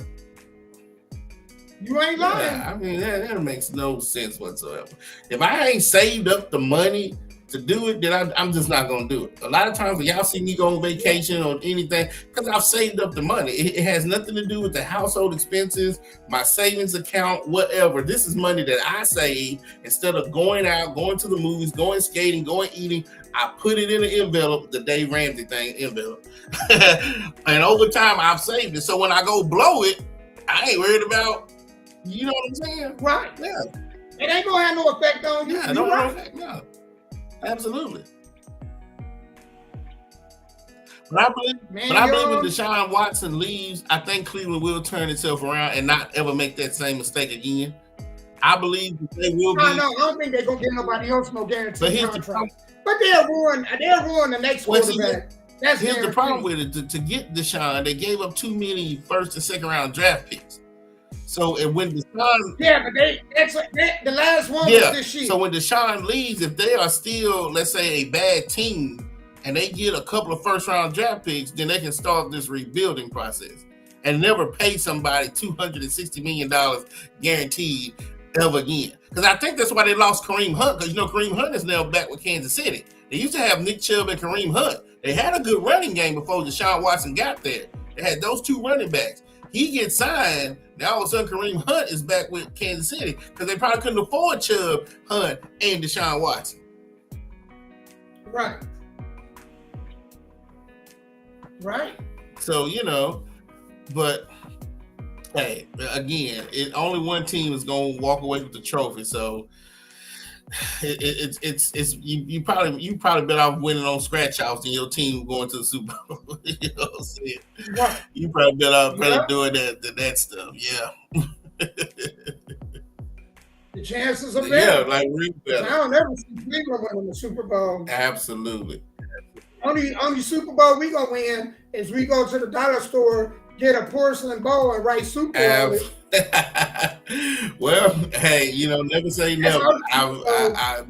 You ain't lying. Yeah, I mean, that makes no sense whatsoever. If I ain't saved up the money to do it, then I'm just not gonna do it. A lot of times when y'all see me go on vacation or anything, because I've saved up the money. It has nothing to do with the household expenses, my savings account, whatever. This is money that I save instead of going out, going to the movies, going skating, going eating. I put it in an envelope, the Dave Ramsey thing envelope. And over time I've saved it. So when I go blow it, I ain't worried about, you know what I'm saying? Right. Yeah. It ain't gonna have no effect on you. Yeah, You no right. effect, no. Absolutely. But I believe when Deshaun Watson leaves, I think Cleveland will turn itself around and not ever make that same mistake again. I believe that they will be. No, I don't think they're gonna give nobody else no guarantee But here's contract. But they'll ruin the next quarterback. That's here's the guaranteed. problem with it. To get Deshaun, they gave up too many first and second round draft picks. So and when Deshaun, the last one was this year. So when Deshaun leaves, if they are still, let's say, a bad team, and they get a couple of first round draft picks, then they can start this rebuilding process and never pay somebody $260 million guaranteed ever again. Because I think that's why they lost Kareem Hunt, because Kareem Hunt is now back with Kansas City. They used to have Nick Chubb and Kareem Hunt. They had a good running game before Deshaun Watson got there. They had those two running backs. He gets signed. Now all of a sudden Kareem Hunt is back with Kansas City because they probably couldn't afford Chubb, Hunt, and Deshaun Watson. Right. Right. So, but hey, again, only one team is going to walk away with the trophy. So it's you probably better off winning on scratch offs than your team going to the Super Bowl. You know what I'm saying? Right. You probably better doing that stuff. Yeah. The chances are better. Yeah, like really better. I don't ever see Cleveland winning the Super Bowl. Absolutely. Only Super Bowl we gonna win is we go to the dollar store, get a porcelain bowl, and write Super Bowl on it. Well, hey, never say never.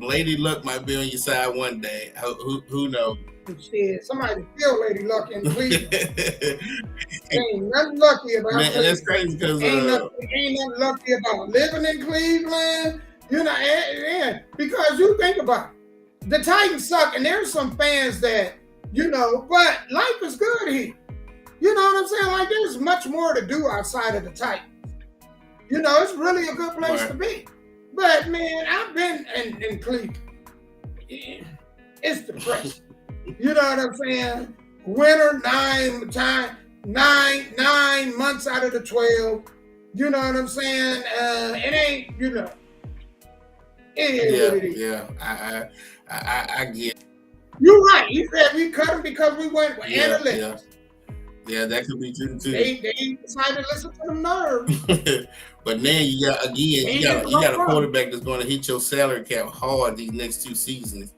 Lady Luck might be on your side one day. Who knows? Shit, somebody kill Lady Luck in Cleveland. Ain't nothing lucky about Man, Cleveland. that's crazy because ain't nothing lucky about living in Cleveland. Because you think about it, the Titans suck, and there's some fans that but life is good here. You know what I'm saying? Like there's much more to do outside of the Titans. It's really a good place to be. But man, I've been in Cleveland. It's depressing. You know what I'm saying? Winter 9 months out of the 12. You know what I'm saying? It ain't, it is what it is. Yeah, I get it. You're right. You said we cut them because we went with analytics. Yeah, that could be true too. They decided to listen to the nerves. But now you got a quarterback that's going to hit your salary cap hard these next 2 seasons.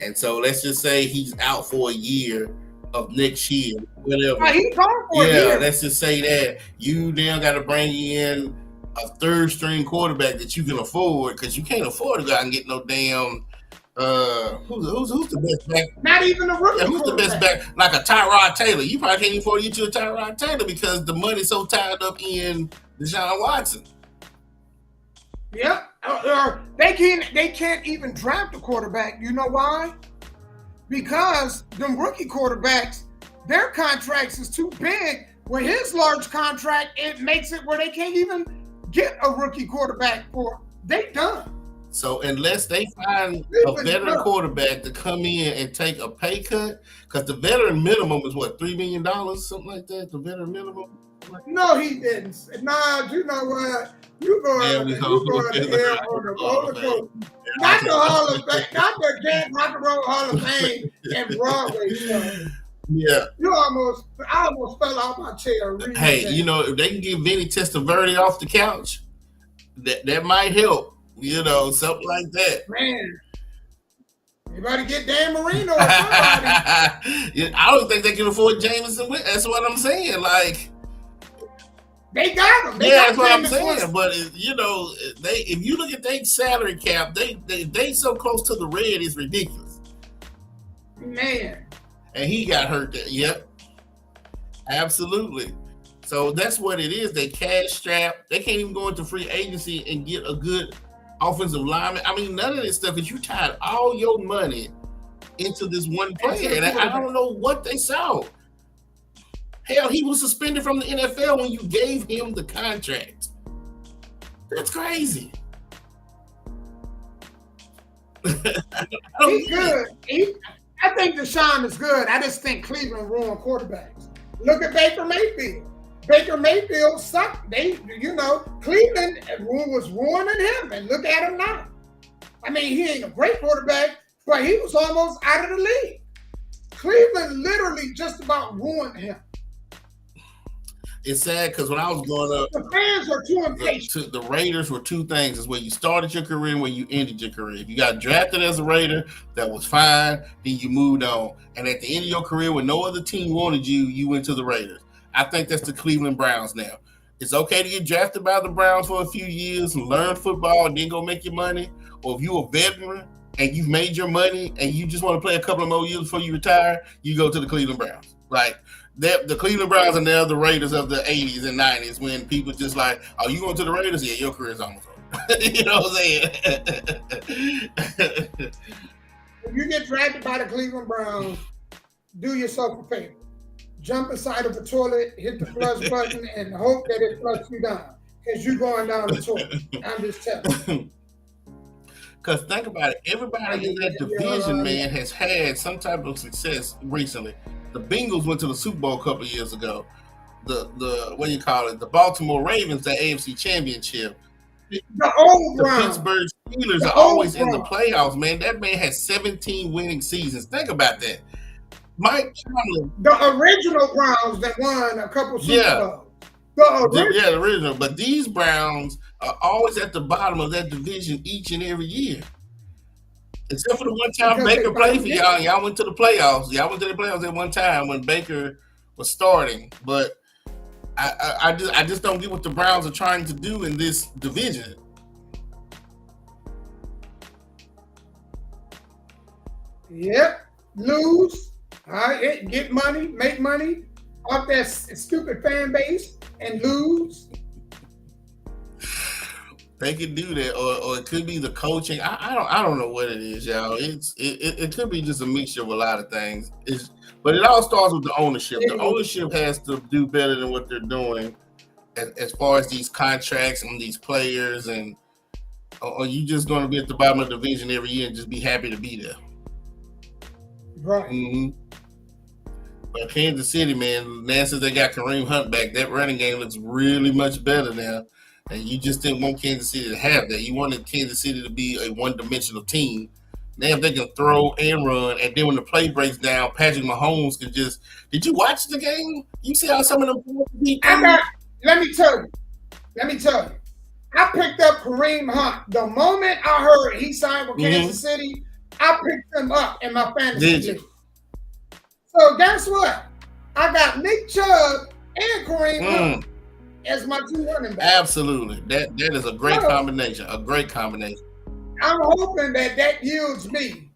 And so let's just say he's out for a year of next year, whatever. He's gone for a year. Let's just say that you now got to bring in a third string quarterback that you can afford, because you can't afford to go out and get no damn. Who's the best back? Not even a rookie. Who's the best back? Like a Tyrod Taylor. You probably can't even afford to get you a Tyrod Taylor because the money's so tied up in Deshaun Watson. Yep. They can't even draft a quarterback. You know why? Because them rookie quarterbacks, their contracts is too big. With his large contract, it makes it where they can't even get a rookie quarterback for. They done. So unless they find a veteran quarterback to come in and take a pay cut, because the veteran minimum is what, $3 million, something like that. The veteran minimum. No, he didn't. Nah, you know what? You go on the air on the roller coaster. Not the Hall of Fame, not the Camp Rock and Roll Hall of Fame and Broadway stuff. Yeah. I almost fell out my chair. Hey, if they can get Vinny Testaverde off the couch, that might help. Something like that. Man. You better get Dan Marino or somebody. I don't think they can afford Jameson. That's what I'm saying. Like, they got him. That's what I'm saying. But if you look at their salary cap, they so close to the red, it's ridiculous. Man. And he got hurt there. Yep. Absolutely. So that's what it is. They cash strap. They can't even go into free agency and get a good offensive lineman. I mean, none of this stuff, because you tied all your money into this one player. And I don't know what they saw. Hell, he was suspended from the NFL when you gave him the contract. That's crazy. He's good. I think Deshaun is good. I just think Cleveland ruined quarterbacks. Look at Baker Mayfield. Baker Mayfield sucked. Cleveland was ruining him, and look at him now. I mean, he ain't a great quarterback, but he was almost out of the league. Cleveland literally just about ruined him. It's sad because when I was growing up, the fans are too impatient. The Raiders were two things: is where you started your career and where you ended your career. If you got drafted as a Raider, that was fine. Then you moved on, and at the end of your career, when no other team wanted you, you went to the Raiders. I think that's the Cleveland Browns now. It's okay to get drafted by the Browns for a few years and learn football and then go make your money. Or if you're a veteran and you've made your money and you just want to play a couple of more years before you retire, you go to the Cleveland Browns. Like, the Cleveland Browns are now the Raiders of the 80s and 90s when people just like, oh, you going to the Raiders? Yeah, your career's almost over. You know what I'm saying? If you get drafted by the Cleveland Browns, do yourself a favor. Jump inside of a toilet, hit the flush button, and hope that it flushes you down. Because you're going down the toilet. I'm just telling you. Because think about it, everybody in that division, man, has had some type of success recently. The Bengals went to the Super Bowl a couple of years ago. The Baltimore Ravens, the AFC Championship. The Browns. Pittsburgh Steelers are always in the playoffs, man. That man has 17 winning seasons. Think about that. Mike Tomlin. The original Browns that won a couple Super Bowls. The original. But these Browns are always at the bottom of that division each and every year. Except for the one time Baker played for y'all, and y'all went to the playoffs. Y'all went to the playoffs at one time when Baker was starting. But I just don't get what the Browns are trying to do in this division. Yep. Lose. All right. Get money, make money off that stupid fan base and lose. They could do that, or it could be the coaching. I don't know what it is, y'all. It could be just a mixture of a lot of things. But it all starts with the ownership. The ownership has to do better than what they're doing as far as these contracts and these players. And are you just going to be at the bottom of the division every year and just be happy to be there? Right. Mm-hmm. But Kansas City, man, now since they got Kareem Hunt back, that running game looks really much better now. And you just didn't want Kansas City to have that. You wanted Kansas City to be a one-dimensional team. Now if they can throw and run, and then when the play breaks down, Patrick Mahomes can just – did you watch the game? You see how some of them – Let me tell you. I picked up Kareem Hunt. The moment I heard he signed with Kansas City, I picked him up in my fantasy league. So guess what? I got Nick Chubb and Kareem Hunt as my two running backs. Absolutely. That is a great combination. A great combination. I'm hoping that yields me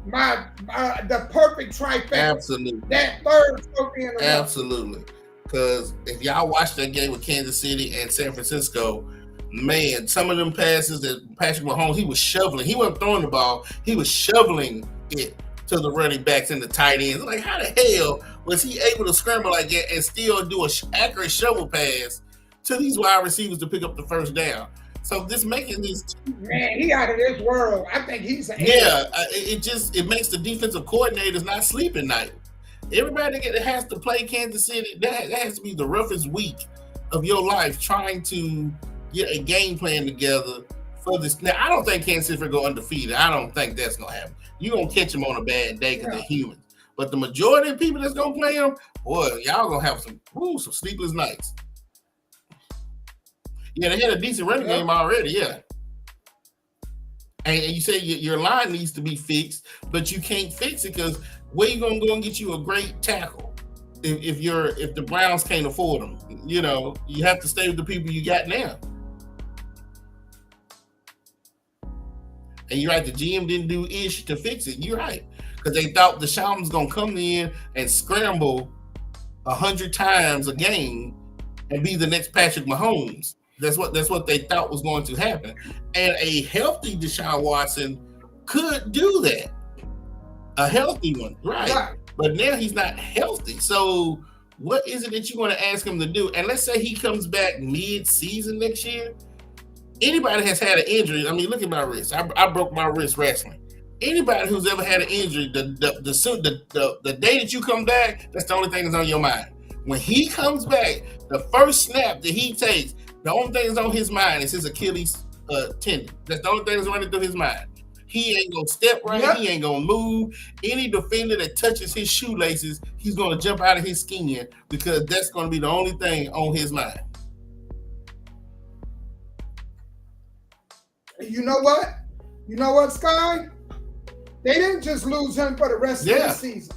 the perfect trifecta. Absolutely. That third trophy in the row. Absolutely. Because if y'all watch that game with Kansas City and San Francisco, man, some of them passes that Patrick Mahomes, he was shoveling. He wasn't throwing the ball. He was shoveling it to the running backs and the tight ends. Like, how the hell was he able to scramble like that and still do an accurate shovel pass to these wide receivers to pick up the first down? So this making these man, he out of this world. I think he's it makes the defensive coordinators not sleep at night. Everybody that has to play Kansas City, that has to be the roughest week of your life trying to get a game plan together for this. Now, I don't think Kansas City will go undefeated. I don't think that's going to happen. You're going to catch them on a bad day because they're humans. But the majority of people that's going to play them, boy, y'all going to have some sleepless nights. Yeah, they had a decent running game already, And you say your line needs to be fixed, but you can't fix it because where you going to go and get you a great tackle if the Browns can't afford them? You know, you have to stay with the people you got now. And you're right, the GM didn't do ish to fix it. You're right. Because they thought Deshaun was going to come in and scramble 100 times a game and be the next Patrick Mahomes. That's what they thought was going to happen. And a healthy Deshaun Watson could do that. A healthy one, right? But now he's not healthy. So what is it that you want to ask him to do? And let's say he comes back mid-season next year. Anybody has had an injury. I mean, look at my wrist. I broke my wrist wrestling. Anybody who's ever had an injury, the day that you come back, that's the only thing that's on your mind. When he comes back, the first snap that he takes, the only thing that's on his mind is his Achilles tendon. That's the only thing that's running through his mind. He ain't gonna step right. Yep. He ain't gonna move. Any defender that touches his shoelaces, he's gonna jump out of his skin because that's gonna be the only thing on his mind. You know what? You know what, Sky? They didn't just lose him for the rest of the season.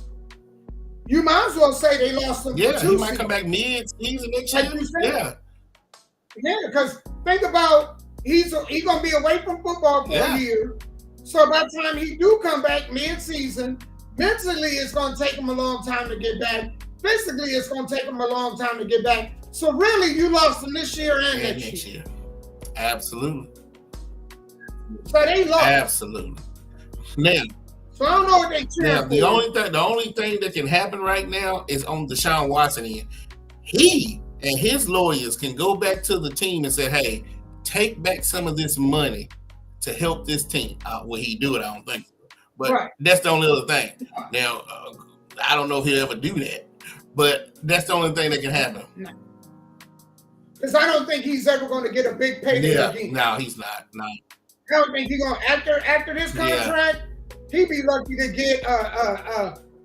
You might as well say they lost him for 2 seasons. He might come back mid-season next year. Yeah, because think about he's gonna be away from football for a year. So by the time he do come back mid-season, mentally it's gonna take him a long time to get back. Physically, it's gonna take him a long time to get back. So really, you lost him this year and next year. Absolutely. So they lost. Absolutely. Now, so I don't know what they cheer for. The only thing that can happen right now is on Deshaun Watson end. He and his lawyers can go back to the team and say, "Hey, take back some of this money to help this team." Will he do it? I don't think so. But that's the only other thing. Now, I don't know if he'll ever do that, but that's the only thing that can happen. Because I don't think he's ever going to get a big payday again. No, he's not. No. I don't think he's going to, after this contract, he'd be lucky to get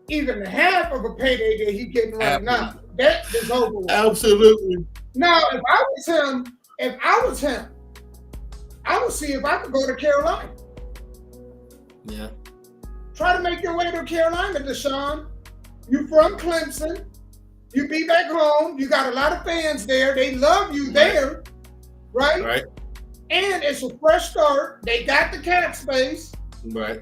even half of a payday that he's getting right now. That is over with. Absolutely. Now, if I was him, I would see if I could go to Carolina. Yeah. Try to make your way to Carolina, Deshaun. You from Clemson. You be back home. You got a lot of fans there. They love you there, right? Right. And it's a fresh start. They got the cap space. Right.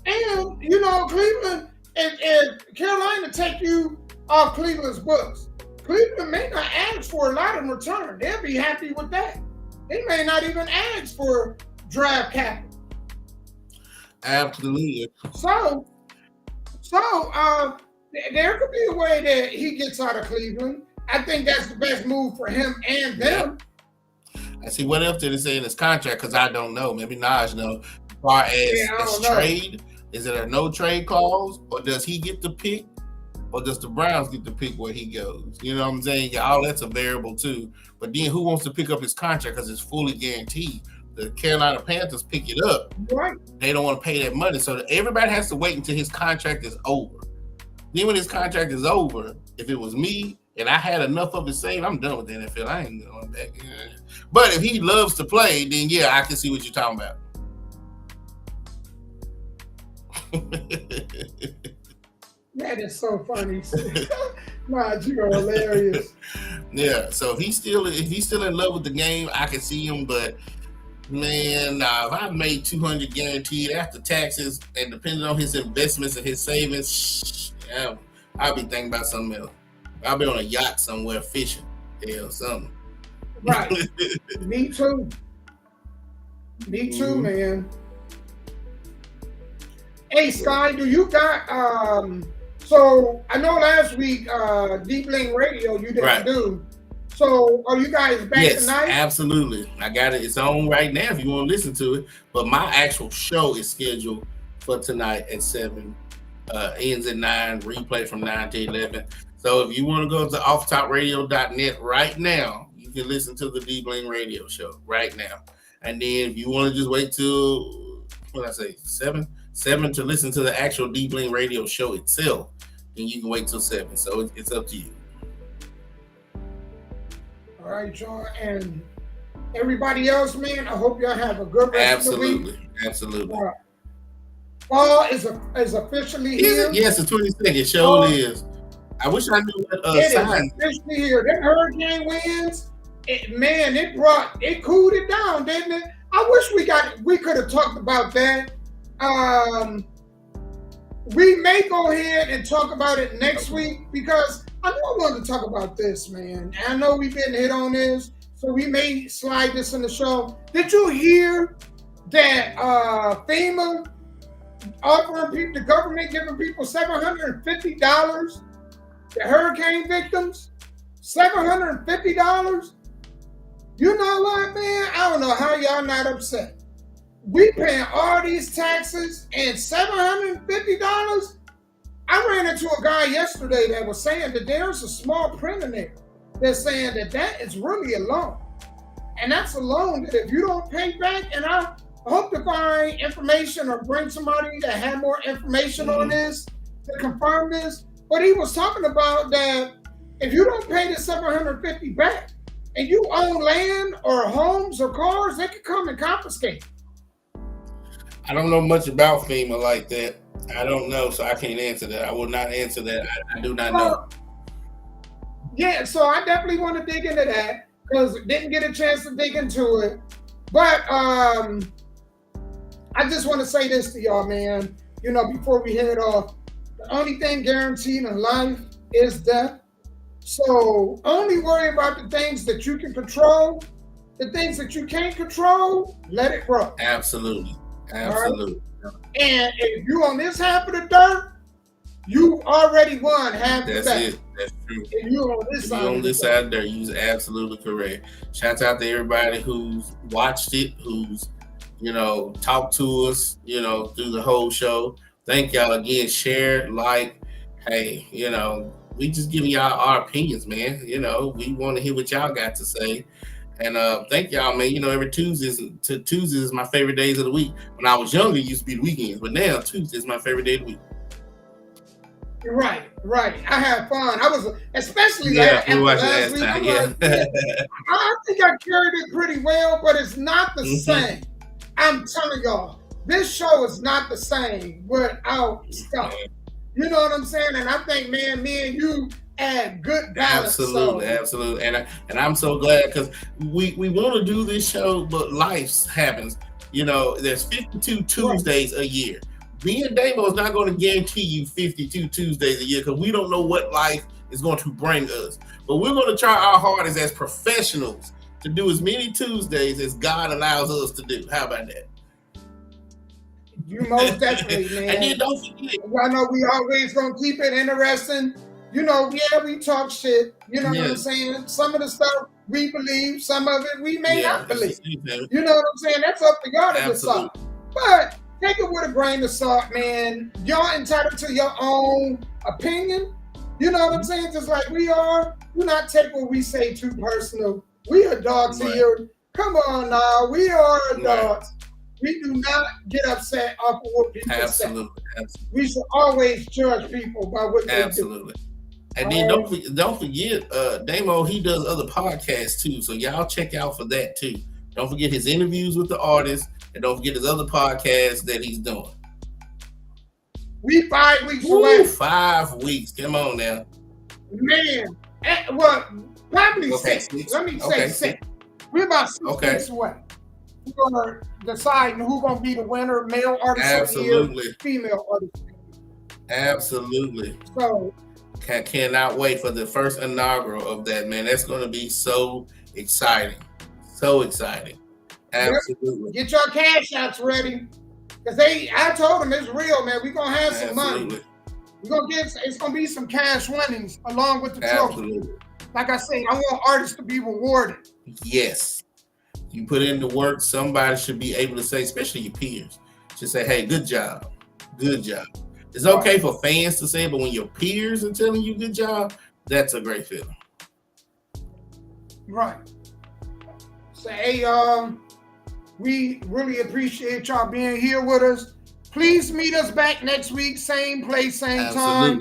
And, you know, Cleveland, if Carolina take you off Cleveland's books, Cleveland may not ask for a lot in return. They'll be happy with that. They may not even ask for draft capital. Absolutely. So there could be a way that he gets out of Cleveland. I think that's the best move for him and them. I see. What else did it say in his contract? Because I don't know. Maybe Naj know. As far as trade, is it a no trade clause, or does he get to pick, or does the Browns get to pick where he goes? You know what I'm saying? Yeah, all that's a variable too. But then who wants to pick up his contract because it's fully guaranteed? The Carolina Panthers pick it up. Right. They don't want to pay that money, so everybody has to wait until his contract is over. Then when his contract is over, if it was me and I had enough of it saved, I'm done with the NFL. I ain't going back. But if he loves to play, then yeah, I can see what you're talking about. That is so funny. Rod, you are hilarious. Yeah, so if he's still in love with the game, I can see him. But man, if I made $200 guaranteed after taxes and depending on his investments and his savings, I'll be thinking about something else. I'll be on a yacht somewhere fishing, or something. Right. Me too. Me too, man. Hey, Sky, do you got so I know last week Deep Link Radio you didn't do. So are you guys back tonight? Yes, absolutely. I got it. It's on right now if you want to listen to it. But my actual show is scheduled for tonight at 7. Ends at 9, replay from 9 to 11. So if you want to go to offtopradio.net right now, you can listen to the Deep Link Radio show right now. And then if you want to just wait till, 7 to listen to the actual Deep Link Radio show itself, then you can wait till 7. So it's up to you. All right, John, and everybody else, man, I hope y'all have a good rest of the week. Absolutely. Fall is officially here. Yes, the 22nd show is. I wish I knew what sign. It is officially here. That hurricane winds, it cooled it down, didn't it? I wish we could have talked about that. we may go ahead and talk about it next week because I know I wanted to talk about this, man. And I know we've been hit on this, so we may slide this in the show. Did you hear that FEMA offering people, the government giving people $750 to hurricane victims? $750? You know what, man? I don't know how y'all not upset. We paying all these taxes and $750? I ran into a guy yesterday that was saying that there's a small print in there that's saying that is really a loan. And that's a loan that if you don't pay back, and I hope to find information or bring somebody that had more information on this to confirm this. But he was talking about that if you don't pay the $750 back and you own land or homes or cars, they could come and confiscate. I don't know much about FEMA like that. I don't know, so I can't answer that. I will not answer that. I do not know. Yeah, so I definitely want to dig into that because didn't get a chance to dig into it. But I just want to say this to y'all, man. You know, before we head off, the only thing guaranteed in life is death. So only worry about the things that you can control. The things that you can't control, let it grow. Absolutely. Absolutely. Right? And if you on this half of the dirt, you already won half the That's battle. it. That's true. If you're on this side, on this side there, you're absolutely correct. Shouts out to everybody who's watched it, who's, talked to us, through the whole show. Thank y'all again. Share, like, hey, we just giving y'all our opinions, man. We want to hear what y'all got to say. And thank y'all, man. Every Tuesdays is my favorite days of the week. When I was younger, it used to be the weekends, but now Tuesday is my favorite day of the week. Right. I had fun. I was especially last week. Time, like, I think I carried it pretty well, but it's not the same. I'm telling y'all, this show is not the same without stuff. You know what I'm saying? And I think, man, me and you add good balance. Absolutely. And I'm so glad because we want to do this show, but life happens. There's 52 Tuesdays a year. Me and Damo is not going to guarantee you 52 Tuesdays a year because we don't know what life is going to bring us. But we're going to try our hardest as professionals to do as many Tuesdays as God allows us to do. How about that? You most definitely, man. And then don't forget. I know we always going to keep it interesting. We talk shit. You know what I'm saying? Some of the stuff we believe, some of it we may not believe. You know what I'm saying? That's up to y'all to decide. But take it with a grain of salt, man. Y'all entitled to your own opinion. You know what I'm saying? Just like we are. Do not take what we say too personal. We adults here. Come on now. We are adults. We do not get upset off of what people say. We should always judge people by what they do. And then don't forget, Damo, he does other podcasts too. So y'all check out for that too. Don't forget his interviews with the artists, and don't forget his other podcasts that he's doing. We 5 weeks away. 5 weeks. Come on now. Man. Well, probably 6. Let me say 6. We're about 6 weeks away. We're going to decide who's going to be the winner, male artist of the year, female artist of the year. Absolutely. So cannot wait for the first inaugural of that, man. That's going to be so exciting. So exciting. Absolutely. Get your cash outs ready. Because I told them it's real, man. We're going to have some money. We're going to it's going to be some cash winnings along with the trophy. Like I say, I want artists to be rewarded. Yes. You put in the work, somebody should be able to say, especially your peers, should say, hey, good job. Good job. It's okay for fans to say it, but when your peers are telling you good job, that's a great feeling. Right. So, hey, we really appreciate y'all being here with us. Please meet us back next week, same place, same time.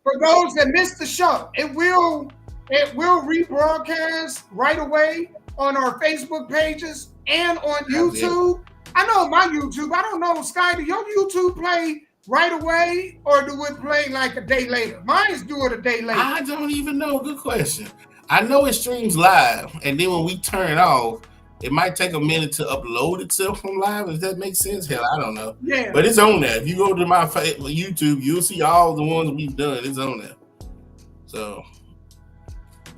For those that missed the show, it will rebroadcast right away on our Facebook pages and on YouTube. I know my YouTube. I don't know, Sky, do your YouTube play right away or do it play like a day later? Mine's do it a day later. I don't even know. Good question. I know it streams live, and then when we turn it off, It might take a minute to upload itself from live. Does that make sense? Hell, I don't know. Yeah. But it's on there. If you go to my YouTube, you'll see all the ones we've done. It's on there. So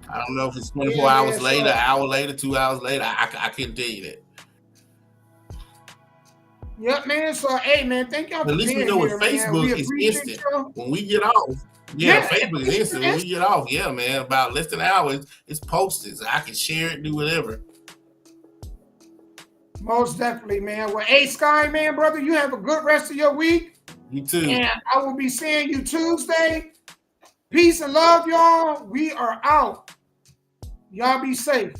I don't know if it's 24 hours later, an hour later, 2 hours later. I can't tell you that. Yep, man. So, hey, man, thank y'all for At least being we know here, with Facebook, it's instant. you. When we get off, Facebook is instant. When we get off, man, about less than an hour, it's posted. So I can share it, do whatever. Most definitely, man. Well, hey, Sky, man, brother, you have a good rest of your week. You too. And I will be seeing you Tuesday. Peace and love, y'all. We are out. Y'all be safe.